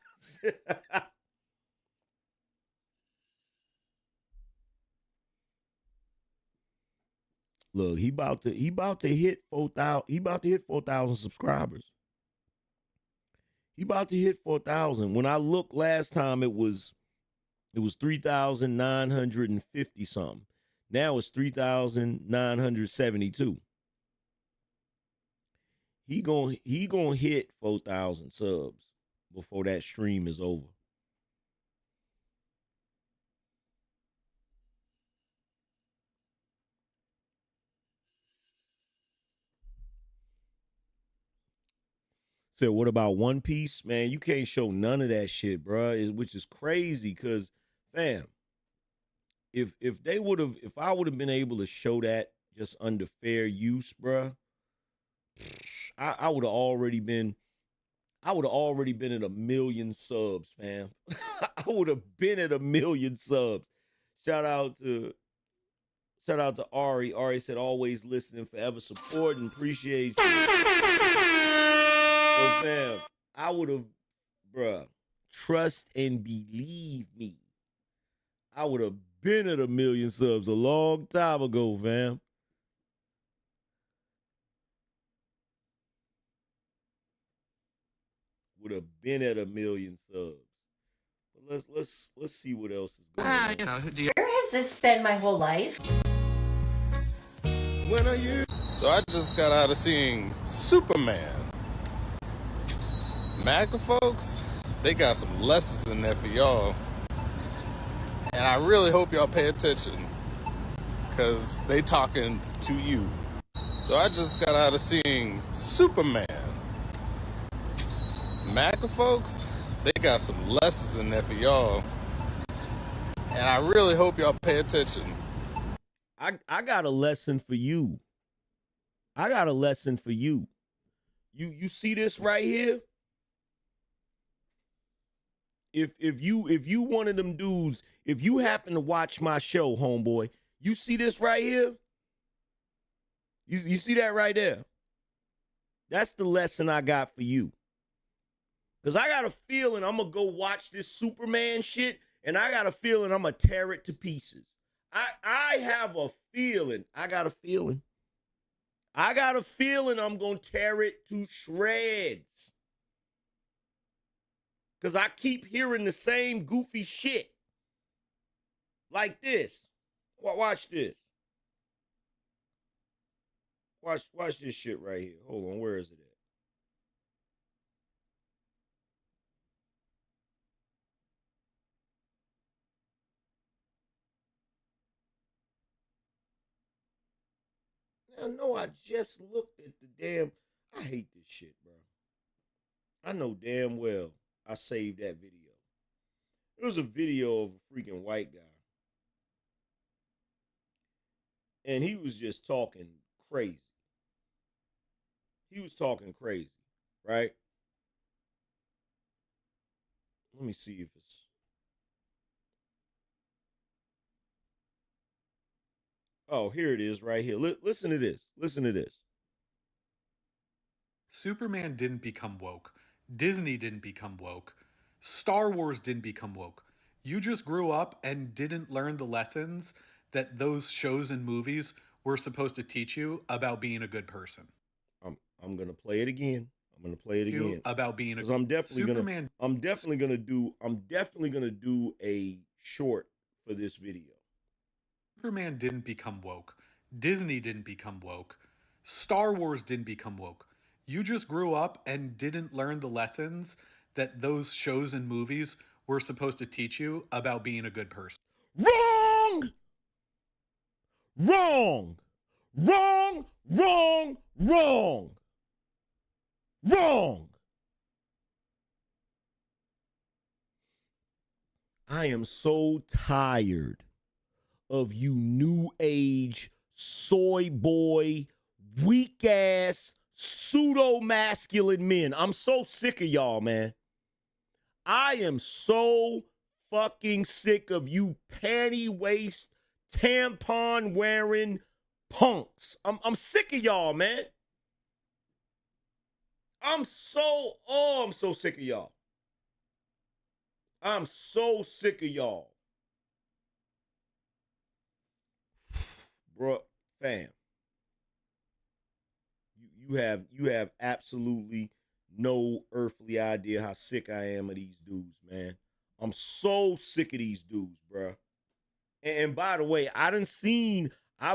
Speaker 1: Look, he about to hit 4,000. He about to hit 4,000 subscribers. He about to hit 4,000. When I looked last time, it was 3,950 something. Now it's 3,972. He gonna hit 4,000 subs before that stream is over. Said, what about One Piece? Man, you can't show none of that shit, bro. Which is crazy, because, fam, if I would have been able to show that just under fair use, bro, I would have already been at 1 million subs, fam. I would have been at 1 million subs. Shout out to Ari. Ari said, always listening, forever supporting. Appreciate you. So, fam, I would have, bruh, trust and believe me, I would have been at 1 million subs a long time ago, fam. Would have been at 1 million subs. But let's see what else is going on.
Speaker 12: Where has this been my whole life?
Speaker 14: When are you? So I just got out of seeing Superman. MAGA folks, they got some lessons in there for y'all. And I really hope y'all pay attention. because they talking to you. So I just got out of seeing Superman. MAGA folks, they got some lessons in there for y'all. And I really hope y'all pay attention.
Speaker 1: I got a lesson for you. I got a lesson for you. You see this right here? If you one of them dudes, if you happen to watch my show, homeboy, you see this right here? You see that right there? That's the lesson I got for you. Because I got a feeling I'm going to go watch this Superman shit, and I got a feeling I'm going to tear it to pieces. I have a feeling. I got a feeling I'm going to tear it to shreds. Because I keep hearing the same goofy shit. Like this. Watch this. Watch this shit right here. Hold on, where is it at? I know I just looked at the damn... I hate this shit, bro. I know damn well I saved that video. It was a video of a freaking white guy. And he was just talking crazy. He was talking crazy, right? Let me see if it's... Oh, here it is right here. Listen to this. Listen to this.
Speaker 15: Superman didn't become woke. Disney didn't become woke. Star Wars didn't become woke. You just grew up and didn't learn the lessons that those shows and movies were supposed to teach you about being a good person.
Speaker 1: I'm gonna play it again.
Speaker 15: About being a
Speaker 1: because I'm definitely gonna do a short for this video.
Speaker 15: Superman didn't become woke. Disney didn't become woke. Star Wars didn't become woke. You just grew up and didn't learn the lessons that those shows and movies were supposed to teach you about being a good person.
Speaker 1: Wrong! Wrong! Wrong! Wrong! Wrong! Wrong! I am so tired of you new age soy boy, weak ass, pseudo masculine men. I'm so sick of y'all, man. I am so fucking sick of you panty waist, tampon wearing punks. I'm sick of y'all, man. I'm so sick of y'all. I'm so sick of y'all. Bro, fam. You have absolutely no earthly idea how sick I am of these dudes, man. I'm so sick of these dudes, bro. And by the way, I've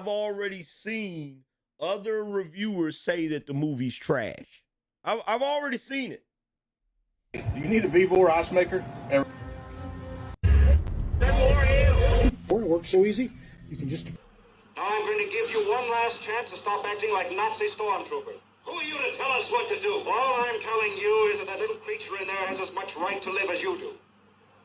Speaker 1: already seen other reviewers say that the movie's trash. I've already seen it.
Speaker 16: Do you need a V4 ice maker? Or it works so easy, you can just...
Speaker 23: Now I'm going to give you one last chance to stop acting like Nazi stormtroopers. Who are you to tell us what to do? All I'm telling you is that that little creature in there has as much right to live as you do.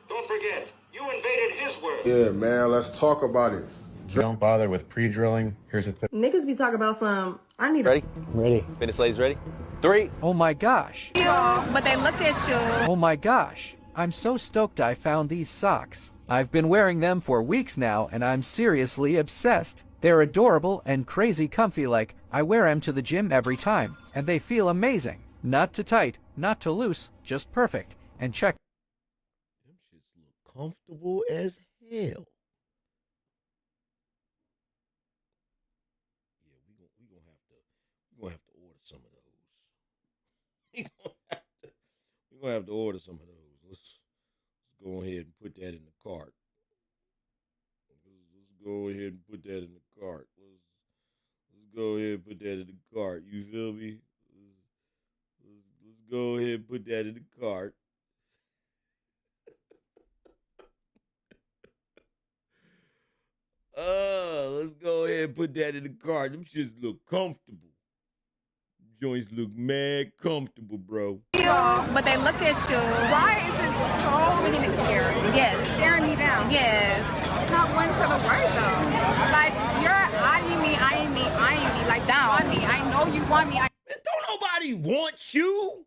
Speaker 23: Don't forget, you invaded his world.
Speaker 16: Yeah, man, let's talk about it.
Speaker 24: Don't bother with pre-drilling. Here's the thing.
Speaker 25: Niggas be talking about some, I need
Speaker 24: Ready? Ready. Fitness ladies ready? 3.
Speaker 26: Oh my gosh.
Speaker 25: But they look at you.
Speaker 26: Oh my gosh. I'm so stoked I found these socks. I've been wearing them for weeks now and I'm seriously obsessed. They're adorable and crazy comfy, like I wear them to the gym every time and they feel amazing. Not too tight, not too loose, just perfect. And check.
Speaker 1: Them shits look comfortable as hell. We're gonna have to order some of those. We're gonna have to order some of those. Let's go ahead and put that in the cart. Let's go ahead and put that in the cart. Let's go ahead and put that in the cart. You feel me? Let's go ahead and put that in the cart. Let's go ahead and put that in the cart. Them shits look comfortable. Joints look mad comfortable, bro.
Speaker 25: But they look at you. Why is there so many niggas here? Yes. Staring me down. Yes. Not one to the word though. Like you're eyeing me. Like down. You want me. I know you want me.
Speaker 1: Man, don't nobody want you.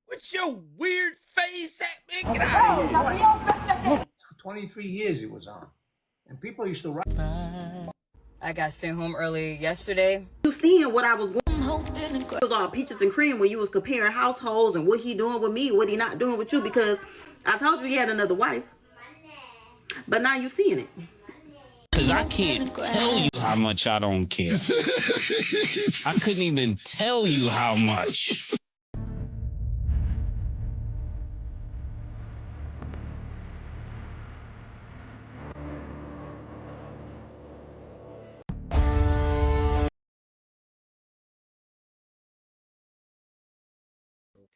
Speaker 1: What's your weird face at, man? Get out of here.
Speaker 16: 23 years it was on. And people used to write.
Speaker 7: I got sent home early yesterday.
Speaker 13: You seeing what I was going. It was all peaches and cream when you was comparing households and what he doing with me, what he not doing with you, because I told you he had another wife. But now you seeing it.
Speaker 18: Cause I can't tell you how much I don't care. I couldn't even tell you how much.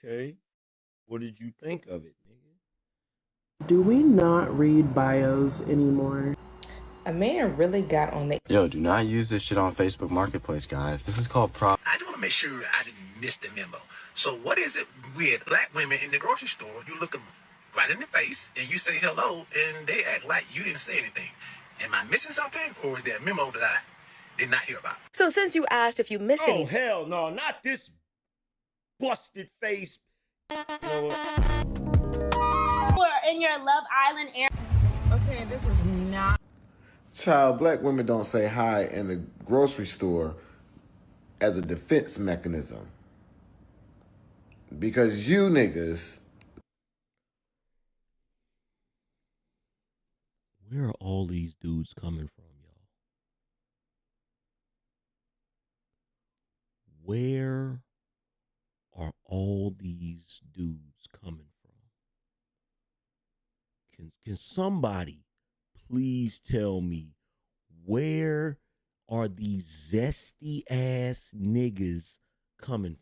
Speaker 1: Okay. What did you think of it, nigga?
Speaker 19: Do we not read bios anymore?
Speaker 20: A man really got on the...
Speaker 24: Yo, do not use this shit on Facebook Marketplace, guys. This is called prop.
Speaker 8: I just want to make sure I didn't miss the memo. So what is it with black women in the grocery store? You look them right in the face and you say hello and they act like you didn't say anything. Am I missing something, or is there a memo that I did not hear about?
Speaker 21: So since you asked if you missed
Speaker 1: anything... Oh, hell no, not this busted face. You know what?
Speaker 21: We're in your Love Island area.
Speaker 17: Okay, this is not...
Speaker 11: Child, black women don't say hi in the grocery store as a defense mechanism. Because you niggas...
Speaker 1: Where are all these dudes coming from, y'all? Where are all these dudes coming from? Can somebody please tell me, where are these zesty ass niggas coming from?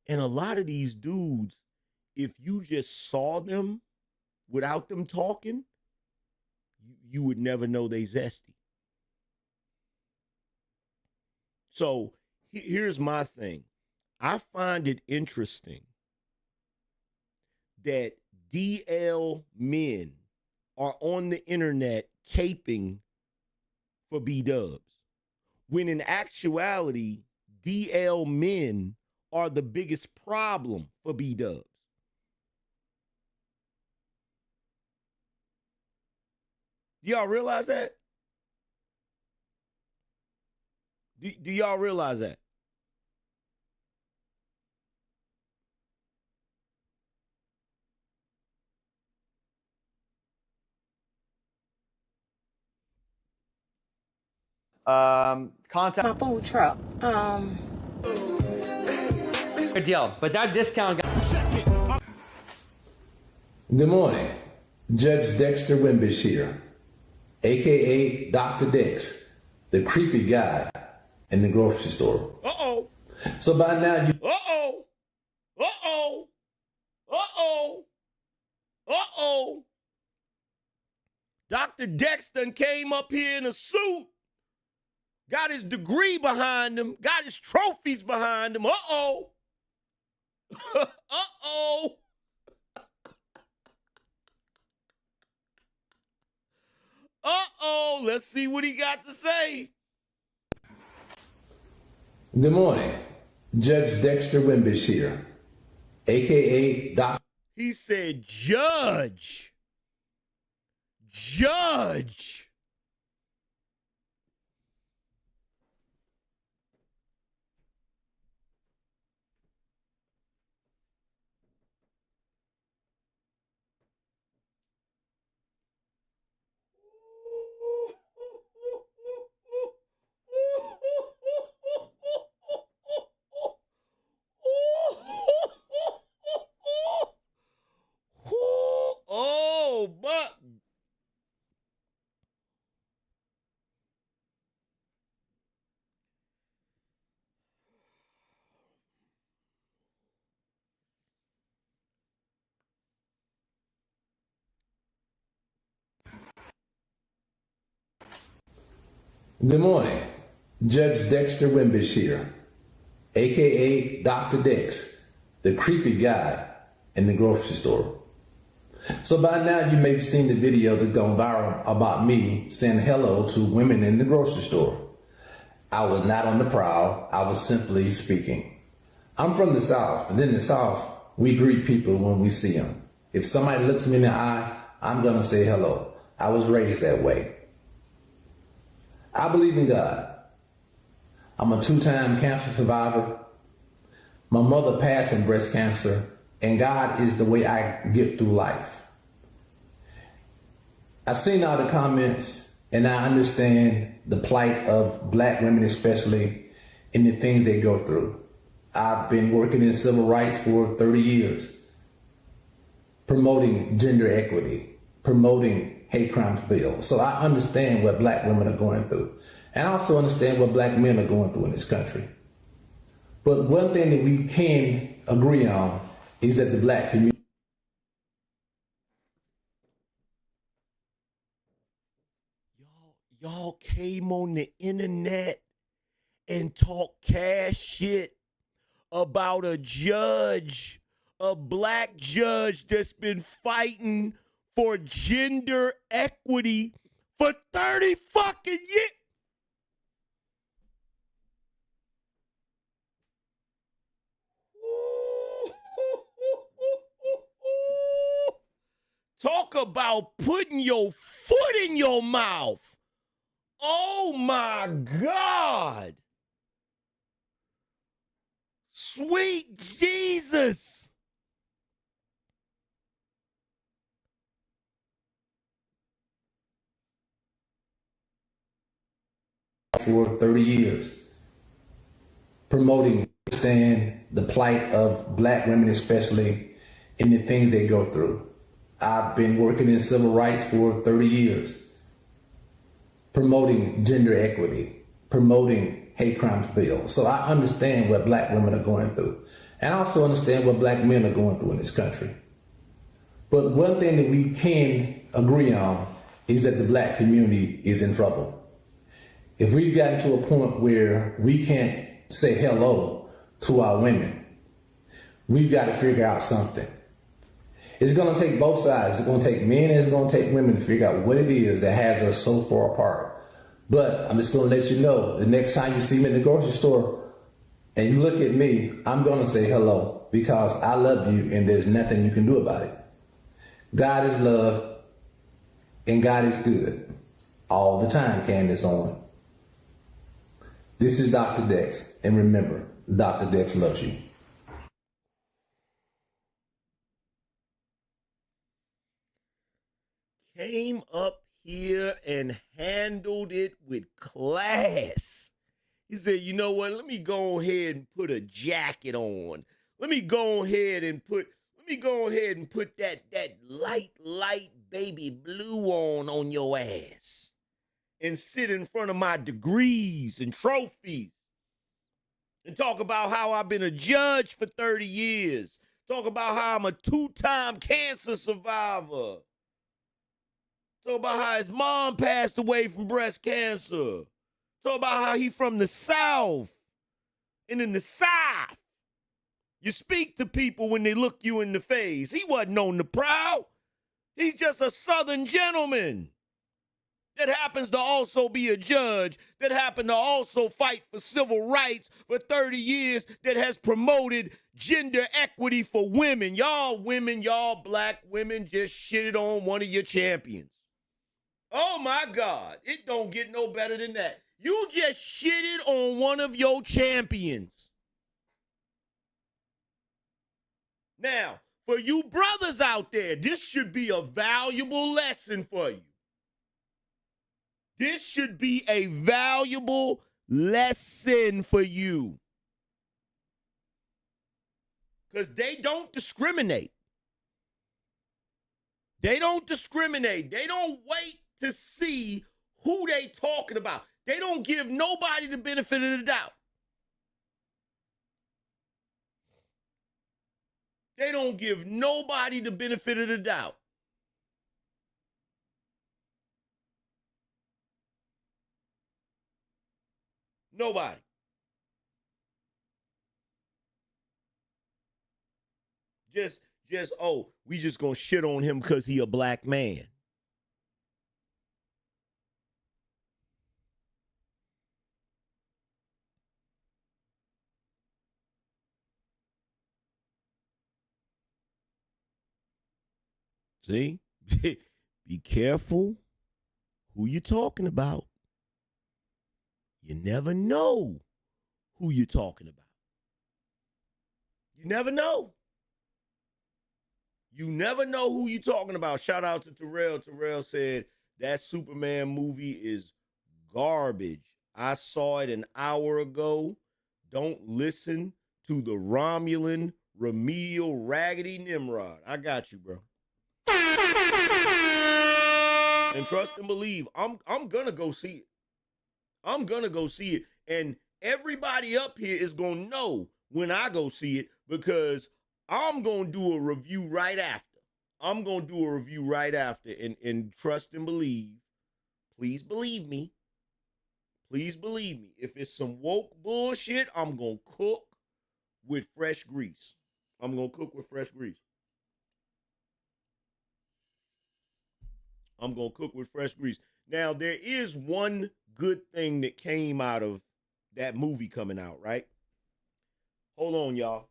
Speaker 1: And a lot of these dudes, if you just saw them without them talking, you would never know they zesty. So here's my thing. I find it interesting that DL men are on the internet caping for B-dubs, when in actuality, DL men are the biggest problem for B-dubs. Y'all realize that? Do y'all realize that?
Speaker 27: Contact
Speaker 17: my food truck.
Speaker 27: Good deal, but that discount got...
Speaker 28: Good morning. Judge Dexter Wimbish here, a.k.a. Dr. Dex, the creepy guy in the grocery store.
Speaker 1: Uh-oh.
Speaker 28: So by now you...
Speaker 1: Uh-oh. Uh-oh. Uh-oh. Uh-oh. Dr. Dexter came up here in a suit, got his degree behind him, got his trophies behind him. Uh-oh. Uh-oh. Uh-oh. Let's see what he got to say.
Speaker 28: Good morning. Judge Dexter Wimbish here, a.k.a. Dr.
Speaker 1: He said, Judge. Judge. Oh, but
Speaker 28: Good morning. Judge Dexter Wimbish here, aka Dr. Dex, the creepy guy in the grocery store. So by now you may have seen the video that's gone viral about me saying hello to women in the grocery store. I was not on the prowl, I was simply speaking. I'm from the South, and in the South, we greet people when we see them. If somebody looks me in the eye, I'm gonna say hello. I was raised that way. I believe in God. I'm a 2-time cancer survivor. My mother passed from breast cancer, and God is the way I get through life. I've seen all the comments, and I understand the plight of black women especially, and the things they go through. I've been working in civil rights for 30 years, promoting gender equity, promoting hate crimes bill. So I understand what black women are going through. And I also understand what black men are going through in this country. But one thing that we can agree on is that the black community.
Speaker 1: Y'all came on the internet and talked cash shit about a judge, a black judge that's been fighting for gender equity for 30 fucking years. Talk about putting your foot in your mouth. Oh my God. Sweet Jesus.
Speaker 28: For 30 years, promoting the plight of black women especially, and the things they go through. I've been working in civil rights for 30 years, promoting gender equity, promoting hate crimes bill. So I understand what black women are going through. And I also understand what black men are going through in this country. But one thing that we can agree on is that the black community is in trouble. If we've gotten to a point where we can't say hello to our women, we've got to figure out something. It's going to take both sides. It's going to take men and it's going to take women to figure out what it is that has us so far apart. But I'm just going to let you know, the next time you see me in the grocery store and you look at me, I'm going to say hello because I love you and there's nothing you can do about it. God is love and God is good all the time, Candace on. This is Dr. Dex, and remember, Dr. Dex loves you.
Speaker 1: Came up here and handled it with class. He said, you know what? Let me go ahead and put a jacket on. Let me go ahead and put that light baby blue on your ass and sit in front of my degrees and trophies and talk about how I've been a judge for 30 years. Talk about how I'm a 2-time cancer survivor. Talk about how his mom passed away from breast cancer. Talk about how he from the South. And in the South, you speak to people when they look you in the face. He wasn't on the prowl. He's just a Southern gentleman that happens to also be a judge, that happened to also fight for civil rights for 30 years, that has promoted gender equity for women. Y'all women, y'all black women just shitted on one of your champions. Oh my God, it don't get no better than that. You just shitted on one of your champions. Now, for you brothers out there, this should be a valuable lesson for you. This should be a valuable lesson for you. Because they don't discriminate. They don't discriminate. They don't wait to see who they talking about. They don't give nobody the benefit of the doubt. They don't give nobody the benefit of the doubt. Nobody. Just, oh, we just gonna shit on him because he a black man. See? Be careful who you talking about. You never know who you're talking about. You never know. You never know who you're talking about. Shout out to Terrell. Terrell said that Superman movie is garbage. I saw it an hour ago. Don't listen to the Romulan remedial raggedy Nimrod. I got you, bro. And trust and believe, I'm gonna go see it. I'm gonna go see it. And everybody up here is gonna know when I go see it because I'm gonna do a review right after. I'm gonna do a review right after. And trust and believe, please believe me. Please believe me. If it's some woke bullshit, I'm gonna cook with fresh grease. I'm gonna cook with fresh grease. I'm gonna cook with fresh grease. Now, there is one good thing that came out of that movie coming out, right? Hold on, y'all.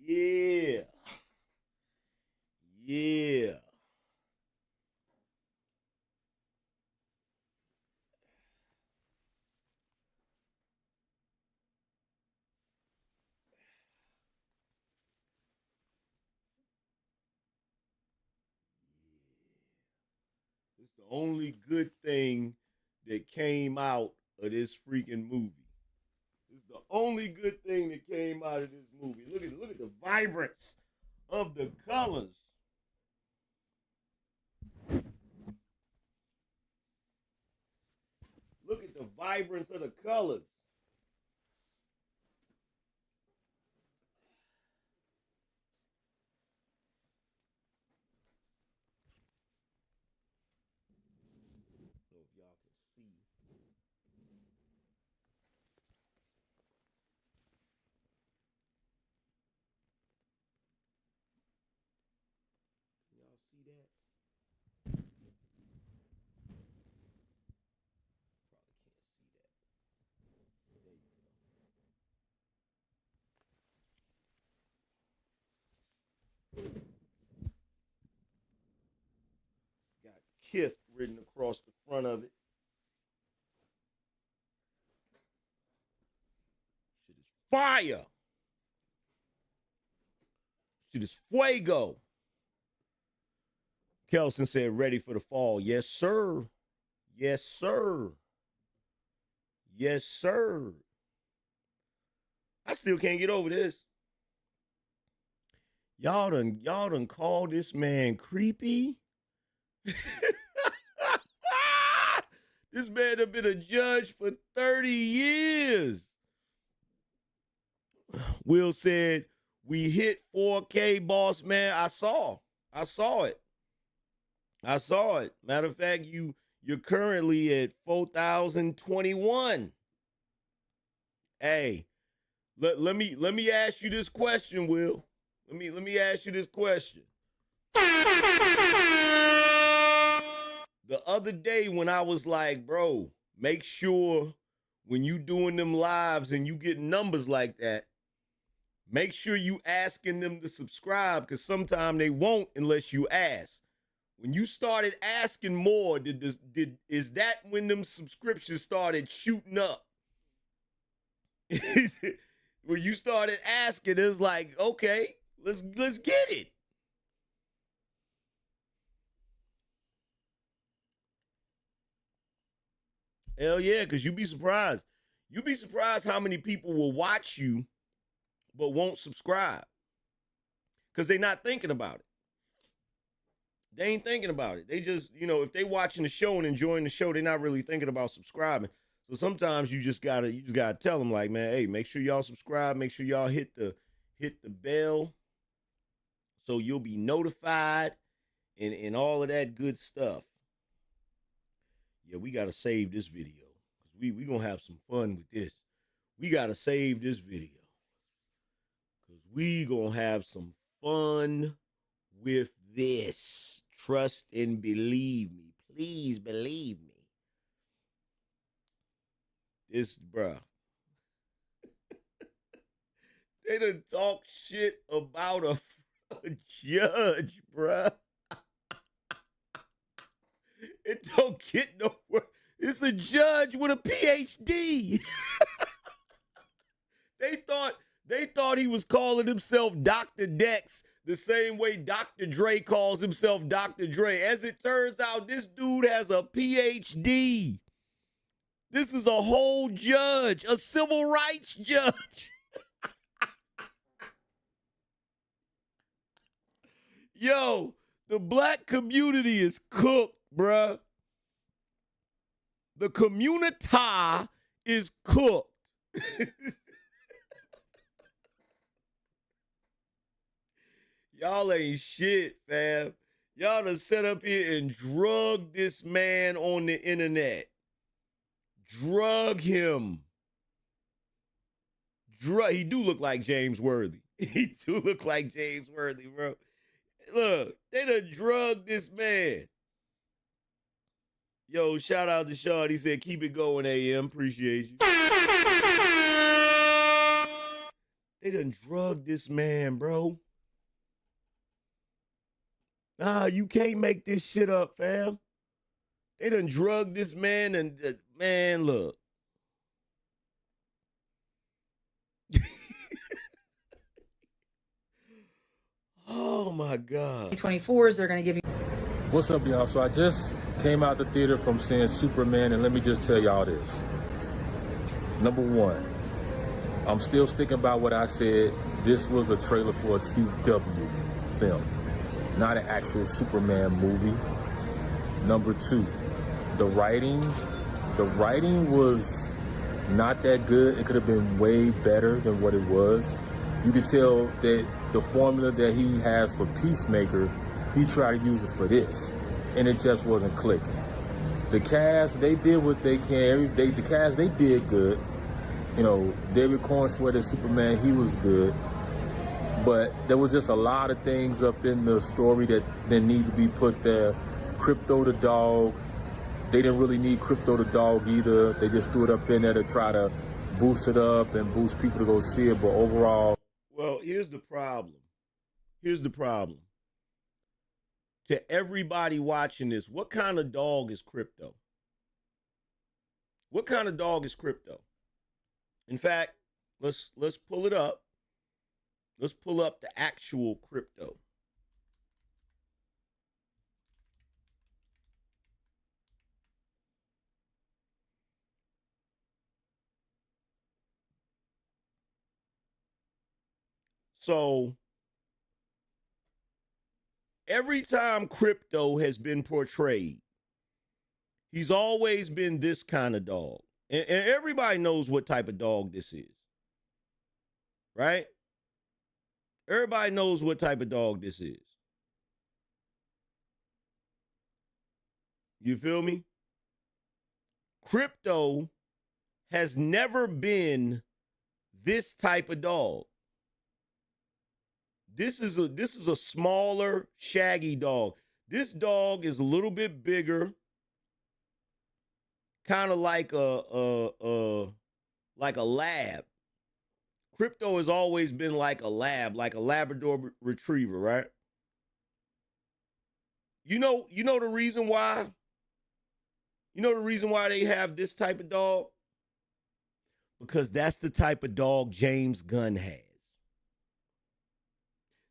Speaker 1: Yeah. Yeah. It's the only good thing that came out of this freaking movie. It's the only good thing that came out of this movie. Look at the vibrance of the colors. Look at the vibrance of the colors. So if y'all can see. Can y'all see that? Probably can't see that. There you go. Got Kith written across the front of it. Shit is fire. Shit is fuego. Kelson said, ready for the fall. Yes, sir. Yes, sir. Yes, sir. I still can't get over this. Y'all done called this man creepy. This man have been a judge for 30 years. Will said, we hit 4K, boss man. I saw it. Matter of fact, you're currently at 4,021. Hey, let me ask you this question, Will. Let me ask you this question. The other day when I was like, bro, make sure when you doing them lives and you get numbers like that, make sure you asking them to subscribe, because sometimes they won't unless you ask. When you started asking more, is that when them subscriptions started shooting up? When you started asking, it's like, okay, let's get it. Hell yeah, because you'd be surprised. You'd be surprised how many people will watch you but won't subscribe because they're not thinking about it. They ain't thinking about it. They just, if they watching the show and enjoying the show, they're not really thinking about subscribing. So sometimes you just gotta tell them, like, man, hey, make sure y'all subscribe. Make sure y'all hit the bell so you'll be notified and all of that good stuff. Yeah, we gotta save this video because we gonna have some fun with this. We gotta save this video because we gonna have some fun with this. Trust and believe me. Please believe me. This, bruh. They done talk shit about a judge, bruh. It don't get nowhere. It's a judge with a PhD. They thought he was calling himself Dr. Dex the same way Dr. Dre calls himself Dr. Dre. As it turns out, this dude has a PhD. This is a whole judge, a civil rights judge. Yo, the black community is cooked, bruh. The community is cooked. Y'all ain't shit, fam. Y'all done set up here and drug this man on the internet. Drug him. He do look like James Worthy. He do look like James Worthy, bro. Look, they done drugged this man. Yo, shout out to Sean. He said, keep it going, AM. Appreciate you. They done drugged this man, bro. Nah, you can't make this shit up, fam. They done drugged this man and, man, look. Oh, my God.
Speaker 17: 24s, they're going to give you.
Speaker 2: What's up, y'all? So I just came out the theater from seeing Superman, and let me just tell y'all this. Number one, I'm still sticking by what I said. This was a trailer for a CW film, not an actual Superman movie. Number two, the writing was not that good. It could have been way better than what it was. You could tell that the formula that he has for Peacemaker, he tried to use it for this, and it just wasn't clicking. The cast, they did what they can. The cast, they did good. David Cornsweet as Superman, he was good. But there was just a lot of things up in the story that need to be put there. Crypto the dog, they didn't really need Crypto the dog either. They just threw it up in there to try to boost it up and boost people to go see it. But overall...
Speaker 1: Well, here's the problem. To everybody watching this, what kind of dog is Crypto? What kind of dog is Crypto? In fact, let's pull it up. Let's pull up the actual Crypto. So every time Crypto has been portrayed, he's always been this kind of dog. And everybody knows what type of dog this is, right? Everybody knows what type of dog this is. You feel me? Crypto has never been this type of dog. This is a smaller, shaggy dog. This dog is a little bit bigger, kind of like a lab. Crypto has always been like a lab, like a Labrador retriever, right? You know the reason why? You know the reason why they have this type of dog? Because that's the type of dog James Gunn has.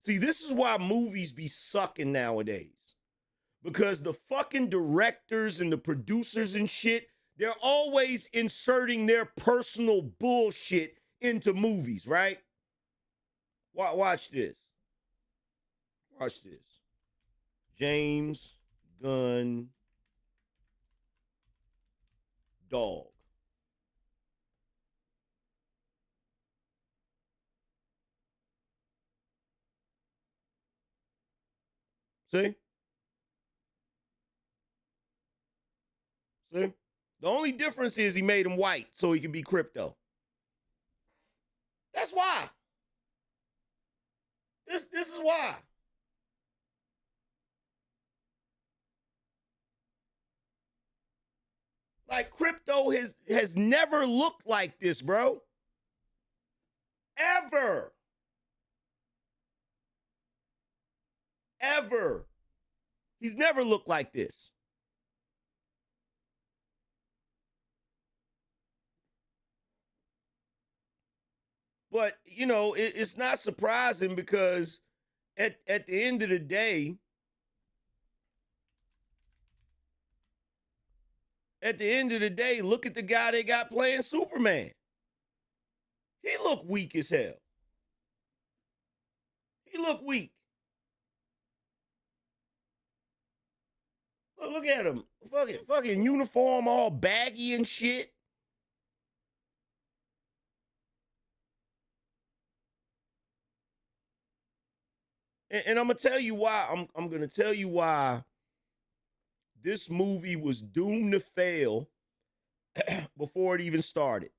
Speaker 1: See, this is why movies be sucking nowadays. Because the fucking directors and the producers and shit, they're always inserting their personal bullshit into movies, right? Watch this. Watch this. James Gunn dog. See? See? The only difference is he made him white so he could be Crypto. That's why. This is why. Like Crypto has never looked like this, bro. Ever. Ever. He's never looked like this. But, you know, it's not surprising because at the end of the day, look at the guy they got playing Superman. He looked weak as hell. He looked weak. Look at him. Fucking uniform all baggy and shit. And I'm gonna tell you why. I'm gonna tell you why this movie was doomed to fail before it even started.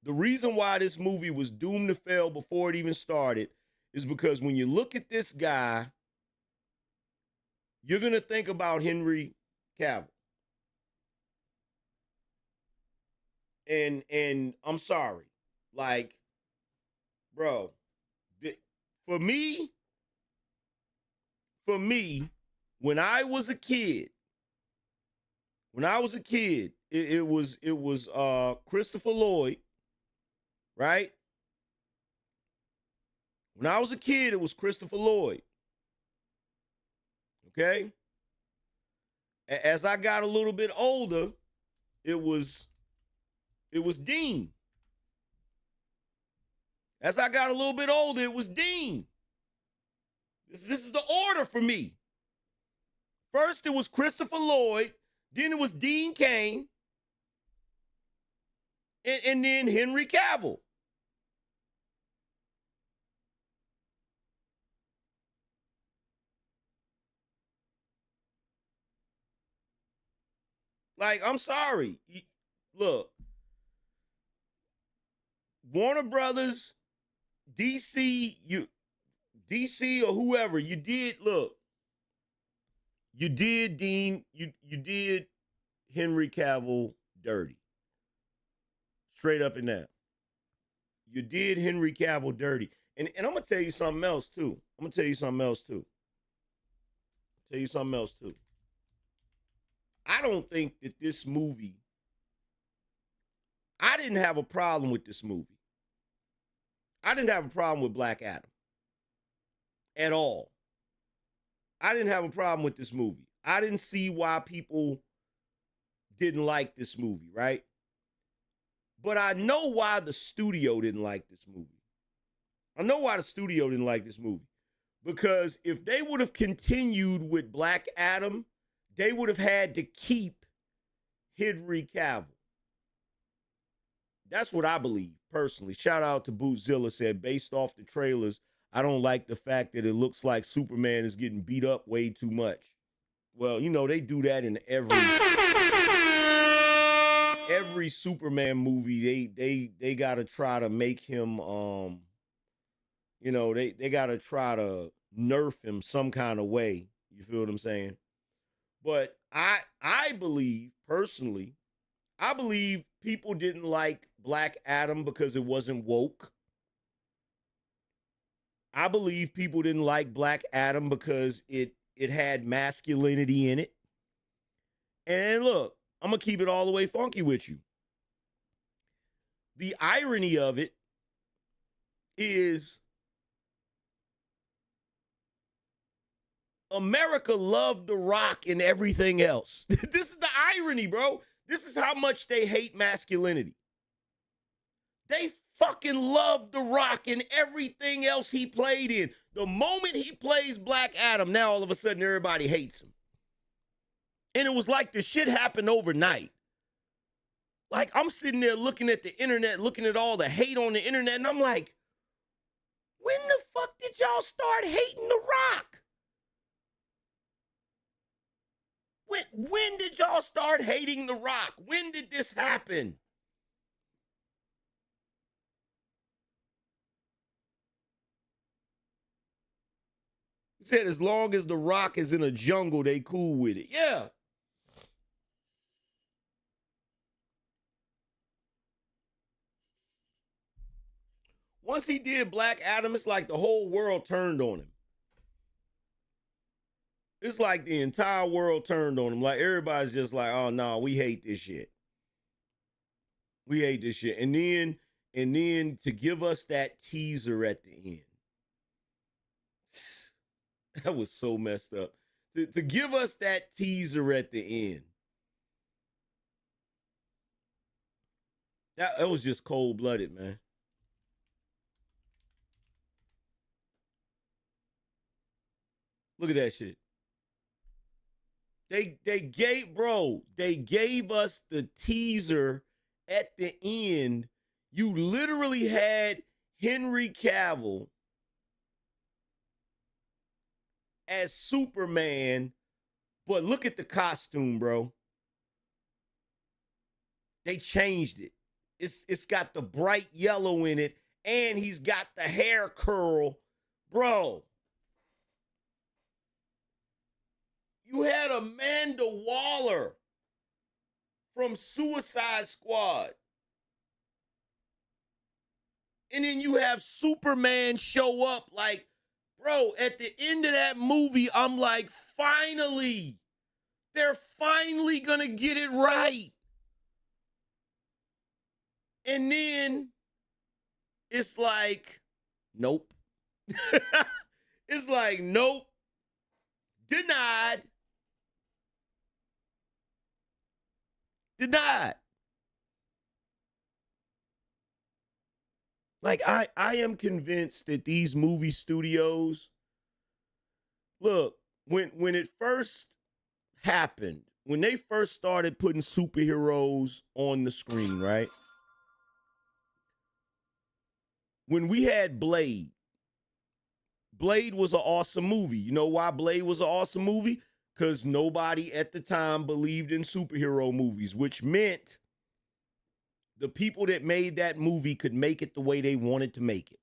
Speaker 1: The reason why this movie was doomed to fail before it even started is because when you look at this guy, you're gonna think about Henry Cavill. And I'm sorry, like, bro, for me, when I was a kid, it was Christopher Lloyd, right? When I was a kid, it was Christopher Lloyd. Okay? As I got a little bit older, it was Dean. As I got a little bit older, it was Dean. This is the order for me. First, it was Christopher Lloyd. Then it was Dean Cain. And then Henry Cavill. Like, I'm sorry. Look, Warner Brothers, DC or whoever, you did Dean, you did Henry Cavill dirty. Straight up and down. You did Henry Cavill dirty. And I'm gonna tell you something else too. I don't think that this movie, I didn't have a problem with this movie. I didn't have a problem with Black Adam at all. I didn't have a problem with this movie. I didn't see why people didn't like this movie, right? But I know why the studio didn't like this movie. I know why the studio didn't like this movie. Because if they would have continued with Black Adam, they would have had to keep Henry Cavill. That's what I believe, personally. Shout out to Bootzilla, said, based off the trailers, I don't like the fact that it looks like Superman is getting beat up way too much. Well, you know, they do that in every Superman movie. They gotta try to make him you know, they gotta try to nerf him some kind of way. You feel what I'm saying? But I believe, personally, I believe people didn't like Black Adam because it wasn't woke. I believe people didn't like Black Adam because it had masculinity in it. And look, I'm going to keep it all the way funky with you. The irony of it is America loved The Rock and everything else. This is the irony, bro. This is how much they hate masculinity. They fucking love The Rock and everything else he played in. The moment he plays Black Adam, now all of a sudden everybody hates him. And it was like the shit happened overnight. Like, I'm sitting there looking at the internet, looking at all the hate on the internet, and I'm like, when the fuck did y'all start hating The Rock? When did y'all start hating The Rock? When did this happen? He said as long as The Rock is in a jungle, they cool with it. Yeah. Once he did Black Adam, it's like the whole world turned on him. It's like the entire world turned on him. Like everybody's just like, oh no, we hate this shit. We hate this shit. And then to give us that teaser at the end. That was so messed up. To give us that teaser at the end. That was just cold-blooded, man. Look at that shit. They gave us the teaser at the end. You literally had Henry Cavill as Superman, but look at the costume, bro. They changed it. It's got the bright yellow in it, and he's got the hair curl. Bro. You had Amanda Waller from Suicide Squad. And then you have Superman show up like, bro, at the end of that movie, I'm like, finally, they're finally going to get it right. And then it's like, nope. It's like, nope. Denied. Like, I am convinced that these movie studios, look, when it first happened, when they first started putting superheroes on the screen, right? When we had Blade was an awesome movie. You know why Blade was an awesome movie? Because nobody at the time believed in superhero movies, which meant the people that made that movie could make it the way they wanted to make it.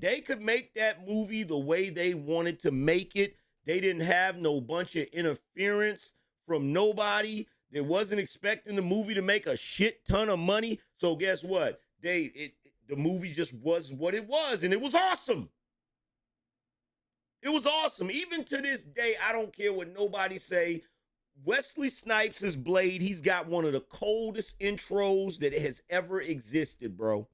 Speaker 1: They could make that movie the way they wanted to make it. They didn't have no bunch of interference from nobody. They wasn't expecting the movie to make a shit ton of money. So guess what? The movie just was what it was, and it was awesome. It was awesome. Even to this day, I don't care what nobody say. Wesley Snipes' Blade, he's got one of the coldest intros that has ever existed, bro.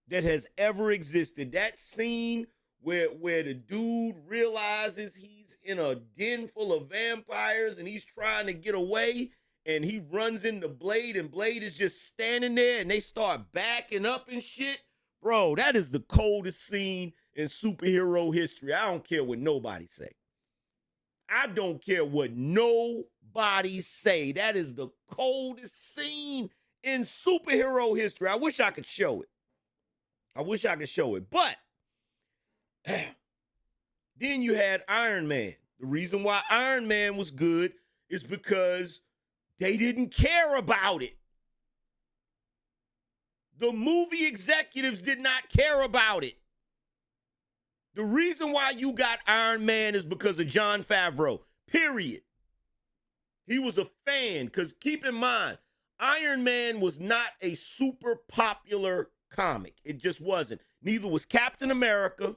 Speaker 1: That has ever existed. That scene where the dude realizes he's in a den full of vampires and he's trying to get away, and he runs into Blade, and Blade is just standing there, and they start backing up and shit. Bro, that is the coldest scene in superhero history. I don't care what nobody say. I don't care what nobody say. That is the coldest scene in superhero history. I wish I could show it. But then you had Iron Man. The reason why Iron Man was good is because they didn't care about it. The movie executives did not care about it. The reason why you got Iron Man is because of Jon Favreau, period. He was a fan, because keep in mind, Iron Man was not a super popular comic. It just wasn't. Neither was Captain America.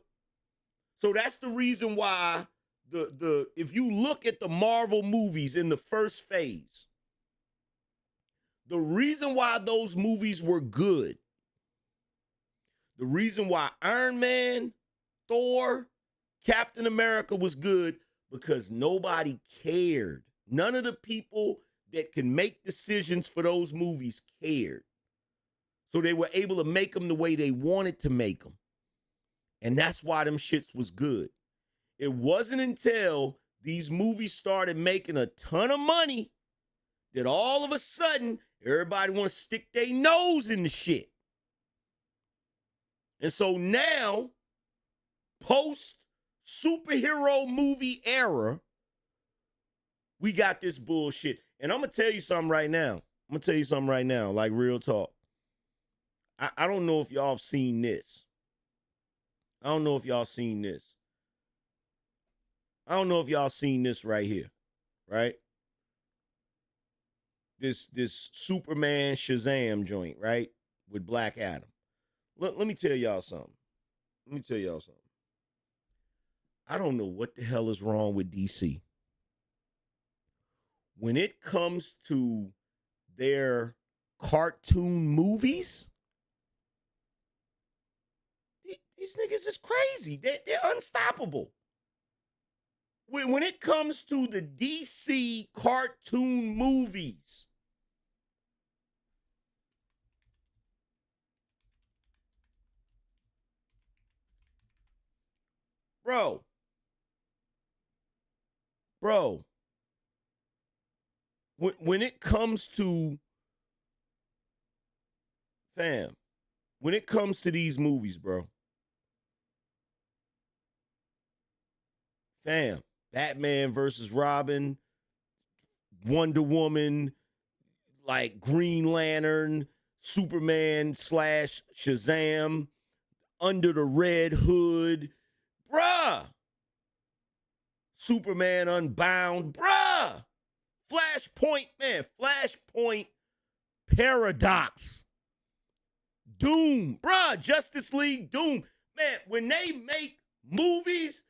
Speaker 1: So that's the reason why if you look at the Marvel movies in the first phase, the reason why those movies were good, the reason why Iron Man, Thor, Captain America was good, because nobody cared. None of the people that can make decisions for those movies cared. So they were able to make them the way they wanted to make them. And that's why them shits was good. It wasn't until these movies started making a ton of money that all of a sudden everybody want to stick their nose in the shit. And so now, post superhero movie era, we got this bullshit. And I'm going to tell you something right now. Like real talk. I don't know if y'all have seen this. I don't know if y'all seen this right here, right? This Superman Shazam joint, right? With Black Adam. Let me tell y'all something. I don't know what the hell is wrong with DC. When it comes to their cartoon movies, these niggas is crazy. They're unstoppable. When it comes to the DC cartoon movies, bro, when it comes to these movies, bro, Batman versus Robin, Wonder Woman, like Green Lantern, Superman / Shazam, Under the Red Hood, bruh. Superman Unbound, bruh. Flashpoint Paradox. Doom, bruh. Justice League, Doom. Man, when they make movies,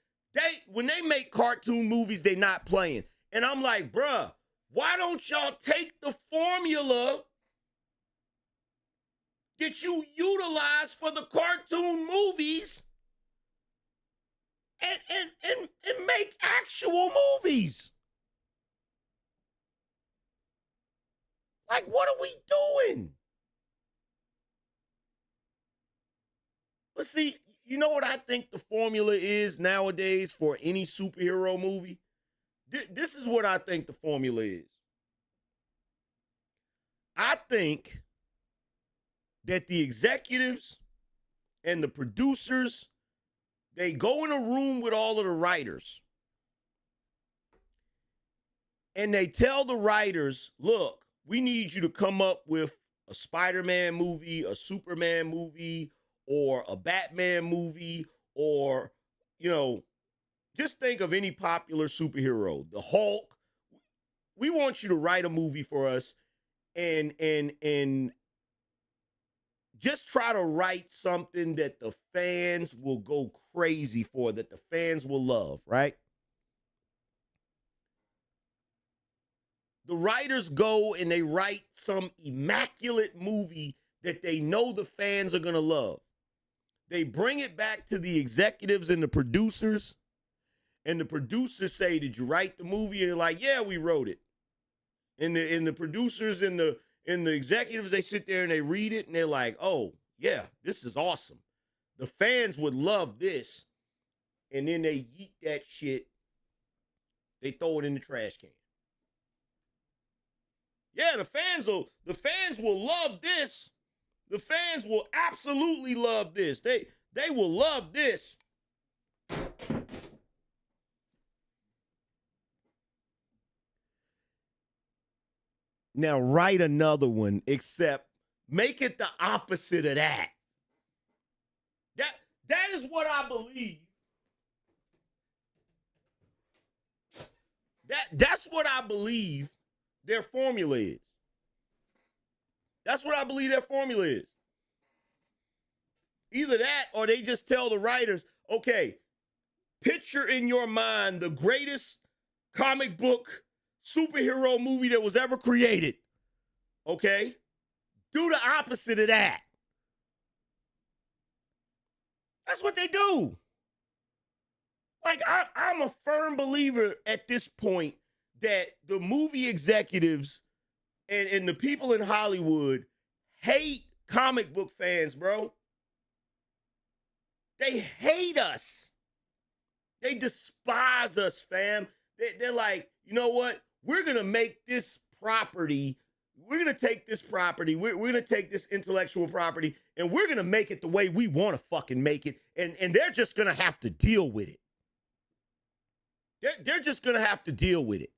Speaker 1: when they make cartoon movies, they not playing. And I'm like, bruh, why don't y'all take the formula that you utilize for the cartoon movies and make actual movies? Like, what are we doing? But see, you know what I think the formula is nowadays for any superhero movie? This is what I think the formula is. I think that the executives and the producers, they go in a room with all of the writers and they tell the writers, look, we need you to come up with a Spider-Man movie, a Superman movie, or a Batman movie, or, just think of any popular superhero, the Hulk. We want you to write a movie for us and just try to write something that the fans will go crazy for, that the fans will love, right? The writers go and they write some immaculate movie that they know the fans are going to love. They bring it back to the executives and the producers, and the producers say, did you write the movie? And they're like, yeah, we wrote it. And the producers and the executives, they sit there and they read it and they're like, oh, yeah, this is awesome. The fans would love this. And then they yeet that shit. They throw it in the trash can. Yeah, the fans will love this. The fans will absolutely love this. They will love this. Now write another one, except make it the opposite of that. That is what I believe. That's what I believe their formula is. That's what I believe their formula is. Either that or they just tell the writers, okay, picture in your mind the greatest comic book superhero movie that was ever created. Okay? Do the opposite of that. That's what they do. Like, I'm a firm believer at this point that the movie executives and the people in Hollywood hate comic book fans, bro. They hate us. They despise us, fam. They're like, you know what? We're going to make this property. We're going to take this property. We're going to take this intellectual property, and we're going to make it the way we want to fucking make it. And they're just going to have to deal with it. They're just going to have to deal with it.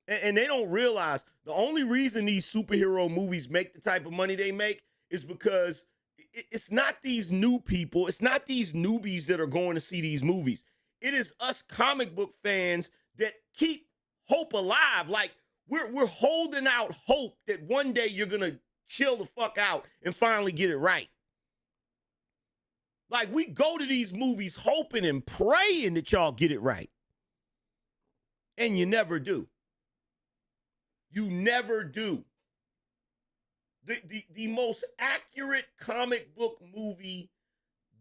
Speaker 1: And they don't realize the only reason these superhero movies make the type of money they make is because it's not these new people. It's not these newbies that are going to see these movies. It is us comic book fans that keep hope alive. Like we're holding out hope that one day you're going to chill the fuck out and finally get it right. Like we go to these movies hoping and praying that y'all get it right. And you never do. You never do. The most accurate comic book movie,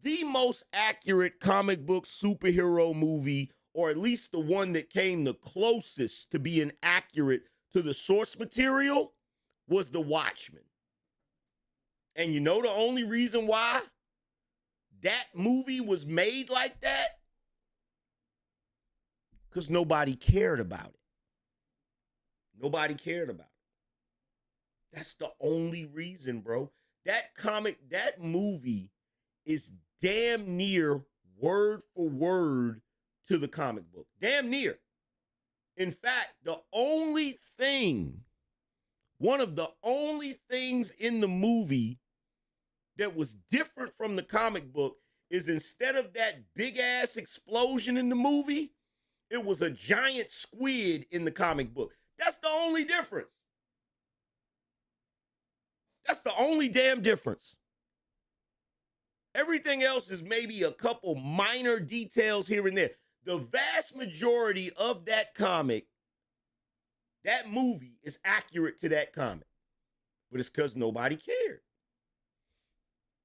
Speaker 1: the most accurate comic book superhero movie, or at least the one that came the closest to being accurate to the source material, was The Watchmen. And you know the only reason why that movie was made like that? Because nobody cared about it. Nobody cared about it. That's the only reason, bro. That movie is damn near word for word to the comic book. Damn near. In fact, one of the only things in the movie that was different from the comic book is instead of that big ass explosion in the movie, it was a giant squid in the comic book. That's the only difference. That's the only damn difference. Everything else is maybe a couple minor details here and there. The vast majority of that comic, that movie, is accurate to that comic. But it's because nobody cared.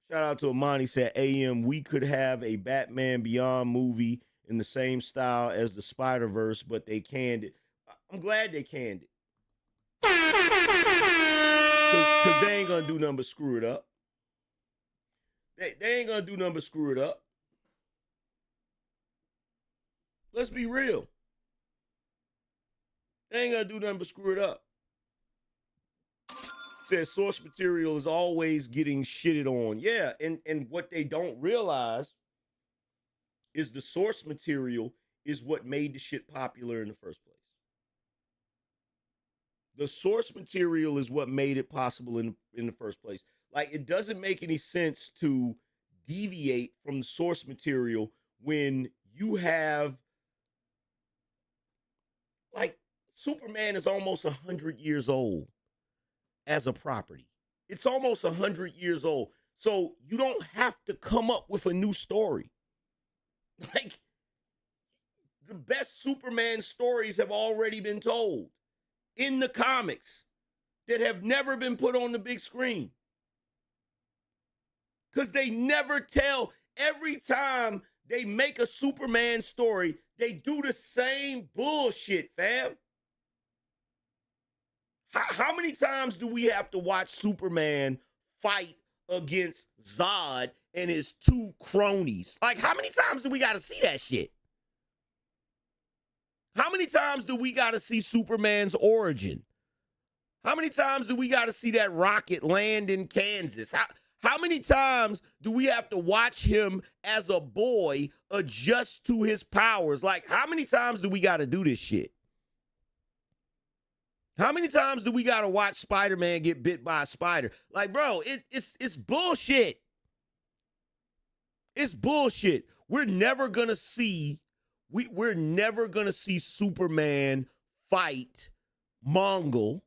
Speaker 1: Shout out to Amani, said, AM, we could have a Batman Beyond movie in the same style as the Spider-Verse, but they canned it. I'm glad they canned it. Because they ain't going to do nothing but screw it up. They ain't going to do nothing but screw it up. Let's be real. They ain't going to do nothing but screw it up. Says source material is always getting shitted on. Yeah, and what they don't realize is the source material is what made the shit popular in the first place. The source material is what made it possible in the first place. Like, it doesn't make any sense to deviate from the source material when you have, like, Superman is almost 100 years old as a property. It's almost 100 years old. So you don't have to come up with a new story. Like, the best Superman stories have already been told in the comics that have never been put on the big screen. Because they never tell. Every time they make a Superman story, they do the same bullshit, fam. How many times do we have to watch Superman fight against Zod and his two cronies. Like, how many times do we got to see that shit? How many times do we got to see Superman's origin? How many times do we got to see that rocket land in Kansas? How many times do we have to watch him as a boy adjust to his powers? Like, how many times do we got to do this shit? How many times do we got to watch Spider-Man get bit by a spider? Like, bro, it's bullshit. It's bullshit. We're never going to see Superman fight Mongol.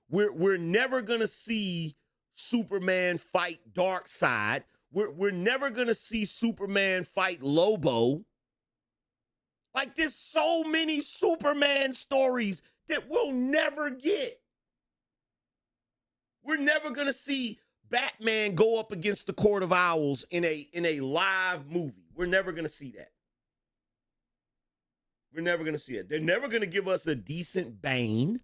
Speaker 1: We're never going to see Superman fight Darkseid. We're never going to see Superman fight Lobo. Like, there's so many Superman stories that we'll never get. We're never going to see Batman go up against the Court of Owls in a live movie. We're never going to see that. We're never going to see it. They're never going to give us a decent Bane.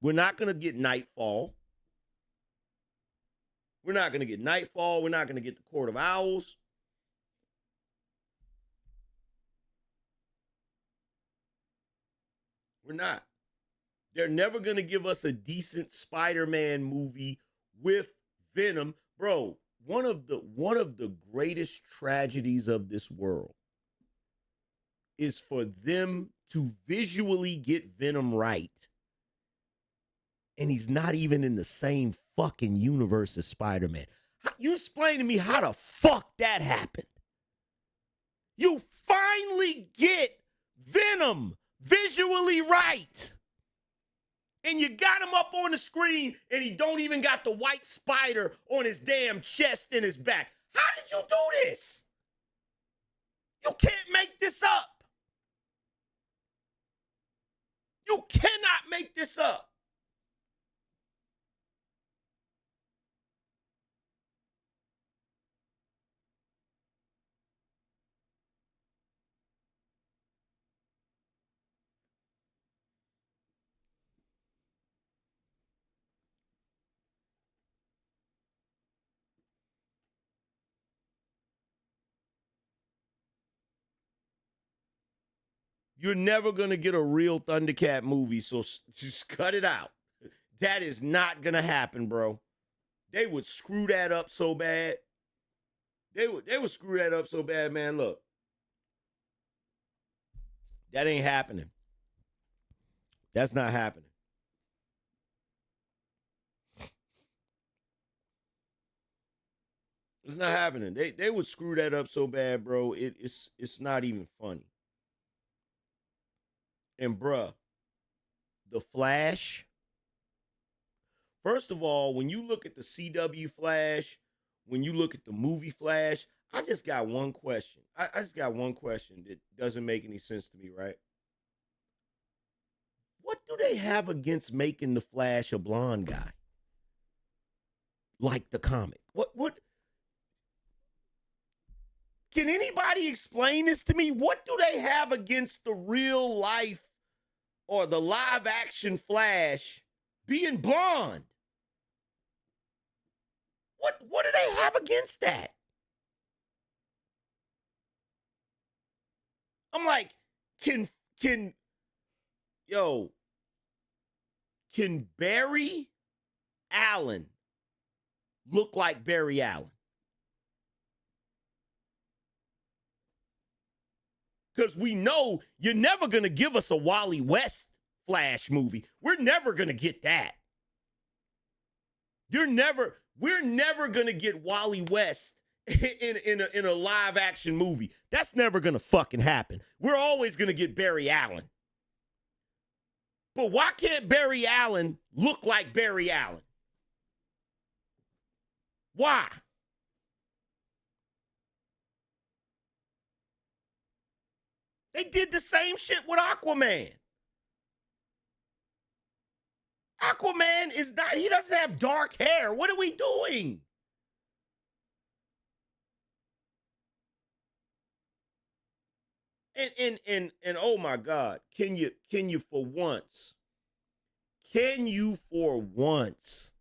Speaker 1: We're not going to get Nightfall. We're not going to get Nightfall. We're not going to get the Court of Owls. We're not. They're never going to give us a decent Spider-Man movie with Venom. Bro, one of the greatest tragedies of this world is for them to visually get Venom right. And he's not even in the same fucking universe as Spider-Man. You explain to me how the fuck that happened. You finally get Venom visually right. And you got him up on the screen and he don't even got the white spider on his damn chest and his back. How did you do this? You can't make this up. You cannot make this up. You're never going to get a real Thundercat movie, so just cut it out. That is not going to happen, bro. They would screw that up so bad. They would screw that up so bad, man. Look. That ain't happening. That's not happening. It's not happening. They would screw that up so bad, bro. It's not even funny. And bruh, the Flash. First of all, when you look at the CW Flash, when you look at the movie Flash, I just got one question. I just got one question that doesn't make any sense to me, right? What do they have against making the Flash a blonde guy? Like the comic. What? Can anybody explain this to me? What do they have against the real life or the live action Flash being blonde? What do they have against that? I'm like, can Barry Allen look like Barry Allen? Because we know you're never going to give us a Wally West Flash movie. We're never going to get that. We're never going to get Wally West in a live action movie. That's never going to fucking happen. We're always going to get Barry Allen. But why can't Barry Allen look like Barry Allen? Why? They did the same shit with Aquaman. Aquaman is not, he doesn't have dark hair. What are we doing? And oh my God, can you for once Can you for once?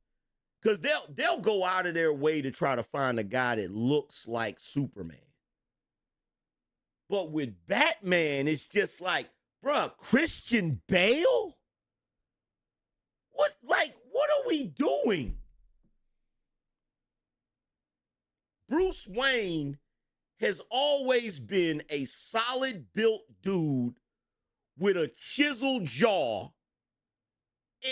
Speaker 1: Because they'll go out of their way to try to find a guy that looks like Superman. But with Batman, it's just like, bruh, Christian Bale? What are we doing? Bruce Wayne has always been a solid built dude with a chiseled jaw.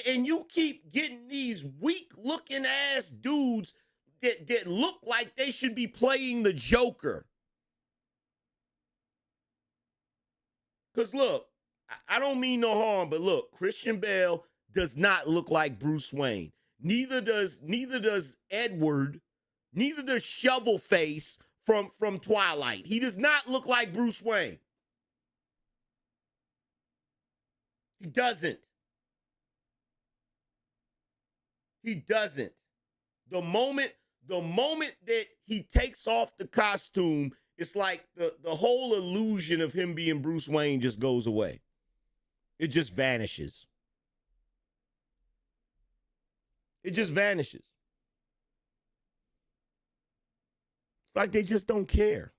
Speaker 1: And you keep getting these weak looking ass dudes that look like they should be playing the Joker. Because look, I don't mean no harm, but look, Christian Bale does not look like Bruce Wayne. Neither does Edward, neither does Shovelface from Twilight. He does not look like Bruce Wayne. He doesn't. He doesn't. The moment that he takes off the costume, it's like the whole illusion of him being Bruce Wayne just goes away. It just vanishes. It just vanishes. It's like they just don't care.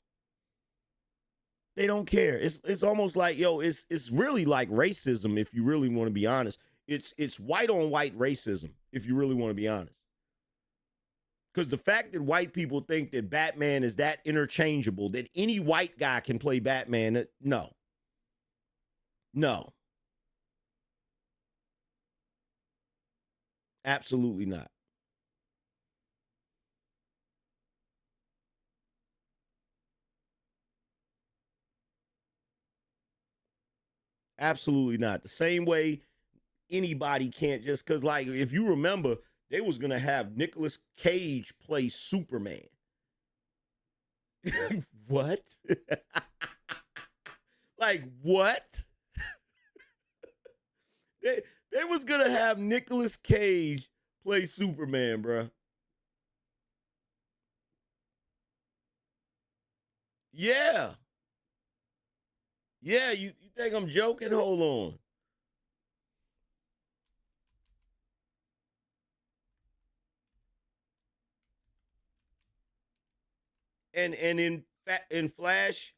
Speaker 1: They don't care. It's almost like, yo, it's really like racism if you really want to be honest. It's white on white racism if you really want to be honest. Because the fact that white people think that Batman is that interchangeable, that any white guy can play Batman, no. No. Absolutely not. Absolutely not. The same way anybody can't just, because, like, if you remember, they was going to have Nicolas Cage play Superman. What? Like, what? They was going to have Nicolas Cage play Superman, bro. Yeah. Yeah, you think I'm joking? Hold on. And in Flash,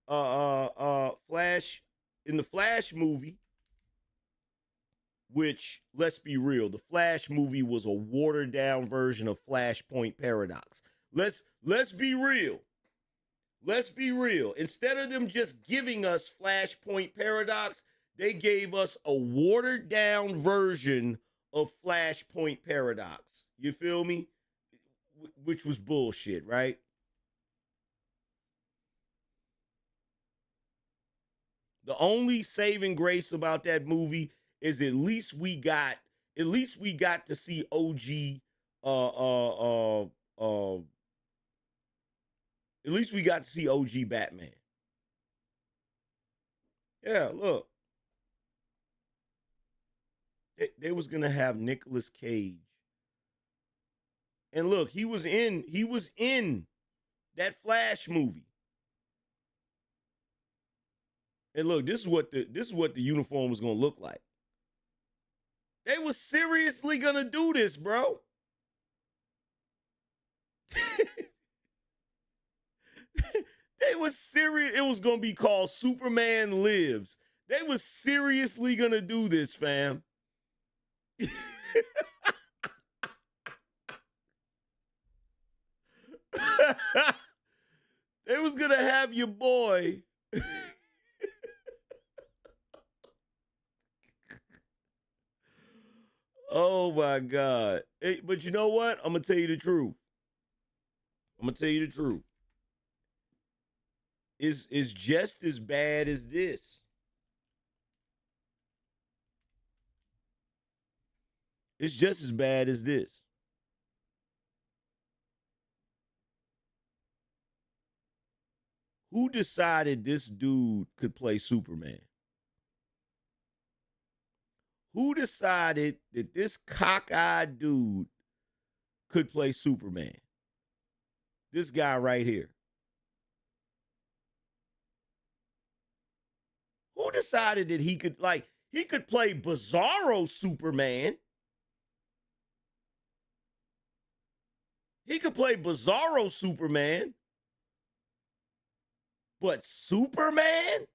Speaker 1: Flash, in the Flash movie, which, let's be real, the Flash movie was a watered down version of Flashpoint Paradox. Let's be real. Let's be real. Instead of them just giving us Flashpoint Paradox, they gave us a watered down version of Flashpoint Paradox. You feel me? Which was bullshit, right? The only saving grace about that movie is at least we got to see OG at least we got to see OG Batman. Yeah, look. They was gonna have Nicolas Cage. And look, he was in that Flash movie. And look, this is what the uniform was gonna look like. They was seriously gonna do this, bro. They was serious. It was gonna be called Superman Lives. They was seriously gonna do this, fam. They was gonna have your boy. Oh my God. Hey, but you know what? I'm gonna tell you the truth. Is just as bad as this. It's just as bad as this. Who decided this dude could play Superman? Who decided that this cockeyed dude could play Superman? This guy right here. Who decided that he could, like, He could play Bizarro Superman. He could play Bizarro Superman. But Superman?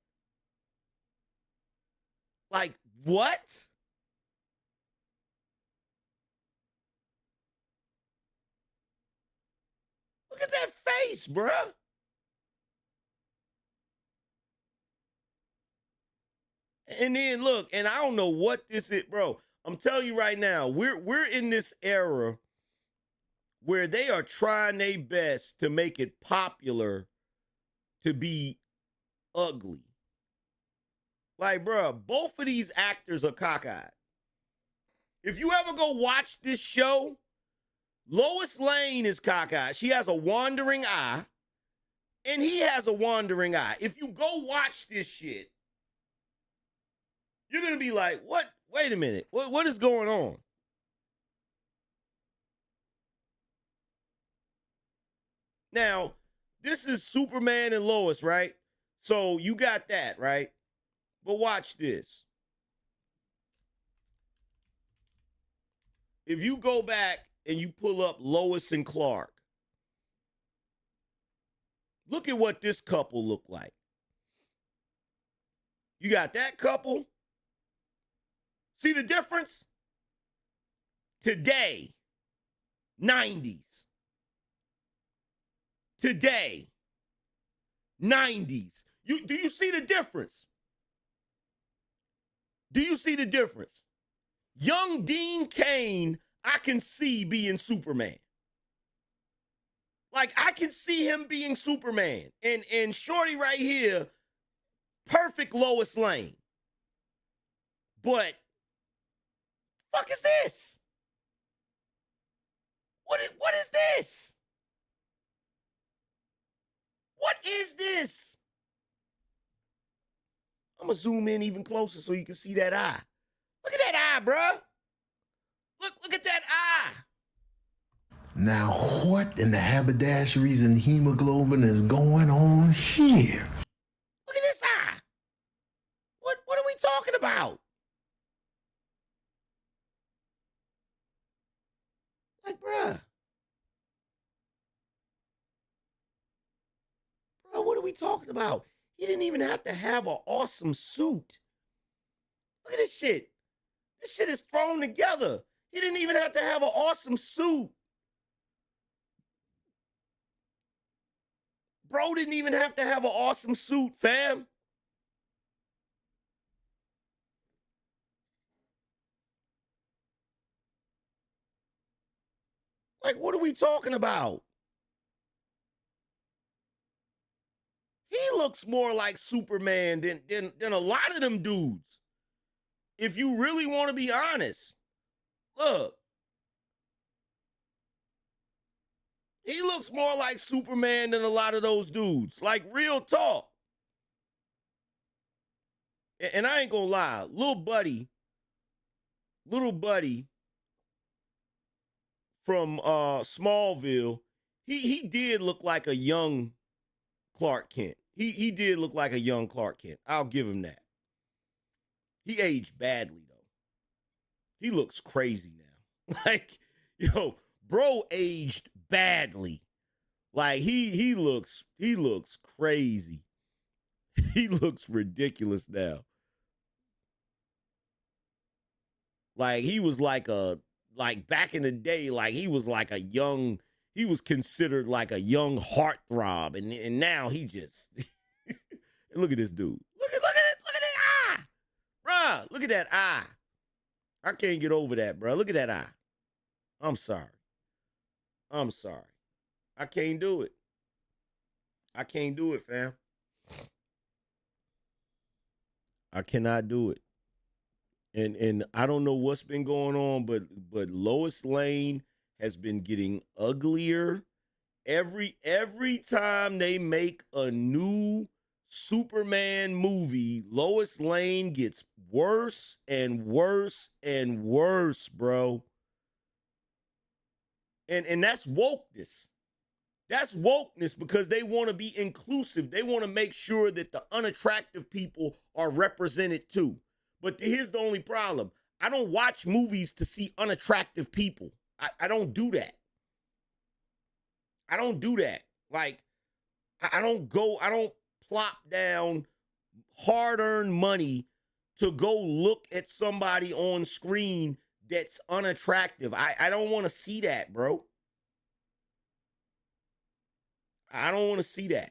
Speaker 1: Like, what? Look at that face, bruh. And then look, and I don't know what this is, bro. I'm telling you right now, we're in this era where they are trying their best to make it popular to be ugly. Like, bro, both of these actors are cockeyed. If you ever go watch this show, Lois Lane is cockeyed. She has a wandering eye, and he has a wandering eye. If you go watch this shit, you're going to be like, what? Wait a minute. What is going on? Now, this is Superman and Lois, right? So you got that, right? But watch this. If you go back and you pull up Lois and Clark, look at what this couple look like. You got that couple. See the difference? Today, 90s. Today, 90s. Do you see the difference? Do you see the difference? Young Dean Cain, I can see being Superman. Like, I can see him being Superman. And Shorty right here, perfect Lois Lane. But, fuck is this? What is this? What is this? I'm going to zoom in even closer so you can see that eye. Look at that eye, bro. Look at that eye.
Speaker 3: Now, what in the haberdasheries and hemoglobin is going on here?
Speaker 1: Look at this eye. What are we talking about? Like, bruh. Bro, what are we talking about? He didn't even have to have an awesome suit. Look at this shit. This shit is thrown together. He didn't even have to have an awesome suit. Bro didn't even have to have an awesome suit, fam. Like, what are we talking about? He looks more like Superman than a lot of them dudes. If you really want to be honest, look. He looks more like Superman than a lot of those dudes. Like, real talk. And I ain't gonna lie, little buddy from Smallville, he did look like a young Clark Kent. He did look like a young Clark Kent. I'll give him that. He aged badly, though. He looks crazy now. Like, yo, bro aged badly. Like, he looks crazy. He looks ridiculous now. Like, he was like back in the day, like he was considered like a young heartthrob. And now he just, look at this dude. Look at that eye. Bruh, look at that eye. I can't get over that, bro. Look at that eye. I'm sorry. I can't do it. I can't do it, fam. I cannot do it. And I don't know what's been going on, but Lois Lane has been getting uglier. Every time they make a new Superman movie, Lois Lane gets worse and worse and worse, bro. And that's wokeness. That's wokeness because they want to be inclusive. They want to make sure that the unattractive people are represented too. But here's the only problem. I don't watch movies to see unattractive people. I don't do that. I don't do that. Like, I don't plop down hard-earned money to go look at somebody on screen that's unattractive. I don't want to see that, bro. I don't want to see that.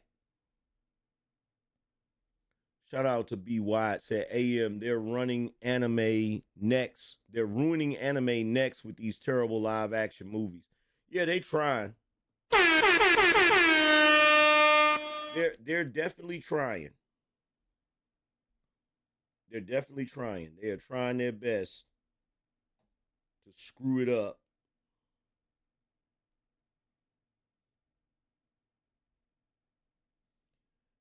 Speaker 1: Shout out to B. Wyatt, said, AM, they're running anime next. They're ruining anime next with these terrible live action movies. Yeah, they trying. They're definitely trying. They're definitely trying. They are trying their best to screw it up.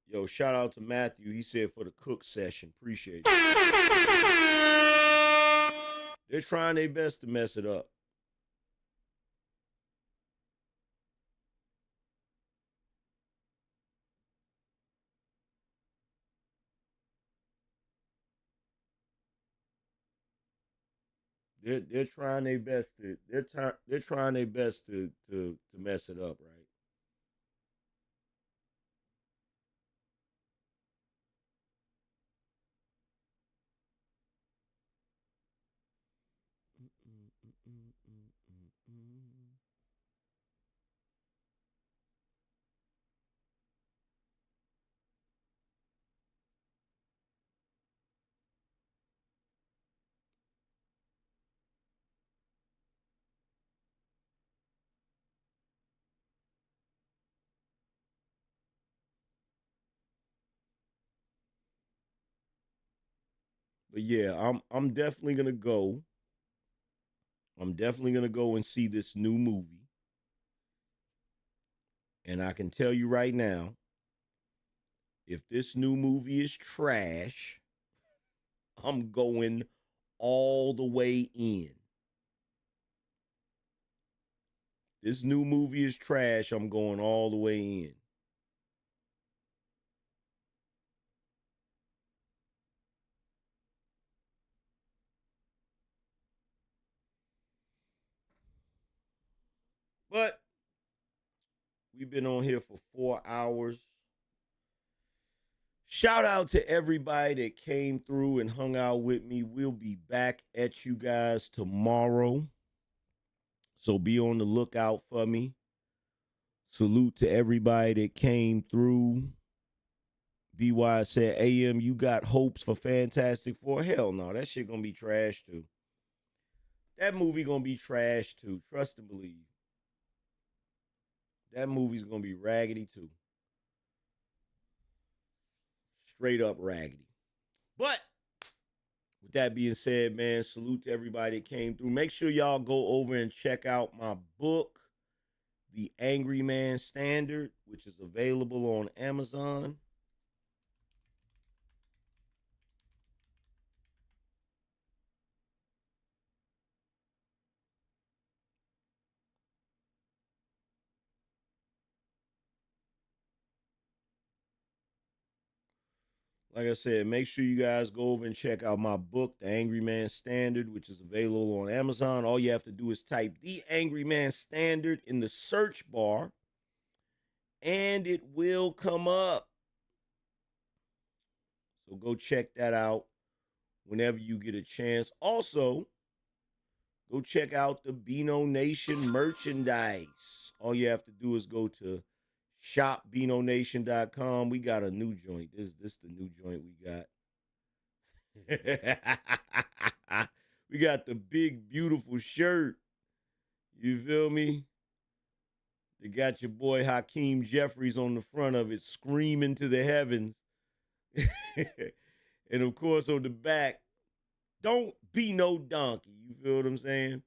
Speaker 1: Yo, shout out to Matthew. He said for the cook session. Appreciate it. They're trying their best to mess it up. They're trying their best to they're trying their best to mess it up, right? But yeah, I'm definitely gonna go. I'm definitely gonna go and see this new movie. And I can tell you right now, if this new movie is trash, I'm going all the way in. This new movie is trash, I'm going all the way in. But we've been on here for 4 hours. Shout out to everybody that came through and hung out with me. We'll be back at you guys tomorrow. So be on the lookout for me. Salute to everybody that came through. BY said, AM, you got hopes for Fantastic Four? Hell no, that shit gonna be trash too. That movie gonna be trash too. Trust and believe. That movie's gonna be raggedy too. Straight up raggedy. But with that being said, man, salute to everybody that came through. Make sure y'all go over and check out my book, The Angryman Standard, which is available on Amazon. Like I said, make sure you guys go over and check out my book, The Angryman Standard, which is available on Amazon. All you have to do is type The Angryman Standard in the search bar, and it will come up. So go check that out whenever you get a chance. Also, go check out the BINO Nation merchandise. All you have to do is go to shopbinonation.com. We got a new joint. This the new joint we got. We got the big, beautiful shirt. You feel me? They got your boy Hakeem Jeffries on the front of it, screaming to the heavens. And of course, on the back, don't be no donkey. You feel what I'm saying?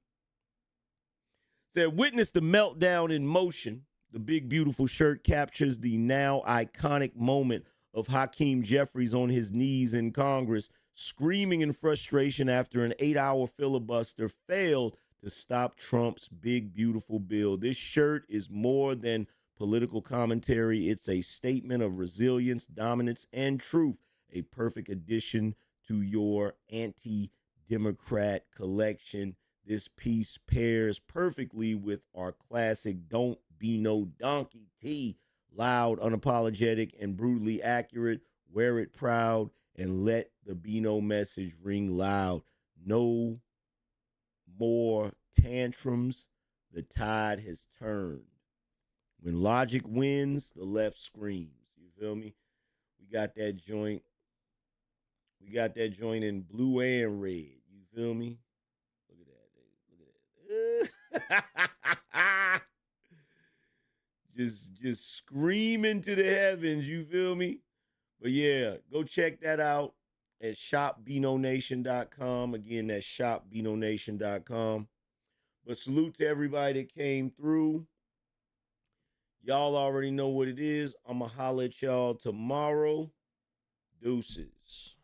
Speaker 1: Said, witness the meltdown in motion. The big, beautiful shirt captures the now iconic moment of Hakeem Jeffries on his knees in Congress, screaming in frustration after an 8-hour filibuster failed to stop Trump's big, beautiful bill. This shirt is more than political commentary. It's a statement of resilience, dominance, and truth, a perfect addition to your anti-democrat collection. This piece pairs perfectly with our classic Don't Be No Donkey tee. Loud, unapologetic, and brutally accurate. Wear it proud and let the BINO message ring loud. No more tantrums. The tide has turned. When logic wins, the left screams. You feel me? We got that joint. We got that joint in blue and red. You feel me? Look at that. just screaming to the heavens. You feel me? But yeah, go check that out at shopBinoNation.com. Again, that's shopBinoNation.com. But salute to everybody that came through. Y'all already know what it is. I'ma holler at y'all tomorrow. Deuces.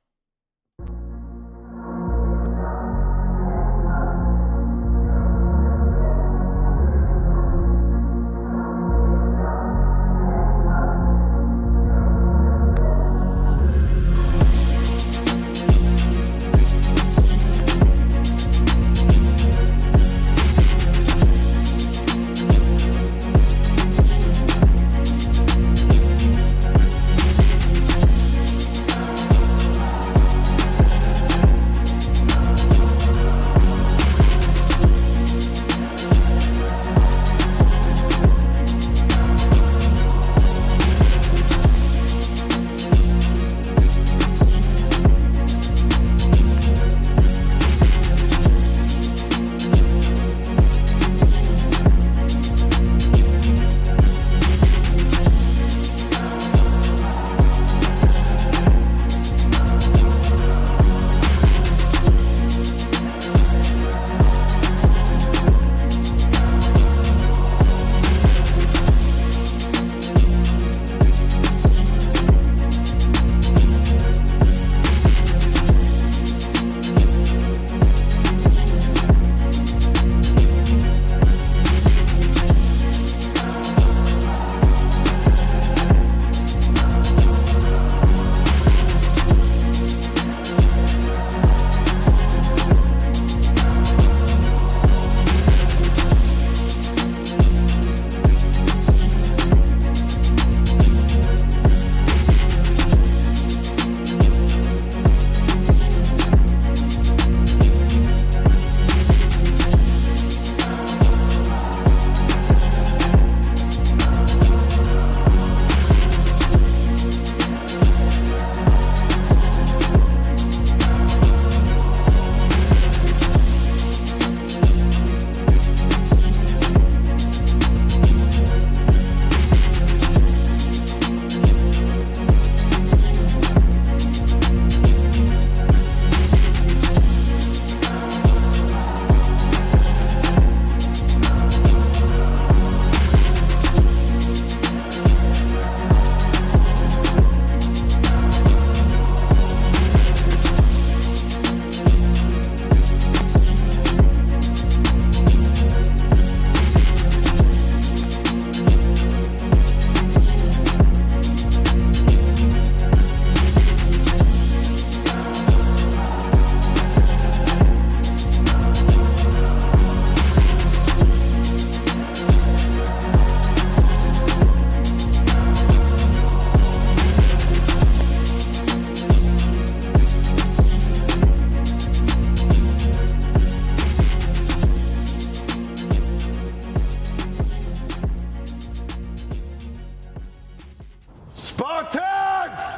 Speaker 4: Spartans!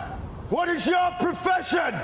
Speaker 4: What is your profession?